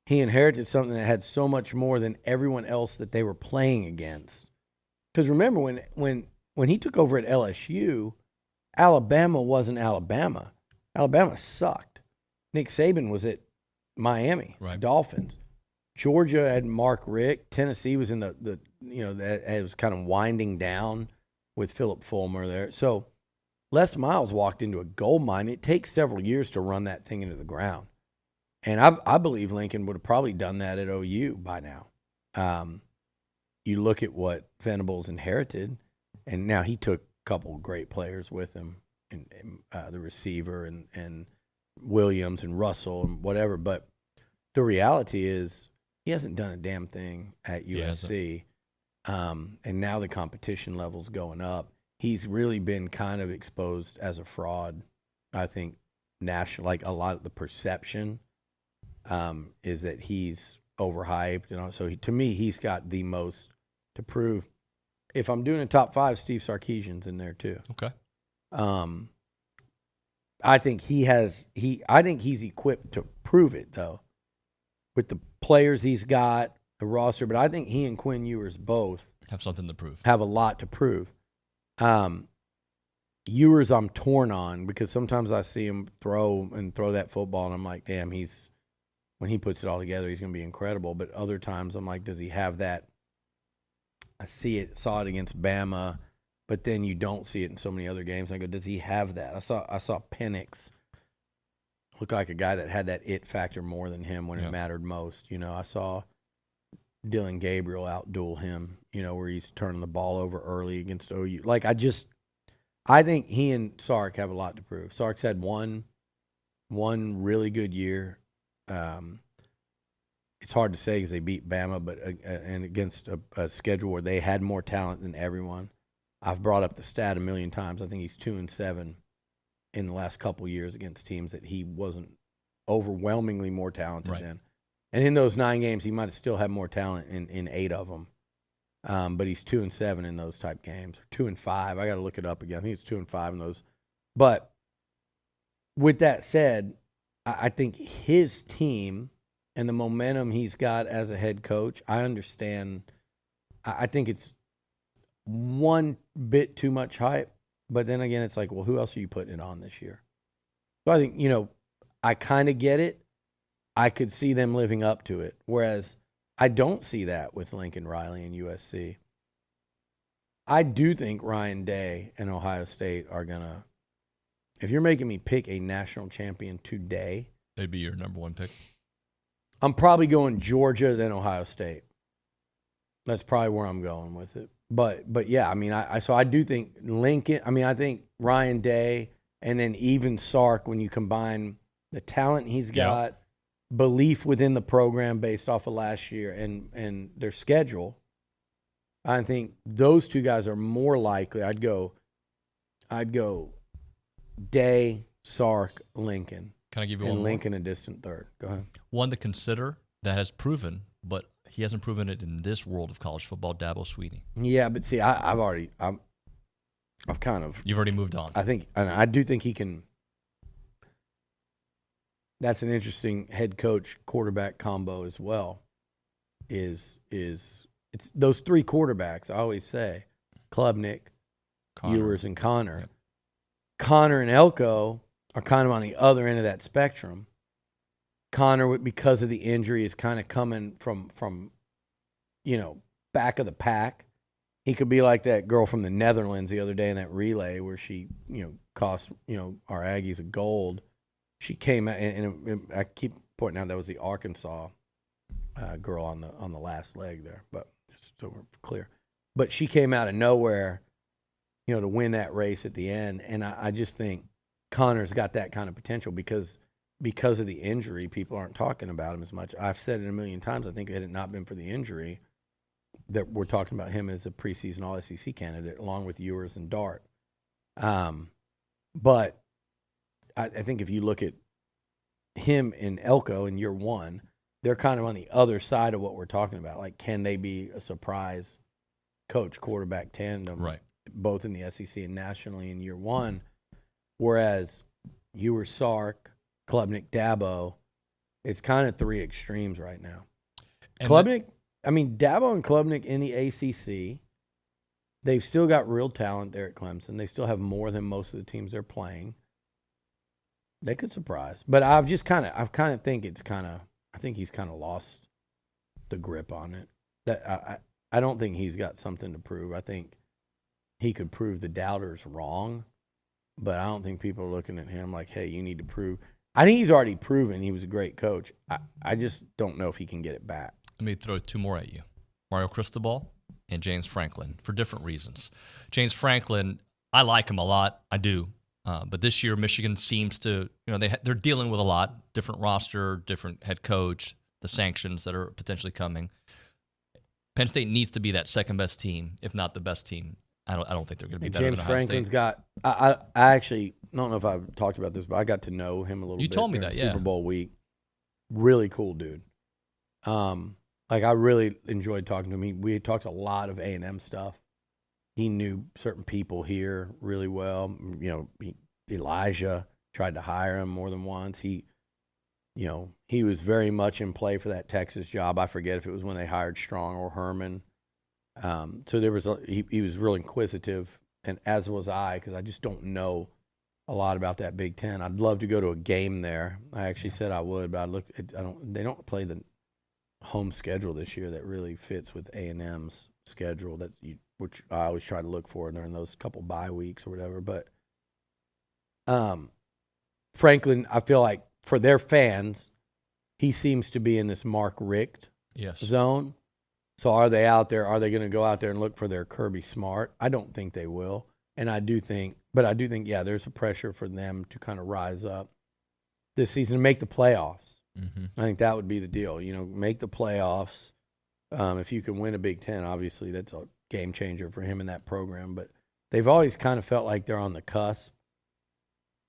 He inherited something that had so much more than everyone else that they were playing against. Because remember, when he took over at LSU, Alabama wasn't Alabama. Alabama sucked. Nick Saban was at Miami, Dolphins. Georgia had Mark Richt. Tennessee was in that was kind of winding down with Philip Fulmer there. So Les Miles walked into a gold mine. It takes several years to run that thing into the ground. And I believe Lincoln would have probably done that at OU by now. You look at what Venables inherited, and now he took a couple of great players with him, and the receiver and Williams and Russell and whatever. But the reality is he hasn't done a damn thing at USC. And now the competition level's going up. He's really been kind of exposed as a fraud, I think, national. Like a lot of the perception is that he's overhyped. So to me, he's got the most to prove. If I'm doing a top 5, Steve Sarkisian's in there too. Okay. I think I think he's equipped to prove it though, with the players he's got, the roster. But I think he and Quinn Ewers both have something to prove. Have a lot to prove. Ewers, I'm torn on because sometimes I see him throw that football, and I'm like, damn, when he puts it all together, he's going to be incredible. But other times, I'm like, does he have that? I saw it against Bama, but then you don't see it in so many other games. I go, does he have that? I saw Penix look like a guy that had that it factor more than him when it mattered most. I saw Dylan Gabriel outduel him, where he's turning the ball over early against OU. Like, I think he and Sark have a lot to prove. Sark's had one really good year. It's hard to say because they beat Bama, but and against a schedule where they had more talent than everyone. I've brought up the stat a million times. I think he's 2-7 in the last couple years against teams that he wasn't overwhelmingly more talented than. And in those 9 games, he might have still had more talent in 8 of them. But he's 2-7 in those type games. 2-5. I got to look it up again. I think it's 2-5 in those. But with that said, I think his team and the momentum he's got as a head coach, I understand. I think it's one bit too much hype. But then again, it's like, well, who else are you putting it on this year? So I think, I kind of get it. I could see them living up to it. Whereas I don't see that with Lincoln Riley and USC. I do think Ryan Day and Ohio State are going to, if you're making me pick a national champion today, they'd be your number 1 pick. I'm probably going Georgia, then Ohio State. That's probably where I'm going with it. But yeah, I mean, I do think Lincoln, I think Ryan Day and then even Sark, when you combine the talent he's got, belief within the program based off of last year and their schedule, I think those 2 guys are more likely. I'd go Day, Sark, Lincoln. Can I give you and one Lincoln more? A distant third. Go ahead. One to consider that has proven, but he hasn't proven it in this world of college football, Dabo Swinney. Yeah, but see, I've kind of. You've already moved on. I do think he can. That's an interesting head coach quarterback combo as well. It's those 3 quarterbacks, I always say, Klubnik, Ewers, and Connor. Yep. Connor and Elko are kind of on the other end of that spectrum. Connor, because of the injury, is kind of coming from back of the pack. He could be like that girl from the Netherlands the other day in that relay where she, cost, our Aggies a gold. She came out, and I keep pointing out that was the Arkansas girl on the last leg there, but just so we're clear. But she came out of nowhere, to win that race at the end, and I just think Connor's got that kind of potential because of the injury. People aren't talking about him as much. I've said it a million times. I think had it not been for the injury, that we're talking about him as a preseason All-SEC candidate, along with Ewers and Dart. But I think if you look at him and Elko in year one, they're kind of on the other side of what we're talking about. Like, can they be a surprise coach quarterback tandem, right, both in the SEC and nationally in year one? Whereas Ewers, Sark, Klubnik, Dabo, it's kind of three extremes right now. And Klubnik, Dabo and Klubnik in the ACC, they've still got real talent there at Clemson. They still have more than most of the teams they're playing. They could surprise, but I think he's kind of lost the grip on it. That I don't think he's got something to prove. I think he could prove the doubters wrong, but I don't think people are looking at him like, hey, you need to prove. I think he's already proven he was a great coach. I just don't know if he can get it back. Let me throw two more at you. Mario Cristobal and James Franklin, for different reasons. James Franklin, I like him a lot. I do. But this year, Michigan seems to, they're dealing with a lot. Different roster, different head coach, the sanctions that are potentially coming. Penn State needs to be that second-best team, if not the best team. I don't think they're going to be better than Ohio Franklin's State. got – I actually don't know if I've talked about this, but I got to know him a little bit. You told me that, yeah. Super Bowl week. Really cool dude. I really enjoyed talking to him. We had talked a lot of A&M stuff. He knew certain people here really well. Elijah tried to hire him more than once. He was very much in play for that Texas job. I forget if it was when they hired Strong or Herman. So there was he was real inquisitive, and as was I, because I just don't know a lot about that Big Ten. I'd love to go to a game there. I actually said I would, but they don't play the home schedule this year that really fits with A&M's schedule which I always try to look for during those couple bye weeks or whatever. But Franklin, I feel like for their fans, he seems to be in this Mark Richt zone. So are they out there? Are they going to go out there and look for their Kirby Smart? I don't think they will. And I do think, yeah, there's a pressure for them to kind of rise up this season and make the playoffs. Mm-hmm. I think that would be the deal. Make the playoffs. If you can win a Big Ten, obviously that's a game changer for him in that program. But they've always kind of felt like they're on the cusp,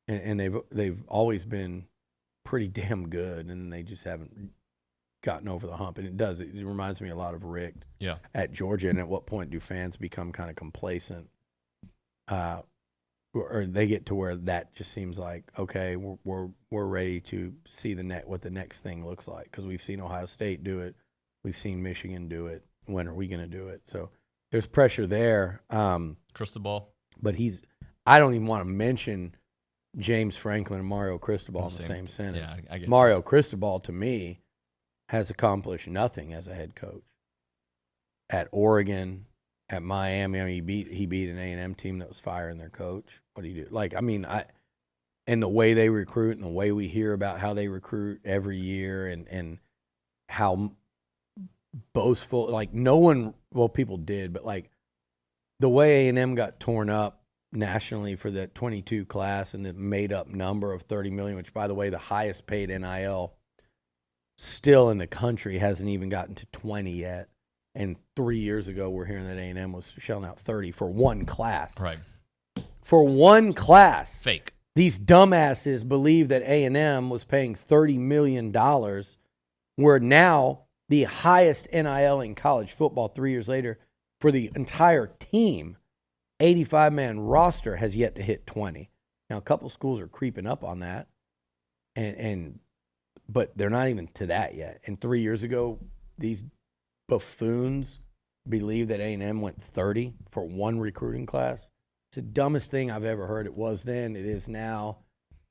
and they've always been pretty damn good, and they just haven't gotten over the hump. And it reminds me a lot of Rick at Georgia. And at what point do fans become kind of complacent? Or they get to where that just seems like, okay, we're ready to see what the next thing looks like, because we've seen Ohio State do it, we've seen Michigan do it. When are we going to do it? So there's pressure there. Cristobal, but I don't even want to mention James Franklin and Mario Cristobal in the same sentence. Yeah, I get Mario Cristobal, to me, has accomplished nothing as a head coach. At Oregon, at Miami, he beat an A&M team that was firing their coach. What do you do? And the way they recruit and the way we hear about how they recruit every year and how boastful, no one, people did, but the way A&M got torn up nationally for the 22 class and the made up number of $30 million, which, by the way, the highest paid NIL still in the country hasn't even gotten to 20 yet. And 3 years ago, we're hearing that A&M was shelling out 30 for one class. Right. For one class. Fake. These dumbasses believe that A&M was paying $30 million, where now the highest NIL in college football 3 years later for the entire team, 85-man roster, has yet to hit 20. Now, a couple schools are creeping up on that, but they're not even to that yet. And 3 years ago, these buffoons believe that A&M went 30 for one recruiting class. It's the dumbest thing I've ever heard. It was then, it is now.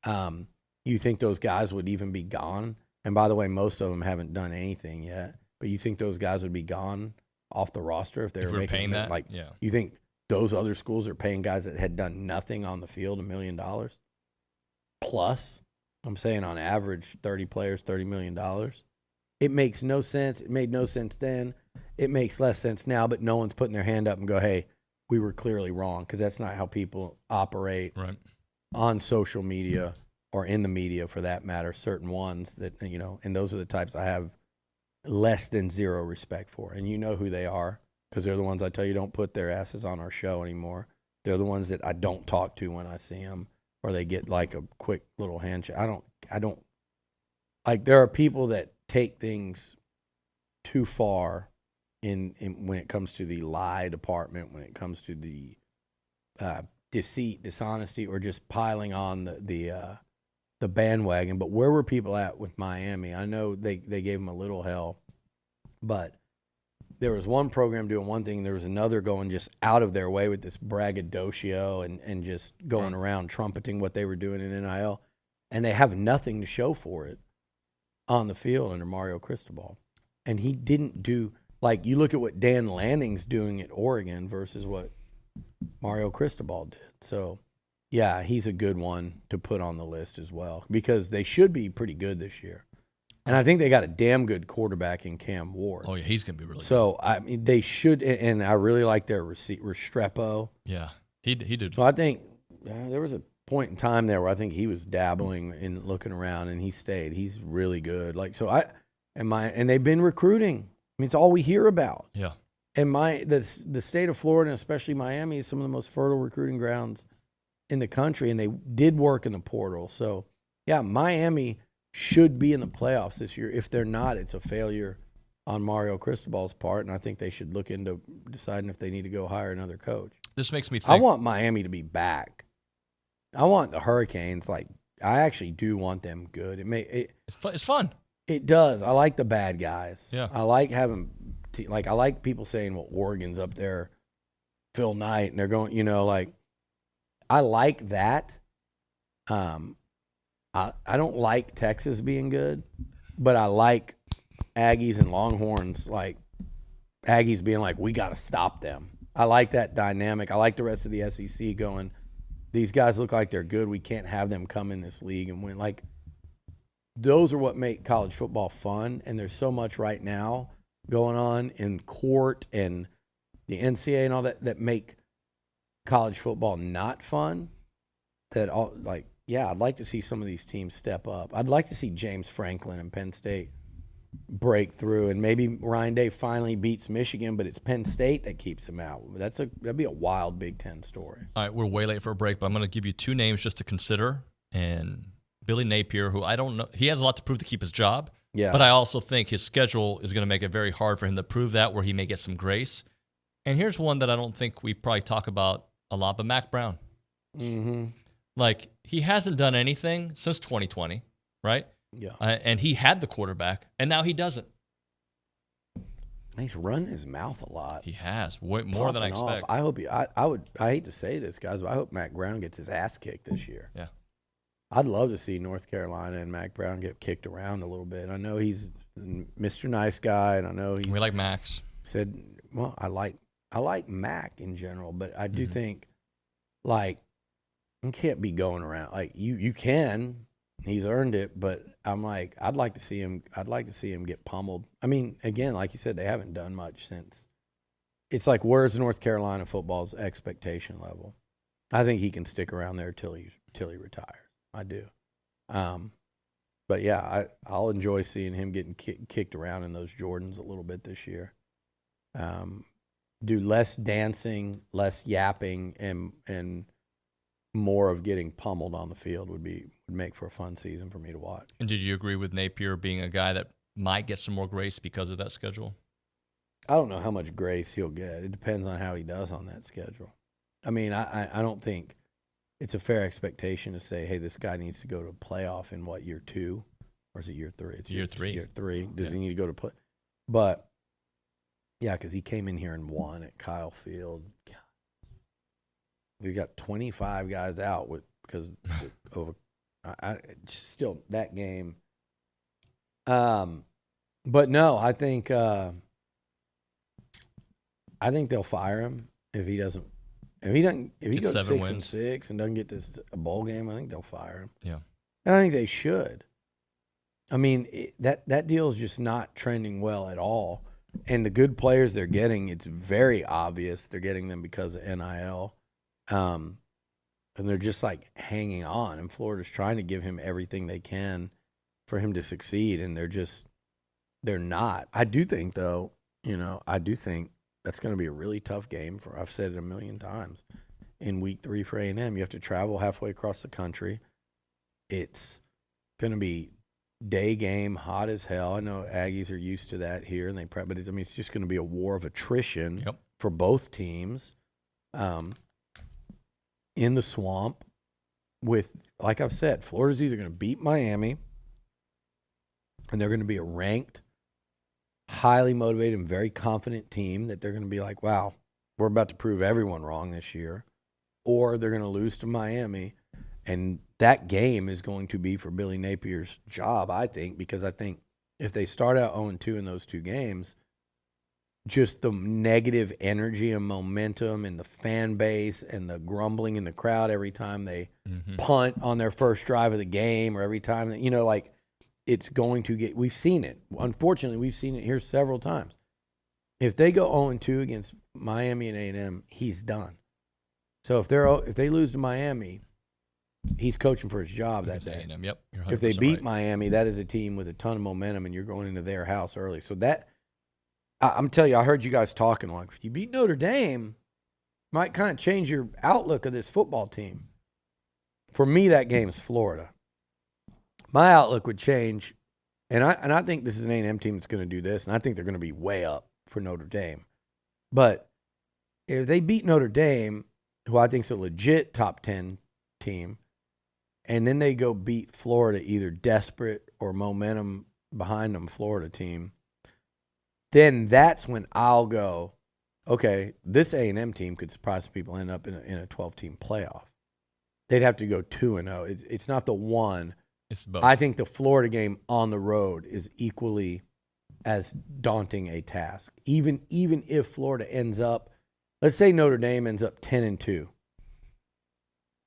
You think those guys would even be gone? And by the way, most of them haven't done anything yet. But you think those guys would be gone off the roster if they If were we're making paying that, like, yeah. you think those other schools are paying guys that had done nothing on the field $1 million plus? I'm saying on average, 30 players, $30 million. It makes no sense. It made no sense then. It makes less sense now, but no one's putting their hand up and go, hey, we were clearly wrong, because that's not how people operate on social media or in the media for that matter, certain ones that, you know, and those are the types I have less than zero respect for. And you know who they are, because they're the ones I tell you don't put their asses on our show anymore. They're the ones that I don't talk to when I see them, or they get like a quick little handshake. I don't, like, there are people that take things too far in when it comes to the lie department, when it comes to the deceit, dishonesty, or just piling on the bandwagon. But where were people at with Miami? I know they gave them a little hell, but there was one program doing one thing, there was another going just out of their way with this braggadocio and just going around trumpeting what they were doing in NIL, and they have nothing to show for it on the field under Mario Cristobal. And he didn't do, like, you look at what Dan Lanning's doing at Oregon versus what Mario Cristobal did. So, yeah, he's a good one to put on the list as well, because they should be pretty good this year. And I think they got a damn good quarterback in Cam Ward. Oh, yeah, he's going to be really good. I mean, they should, and I really like their Restrepo. Yeah, he did. So I think there was a point in time there where I think he was dabbling and looking around, and he stayed. He's really good. Like, so and they've been recruiting. I mean, it's all we hear about. Yeah. And the state of Florida, and especially Miami, is some of the most fertile recruiting grounds in the country, and they did work in the portal. So, yeah, Miami should be in the playoffs this year. If they're not, it's a failure on Mario Cristobal's part, and I think they should look into deciding if they need to go hire another coach. This makes me think. I want Miami to be back. I want the Hurricanes, like, I actually do want them good. It's fun. It does. I like the bad guys. Yeah. I like having, I like people saying, well, Oregon's up there, Phil Knight, and they're going, you know, like, I like that. I don't like Texas being good, but I like Aggies and Longhorns, like Aggies being like, we got to stop them. I like that dynamic. I like the rest of the SEC going, these guys look like they're good. We can't have them come in this league and win. Like, those are what make college football fun, and there's so much right now going on in court and the NCAA and all that make college football not fun. That all, like, yeah, I'd like to see some of these teams step up. I'd like to see James Franklin and Penn State break through, and maybe Ryan Day finally beats Michigan, but it's Penn State that keeps him out. That'd be a wild Big Ten story. All right, we're way late for a break, but I'm going to give you two names just to consider. And Billy Napier, who I don't know, he has a lot to prove to keep his job. Yeah. But I also think his schedule is going to make it very hard for him to prove that, where he may get some grace. And here's one that I don't think we probably talk about a lot, but Mac Brown. Mm-hmm. Like, he hasn't done anything since 2020, right? Yeah. And he had the quarterback, and now he doesn't. He's run his mouth a lot. He has, way more than I expect. I hope I hate to say this, guys, but I hope Mac Brown gets his ass kicked this year. Yeah. I'd love to see North Carolina and Mac Brown get kicked around a little bit. I know he's Mr. Nice Guy, and I know he's. We like Max. Said, well, I like Mac in general, but I do think, like, you can't be going around like you can. He's earned it, but I'm like, I'd like to see him get pummeled. I mean, again, like you said, they haven't done much since. It's like, where's North Carolina football's expectation level? I think he can stick around there till he retires. I do. But yeah, I'll enjoy seeing him getting kicked around in those Jordans a little bit this year. Do less dancing, less yapping, and more of getting pummeled on the field would make for a fun season for me to watch. And did you agree with Napier being a guy that might get some more grace because of that schedule? I don't know how much grace he'll get. It depends on how he does on that schedule. I mean, I don't think it's a fair expectation to say, hey, this guy needs to go to a playoff in what, year 2? Or is it year 3? It's year 3. Year 3. Does he need to go to play? But, yeah, because he came in here and won at Kyle Field. God. We got 25 guys out because of still that game. But no, I think I think they'll fire him if he doesn't. If he goes 6-6 and doesn't get to a bowl game, I think they'll fire him. Yeah, and I think they should. I mean, that deal is just not trending well at all. And the good players they're getting, it's very obvious they're getting them because of NIL. And they're just like hanging on. And Florida's trying to give him everything they can for him to succeed. And they're not. I do think, though, that's going to be a really tough game I've said it a million times. In week 3 for A&M, you have to travel halfway across the country. It's going to be day game, hot as hell. I know Aggies are used to that here, and they prep, but it's just going to be a war of attrition for both teams in the swamp. With, like I've said, Florida's either going to beat Miami, and they're going to be a ranked, highly motivated, and very confident team that they're going to be like, wow, we're about to prove everyone wrong this year, or they're going to lose to Miami. And that game is going to be for Billy Napier's job, I think, because I think if they start out 0-2 in those 2 games, just the negative energy and momentum and the fan base and the grumbling in the crowd every time they punt on their first drive of the game, or every time that, it's going to get – we've seen it. Unfortunately, we've seen it here several times. If they go 0-2 against Miami and A&M, he's done. So if they lose to Miami – he's coaching for his job that day. Yep. If they beat right. Miami, that is a team with a ton of momentum, and you're going into their house early. So I'm telling you, I heard you guys talking like, if you beat Notre Dame, it might kind of change your outlook of this football team. For me, that game is Florida. My outlook would change, and I think this is an A&M team that's going to do this, and I think they're going to be way up for Notre Dame. But if they beat Notre Dame, who I think is a legit top 10 team, and then they go beat Florida, either desperate or momentum behind them Florida team, then that's when I'll go, okay, this A&M team could surprise people and end up in a 12-team playoff. They'd have to go 2-0. It's not the one. It's both. I think the Florida game on the road is equally as daunting a task. Even if Florida ends up, let's say Notre Dame ends up 10-2,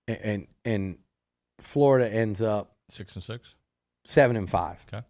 and Florida ends up 6-6, 7-5. Okay.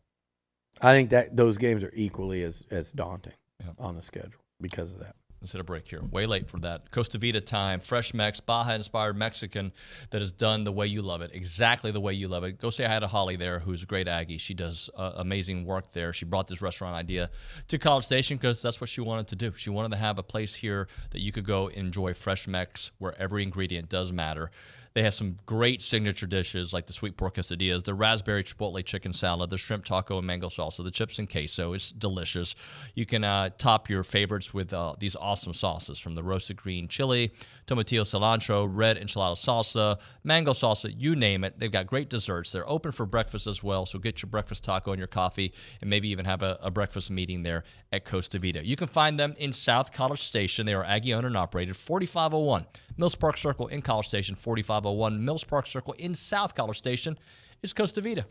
I think that those games are equally as daunting on the schedule because of that. Let's hit a break here. Way late for that. Costa Vida time. Fresh Mex, Baja-inspired Mexican that is done the way you love it, exactly the way you love it. Go say hi to Holly there, who's a great Aggie. She does amazing work there. She brought this restaurant idea to College Station because that's what she wanted to do. She wanted to have a place here that you could go enjoy Fresh Mex where every ingredient does matter. They have some great signature dishes like the sweet pork quesadillas, the raspberry chipotle chicken salad, the shrimp taco and mango salsa, the chips and queso. It's delicious. You can top your favorites with these awesome sauces, from the roasted green chili, tomatillo cilantro, red enchilada salsa, mango salsa, you name it. They've got great desserts. They're open for breakfast as well, so get your breakfast taco and your coffee and maybe even have a breakfast meeting there at Costa Vida. You can find them in South College Station. They are Aggie owned and operated, 4501 Mills Park Circle in College Station, 4501 Mills Park Circle in South College Station is Costa Vida.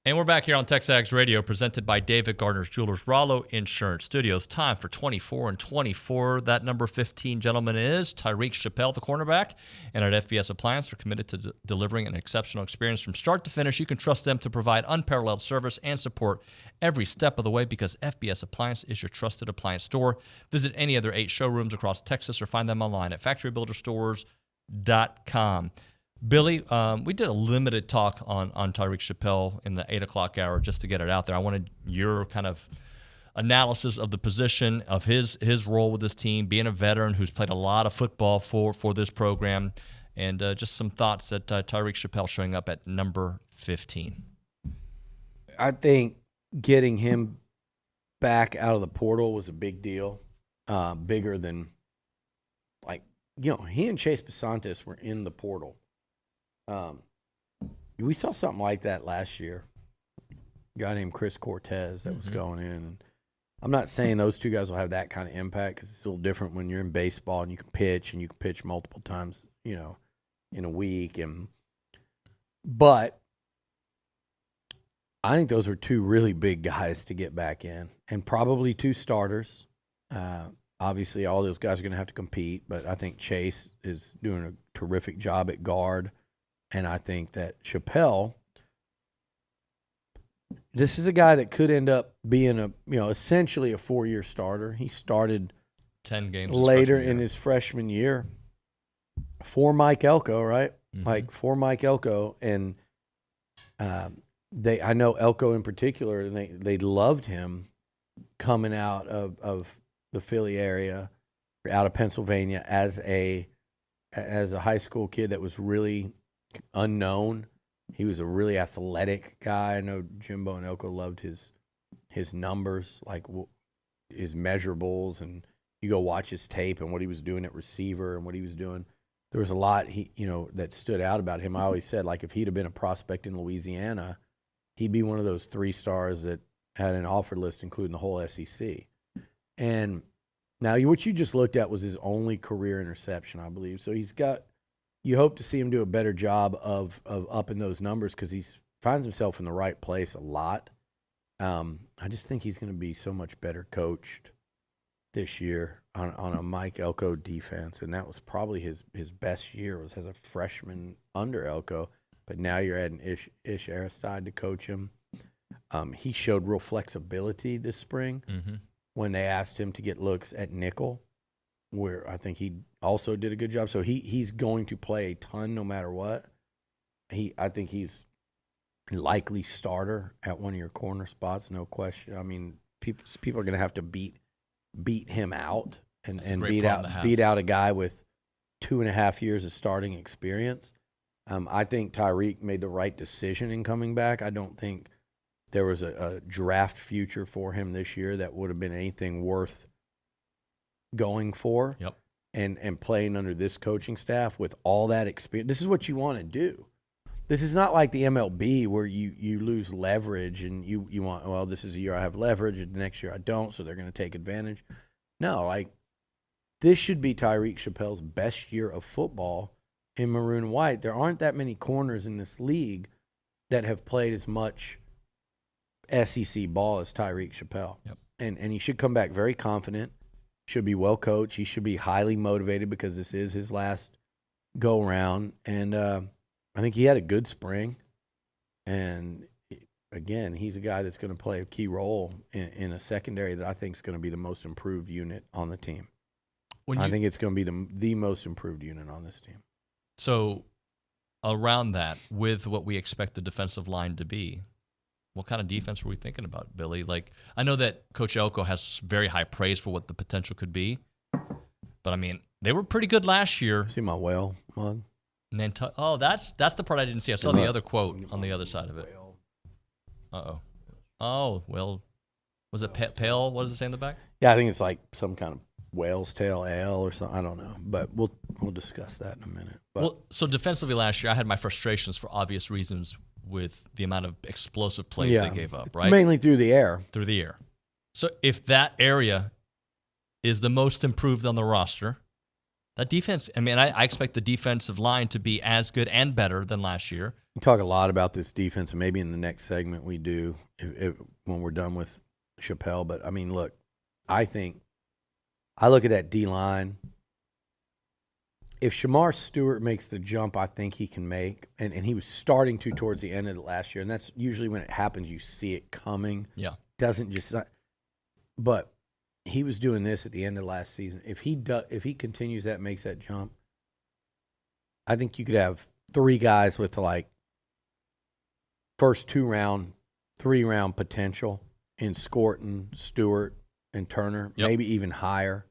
And we're back here on TexAgs Radio, presented by David Gardner's Jewelers, Rollo Insurance Studios. Time for 24 and 24. That number 15 gentleman is Tyreek Chappelle, the cornerback. And at FBS Appliance, they're committed to delivering an exceptional experience from start to finish. You can trust them to provide unparalleled service and support every step of the way, because FBS Appliance is your trusted appliance store. Visit any of their 8 showrooms across Texas or find them online at factorybuilderstores.com. Billy, we did a limited talk on Tyreek Chappelle in the 8 o'clock hour just to get it out there. I wanted your kind of analysis of the position, of his role with this team, being a veteran who's played a lot of football for this program, and just some thoughts that Tyreek Chappelle showing up at number 15. I think getting him back out of the portal was a big deal, bigger than, he and Chase Basantes were in the portal. We saw something like that last year. A guy named Chris Cortez that was going in. And I'm not saying those two guys will have that kind of impact, because it's a little different when you're in baseball and you can pitch multiple times, in a week. But I think those are two really big guys to get back in, and probably 2 starters. Obviously, all those guys are going to have to compete, but I think Chase is doing a terrific job at guard. And I think that Chappelle, this is a guy that could end up being essentially a 4-year starter. He started 10 games later in his freshman year for Mike Elko, right? For Mike Elko. And I know Elko in particular, and they loved him coming out of the Philly area, out of Pennsylvania, as a high school kid that was really unknown. He was a really athletic guy. I know Jimbo and Elko loved his numbers, like his measurables, and you go watch his tape and what he was doing at receiver and what he was doing. There was a lot that stood out about him. I always said, if he'd have been a prospect in Louisiana, he'd be one of those 3 stars that had an offer list including the whole SEC. And now what you just looked at was his only career interception, I believe. So you hope to see him do a better job of upping those numbers, because he finds himself in the right place a lot. I just think he's going to be so much better coached this year on a Mike Elko defense, and that was probably his best year was as a freshman under Elko. But now you're adding Ish Aristide to coach him. He showed real flexibility this spring when they asked him to get looks at nickel, where I think he also did a good job. So he's going to play a ton no matter what. I think he's likely starter at one of your corner spots, no question. I mean, people are going to have to beat him out and beat out a guy with 2.5 years of starting experience. I think Tyreek made the right decision in coming back. I don't think there was a draft future for him this year that would have been anything worth going for. Yep. And playing under this coaching staff with all that experience. This is what you want to do. This is not like the MLB where you lose leverage and you want, well, this is a year I have leverage and the next year I don't, so they're going to take advantage. No, this should be Tyreek Chappelle's best year of football in maroon and white. There aren't that many corners in this league that have played as much SEC ball as Tyreek Chappelle. Yep. And he should come back very confident. Should be well coached. He should be highly motivated because this is his last go round. And I think he had a good spring. And again, he's a guy that's going to play a key role in a secondary that I think is going to be the most improved unit on the team. I think it's going to be the most improved unit on this team. So around that, with what we expect the defensive line to be, what kind of defense were we thinking about, Billy? I know that Coach Elko has very high praise for what the potential could be, but I mean, they were pretty good last year. See my whale, Mon? And then, that's the part I didn't see. I saw the other quote on the other side of it. Uh-oh. Oh, well, was it pale? What does it say in the back? Yeah, I think it's like some kind of whale's tail ale or something. I don't know, but we'll discuss that in a minute. But, so defensively last year, I had my frustrations for obvious reasons with the amount of explosive plays they gave up, right? Mainly through the air. Through the air. So if that area is the most improved on the roster, That defense, I mean, I expect the defensive line to be as good and better than last year. We talk a lot about this defense, and maybe in the next segment we do when we're done with Chappelle. But, I mean, look, I look at that D-line. If Shamar Stewart makes the jump I think he can make, and he was starting to towards the end of the last year, and that's usually when it happens, you see it coming. Yeah. Doesn't just – but – he was doing this at the end of last season. If he continues that, makes that jump, I think you could have 3 guys with like first 2-round, 3-round potential in Scorton, Stewart, and Turner, maybe even higher,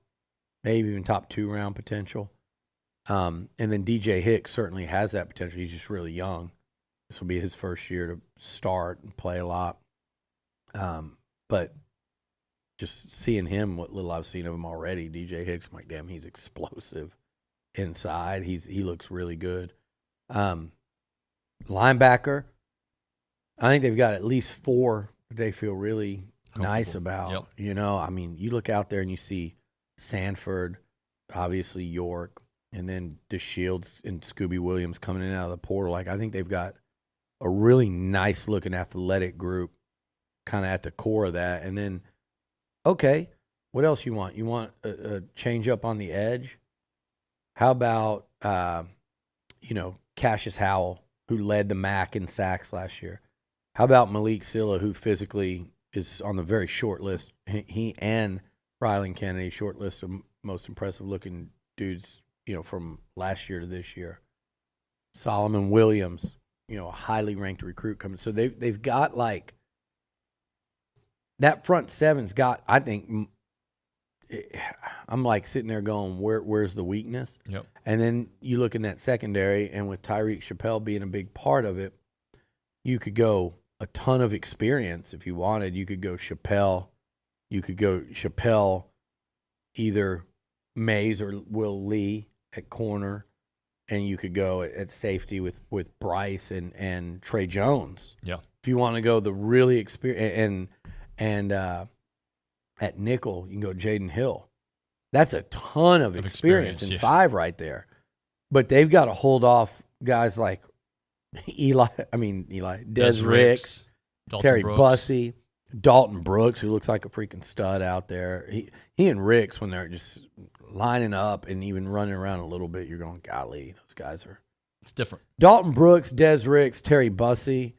maybe even top 2-round potential. And then DJ Hicks certainly has that potential. He's just really young. This will be his first year to start and play a lot. But just seeing him, what little I've seen of him already, DJ Hicks, I'm like, damn, he's explosive inside. He looks really good. Linebacker, I think they've got at least 4 that they feel really nice about. Yep. You know, I mean, you look out there and you see Sanford, obviously York, and then DeShields and Scooby Williams coming in and out of the portal. Like, I think they've got a really nice-looking athletic group kind of at the core of that. And then, okay, what else you want? You want a change up on the edge? How about, Cassius Howell, who led the MAC in sacks last year? How about Malik Silla, who physically is on the very short list? He and Rylan Kennedy, short list of most impressive-looking dudes, from last year to this year. Solomon Williams, a highly ranked recruit coming. So they've got, like, that front seven's got, I think, I'm like sitting there going, where's the weakness? Yep. And then you look in that secondary, and with Tyreek Chappelle being a big part of it, you could go a ton of experience if you wanted. You could go Chappelle. You could go Chappelle, either Mays or Will Lee at corner, and you could go at safety with Bryce and Trey Jones. Yeah. If you want to go the really experienced, and at nickel, you can go Jaden Hill. That's a ton of experience in 5 right there. But they've got to hold off guys like Des Ricks, Terry Bussey, Dalton Brooks, who looks like a freaking stud out there. He and Ricks, when they're just lining up and even running around a little bit, you're going, golly, those guys are. It's different. Dalton Brooks, Des Ricks, Terry Bussey,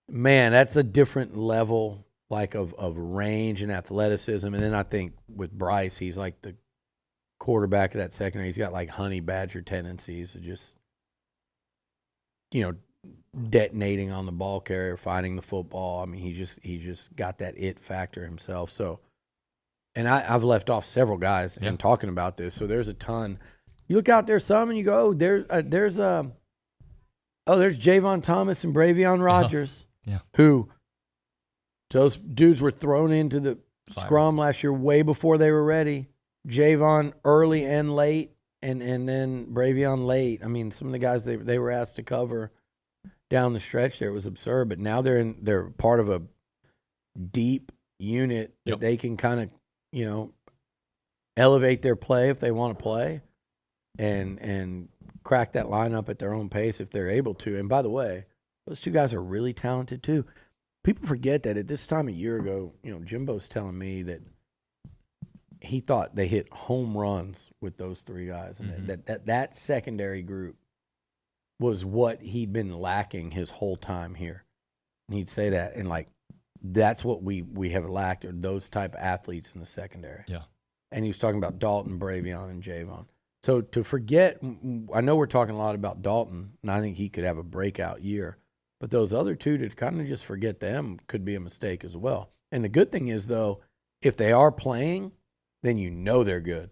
man, that's a different level. Like of range and athleticism. And then I think with Bryce, he's like the quarterback of that secondary. He's got like honey badger tendencies of just, detonating on the ball carrier, finding the football. I mean, he just got that it factor himself. So, and I've left off several guys in talking about this. So there's a ton. You look out there some and you go, there's Javon Thomas and Bravion Rogers, who. Those dudes were thrown into the scrum last year way before they were ready. Javon early and late, and then Bravion late. I mean, some of the guys they were asked to cover down the stretch there was absurd. But now they're part of a deep unit that they can kind of elevate their play if they want to play, and crack that lineup at their own pace if they're able to. And by the way, those 2 guys are really talented too. People forget that at this time a year ago, Jimbo's telling me that he thought they hit home runs with those 3 guys, and that secondary group was what he'd been lacking his whole time here. And he'd say that, and like that's what we have lacked, are those type of athletes in the secondary. Yeah. And he was talking about Dalton, Bravion, and Javon. So to forget, I know we're talking a lot about Dalton, and I think he could have a breakout year. But those other 2, to kind of just forget them could be a mistake as well. And the good thing is, though, if they are playing, then they're good.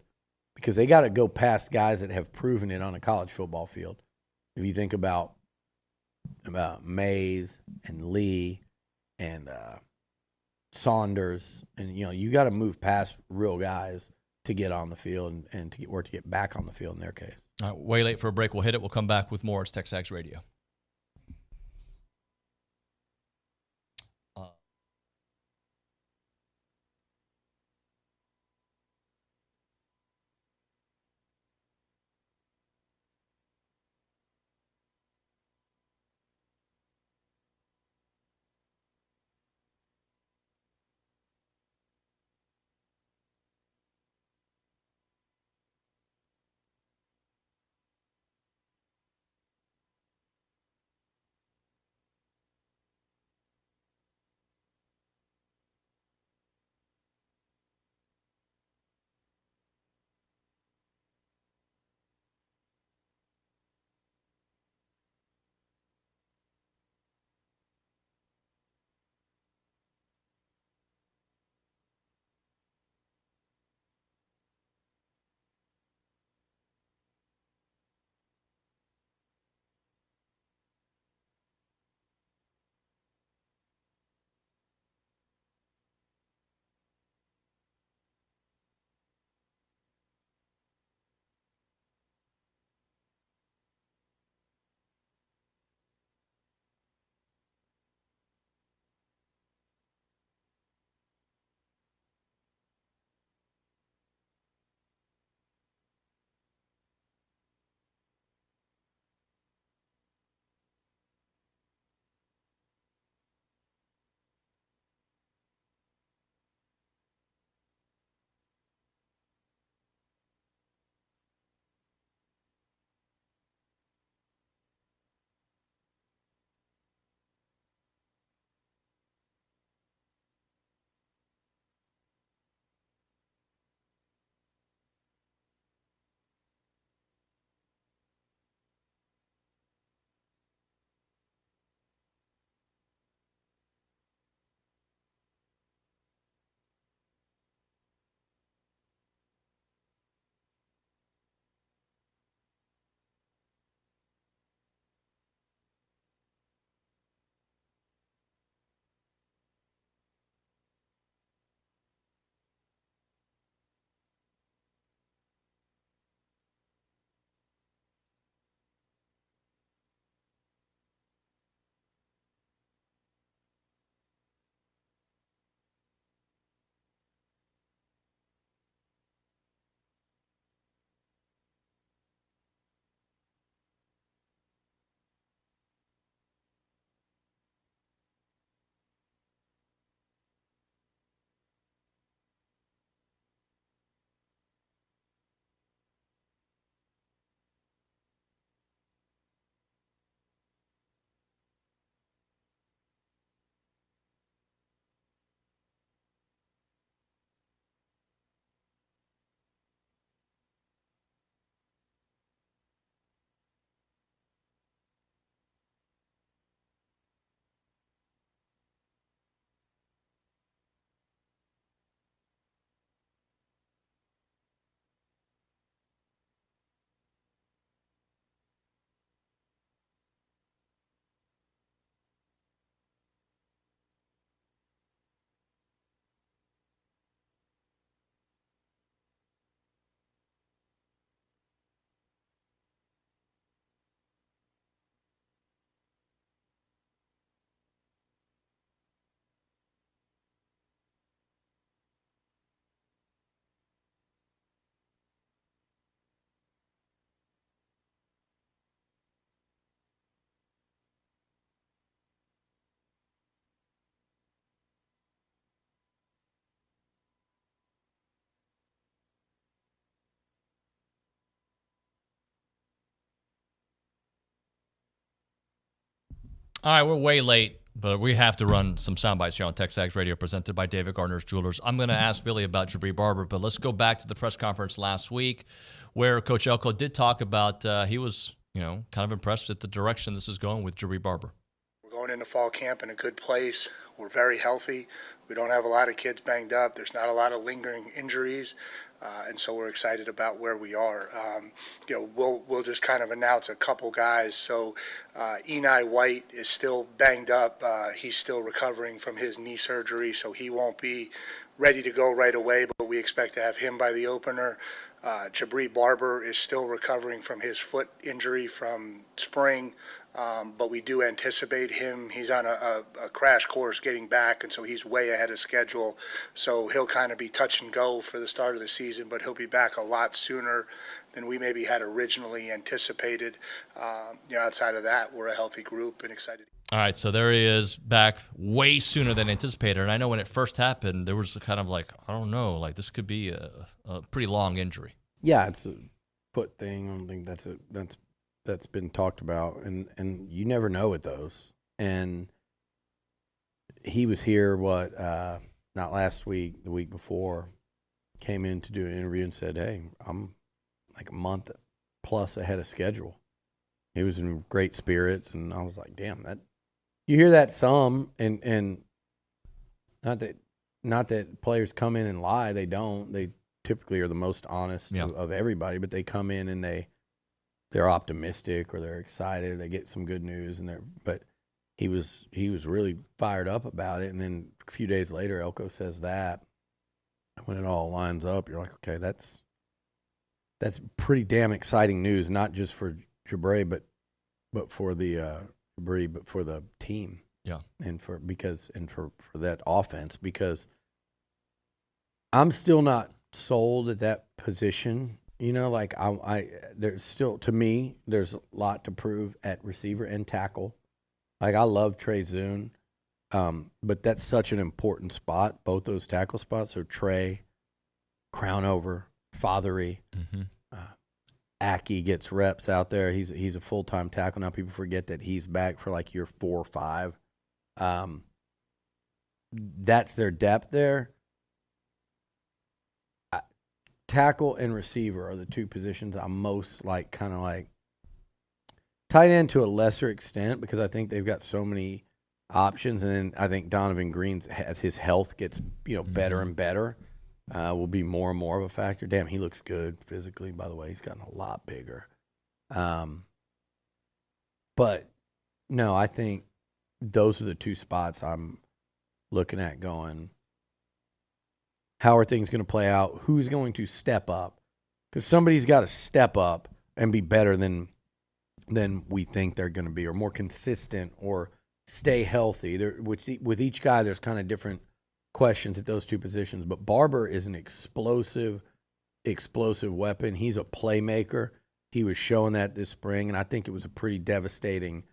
Because they got to go past guys that have proven it on a college football field. If you think about Mays and Lee and Saunders, and, you got to move past real guys to get on the field and to get back on the field in their case. All right, way late for a break. We'll hit it. We'll come back with more. It's TexAgs Radio. All right, we're way late, but we have to run some sound bites here on TexAgs Radio presented by David Gardner's Jewelers. I'm going to ask Billy about Jabri Barber, but let's go back to the press conference last week where Coach Elko did talk about he was, kind of impressed at the direction this is going with Jabri Barber. We're going into fall camp in a good place. We're very healthy. We don't have a lot of kids banged up. There's not a lot of lingering injuries. And so we're excited about where we are. We'll just kind of announce a couple guys. So Enai White is still banged up. He's still recovering from his knee surgery, so he won't be ready to go right away, but we expect to have him by the opener. Jabri Barber is still recovering from his foot injury from spring, but we do anticipate him. He's on a crash course getting back, and so he's way ahead of schedule. So he'll kind of be touch and go for the start of the season, but he'll be back a lot sooner than we maybe had originally anticipated. Outside of that, we're a healthy group and excited. All right, so there he is, back way sooner than anticipated. And I know when it first happened, there was kind of like, I don't know, like this could be a pretty long injury. Yeah, it's a foot thing. I don't think that's been talked about, and you never know with those. And he was here, not last week, the week before, came in to do an interview and said, hey, I'm like a month plus ahead of schedule. He was in great spirits, and I was like, damn, that you hear that some, and not that players come in and lie, they don't. They typically are the most honest of everybody, but they come in and they're optimistic or they're excited, they get some good news, but he was really fired up about it. And then a few days later, Elko says that. When it all lines up, you're like, okay, that's pretty damn exciting news, not just for Jabri, but for the Jabri, but for the team. Yeah. And for that offense, because I'm still not sold at that position. There's still, to me, there's a lot to prove at receiver and tackle. Like, I love Trey Zune, but that's such an important spot. Both those tackle spots are Trey, Crownover, Fathery. Mm-hmm. Aggie gets reps out there. He's a full-time tackle now. People forget that he's back for like year 4 or 5. That's their depth there. Tackle and receiver are the two positions I'm most kind of like. Tight end to a lesser extent, because I think they've got so many options, and then I think Donovan Green, as his health gets better and better, will be more and more of a factor. Damn, he looks good physically, by the way. He's gotten a lot bigger. But no, I think those are the two spots I'm looking at going, how are things going to play out? Who's going to step up? Because somebody's got to step up and be better than we think they're going to be, or more consistent, or stay healthy. With each guy, there's kind of different questions at those two positions. But Barber is an explosive weapon. He's a playmaker. He was showing that this spring, and I think it was a pretty devastating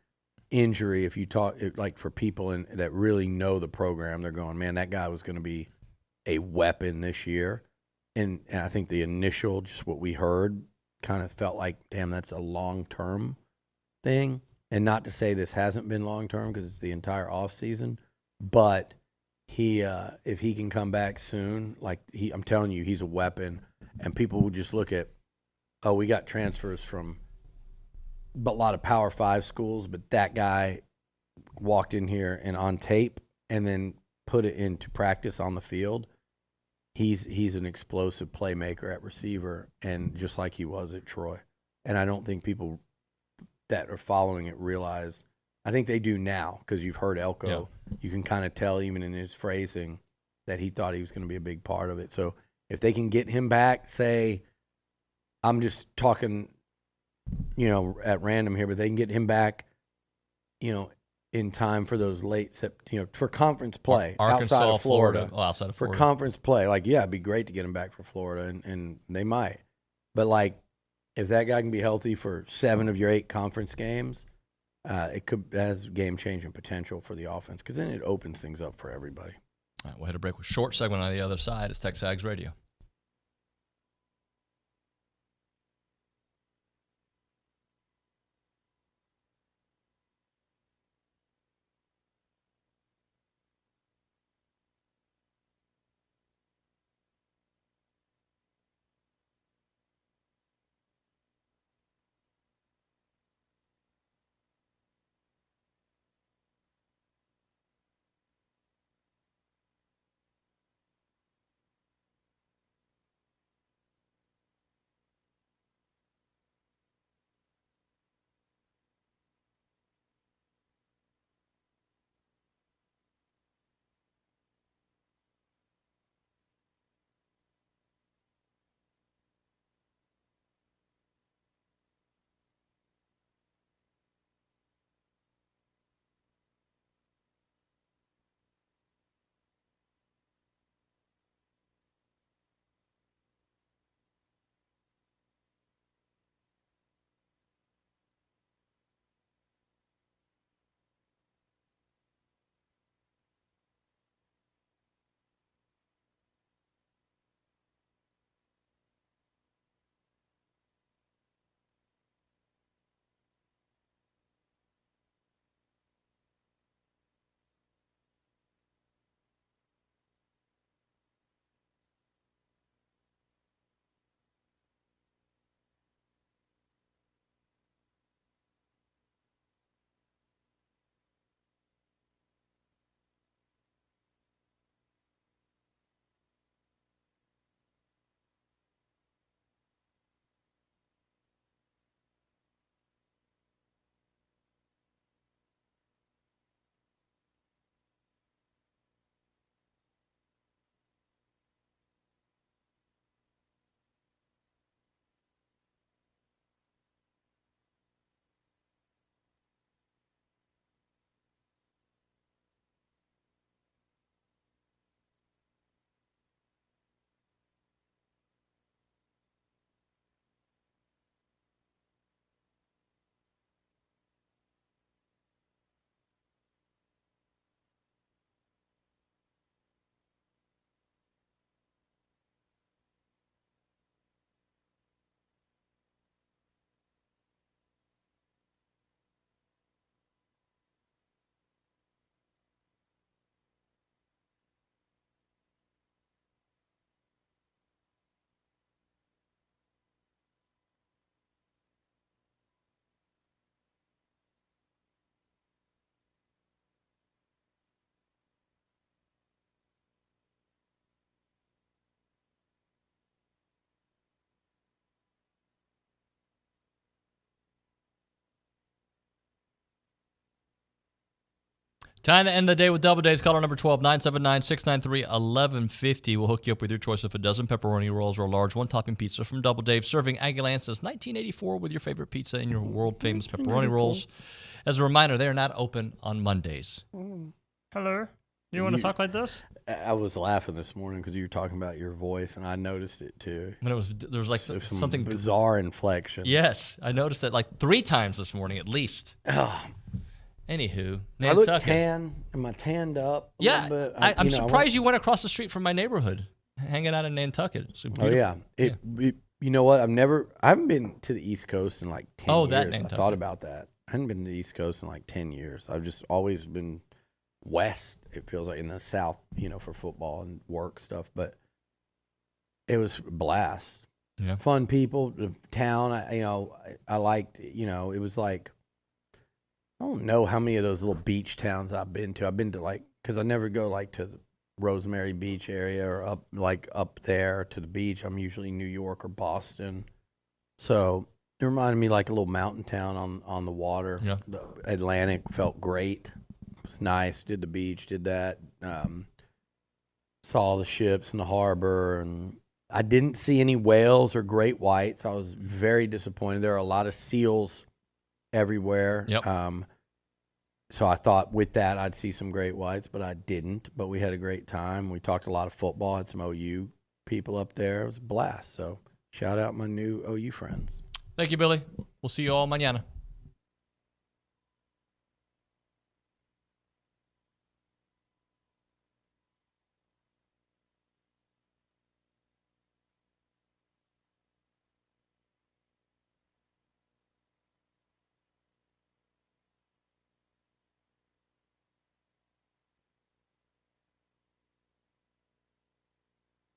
injury. If you talk, like, for people that really know the program, they're going, man, that guy was going to be a weapon this year. And I think the initial, just what we heard, kind of felt like, damn, that's a long-term thing. And not to say this hasn't been long-term, because it's the entire offseason, but he, if he can come back soon, I'm telling you, he's a weapon. And people will just look at, oh, we got transfers from a lot of Power 5 schools, but that guy walked in here and on tape and then put it into practice on the field. He's an explosive playmaker at receiver, and just like he was at Troy. And I don't think people that are following it realize. I think they do now, because you've heard Elko. Yeah. You can kind of tell even in his phrasing that he thought he was going to be a big part of it. So if they can get him back, say, I'm just talking, at random here, but they can get him back, in time for those for conference play. Arkansas, outside of Florida. Outside of Florida. For conference play. It'd be great to get him back for Florida, and they might. But, if that guy can be healthy for 7 of your 8 conference games, it has game-changing potential for the offense, because then it opens things up for everybody. All right, we'll hit a break with a short segment on the other side. It's TexAgs Radio. Time to end the day with Double Days. Caller number 12, 979-693-1150. We'll hook you up with your choice of a dozen pepperoni rolls or a large one-topping pizza from Double Dave, serving Aggieland since 1984 with your favorite pizza and your world-famous pepperoni rolls. As a reminder, they are not open on Mondays. Hello. You want to talk like this? I was laughing this morning because you were talking about your voice, and I noticed it too. When there was like something bizarre inflection. Yes, I noticed that like 3 times this morning at least. Oh. Anywho, I look tan. Am I tanned up a little bit? I'm surprised you went across the street from my neighborhood, hanging out in Nantucket. Oh yeah. You know what? I haven't been to the East Coast in like 10 years. That Nantucket. I thought about that. I hadn't been to the East Coast in like 10 years. I've just always been west. It feels like in the South, for football and work stuff. But it was a blast. Yeah. Fun people, the town. I liked. It was like. I don't know how many of those little beach towns I've been to. I've been to because I never go to the Rosemary Beach area or up there to the beach. I'm usually New York or Boston. So it reminded me like a little mountain town on the water. Yeah. The Atlantic felt great. It was nice. Did the beach, did that. Saw the ships in the harbor. And I didn't see any whales or great whites. I was very disappointed. There are a lot of seals everywhere. Yep. So I thought with that I'd see some great whites, but I didn't. But we had a great time. We talked a lot of football, had some OU people up there. It was a blast. So shout out my new OU friends. Thank you, Billy. We'll see you all mañana.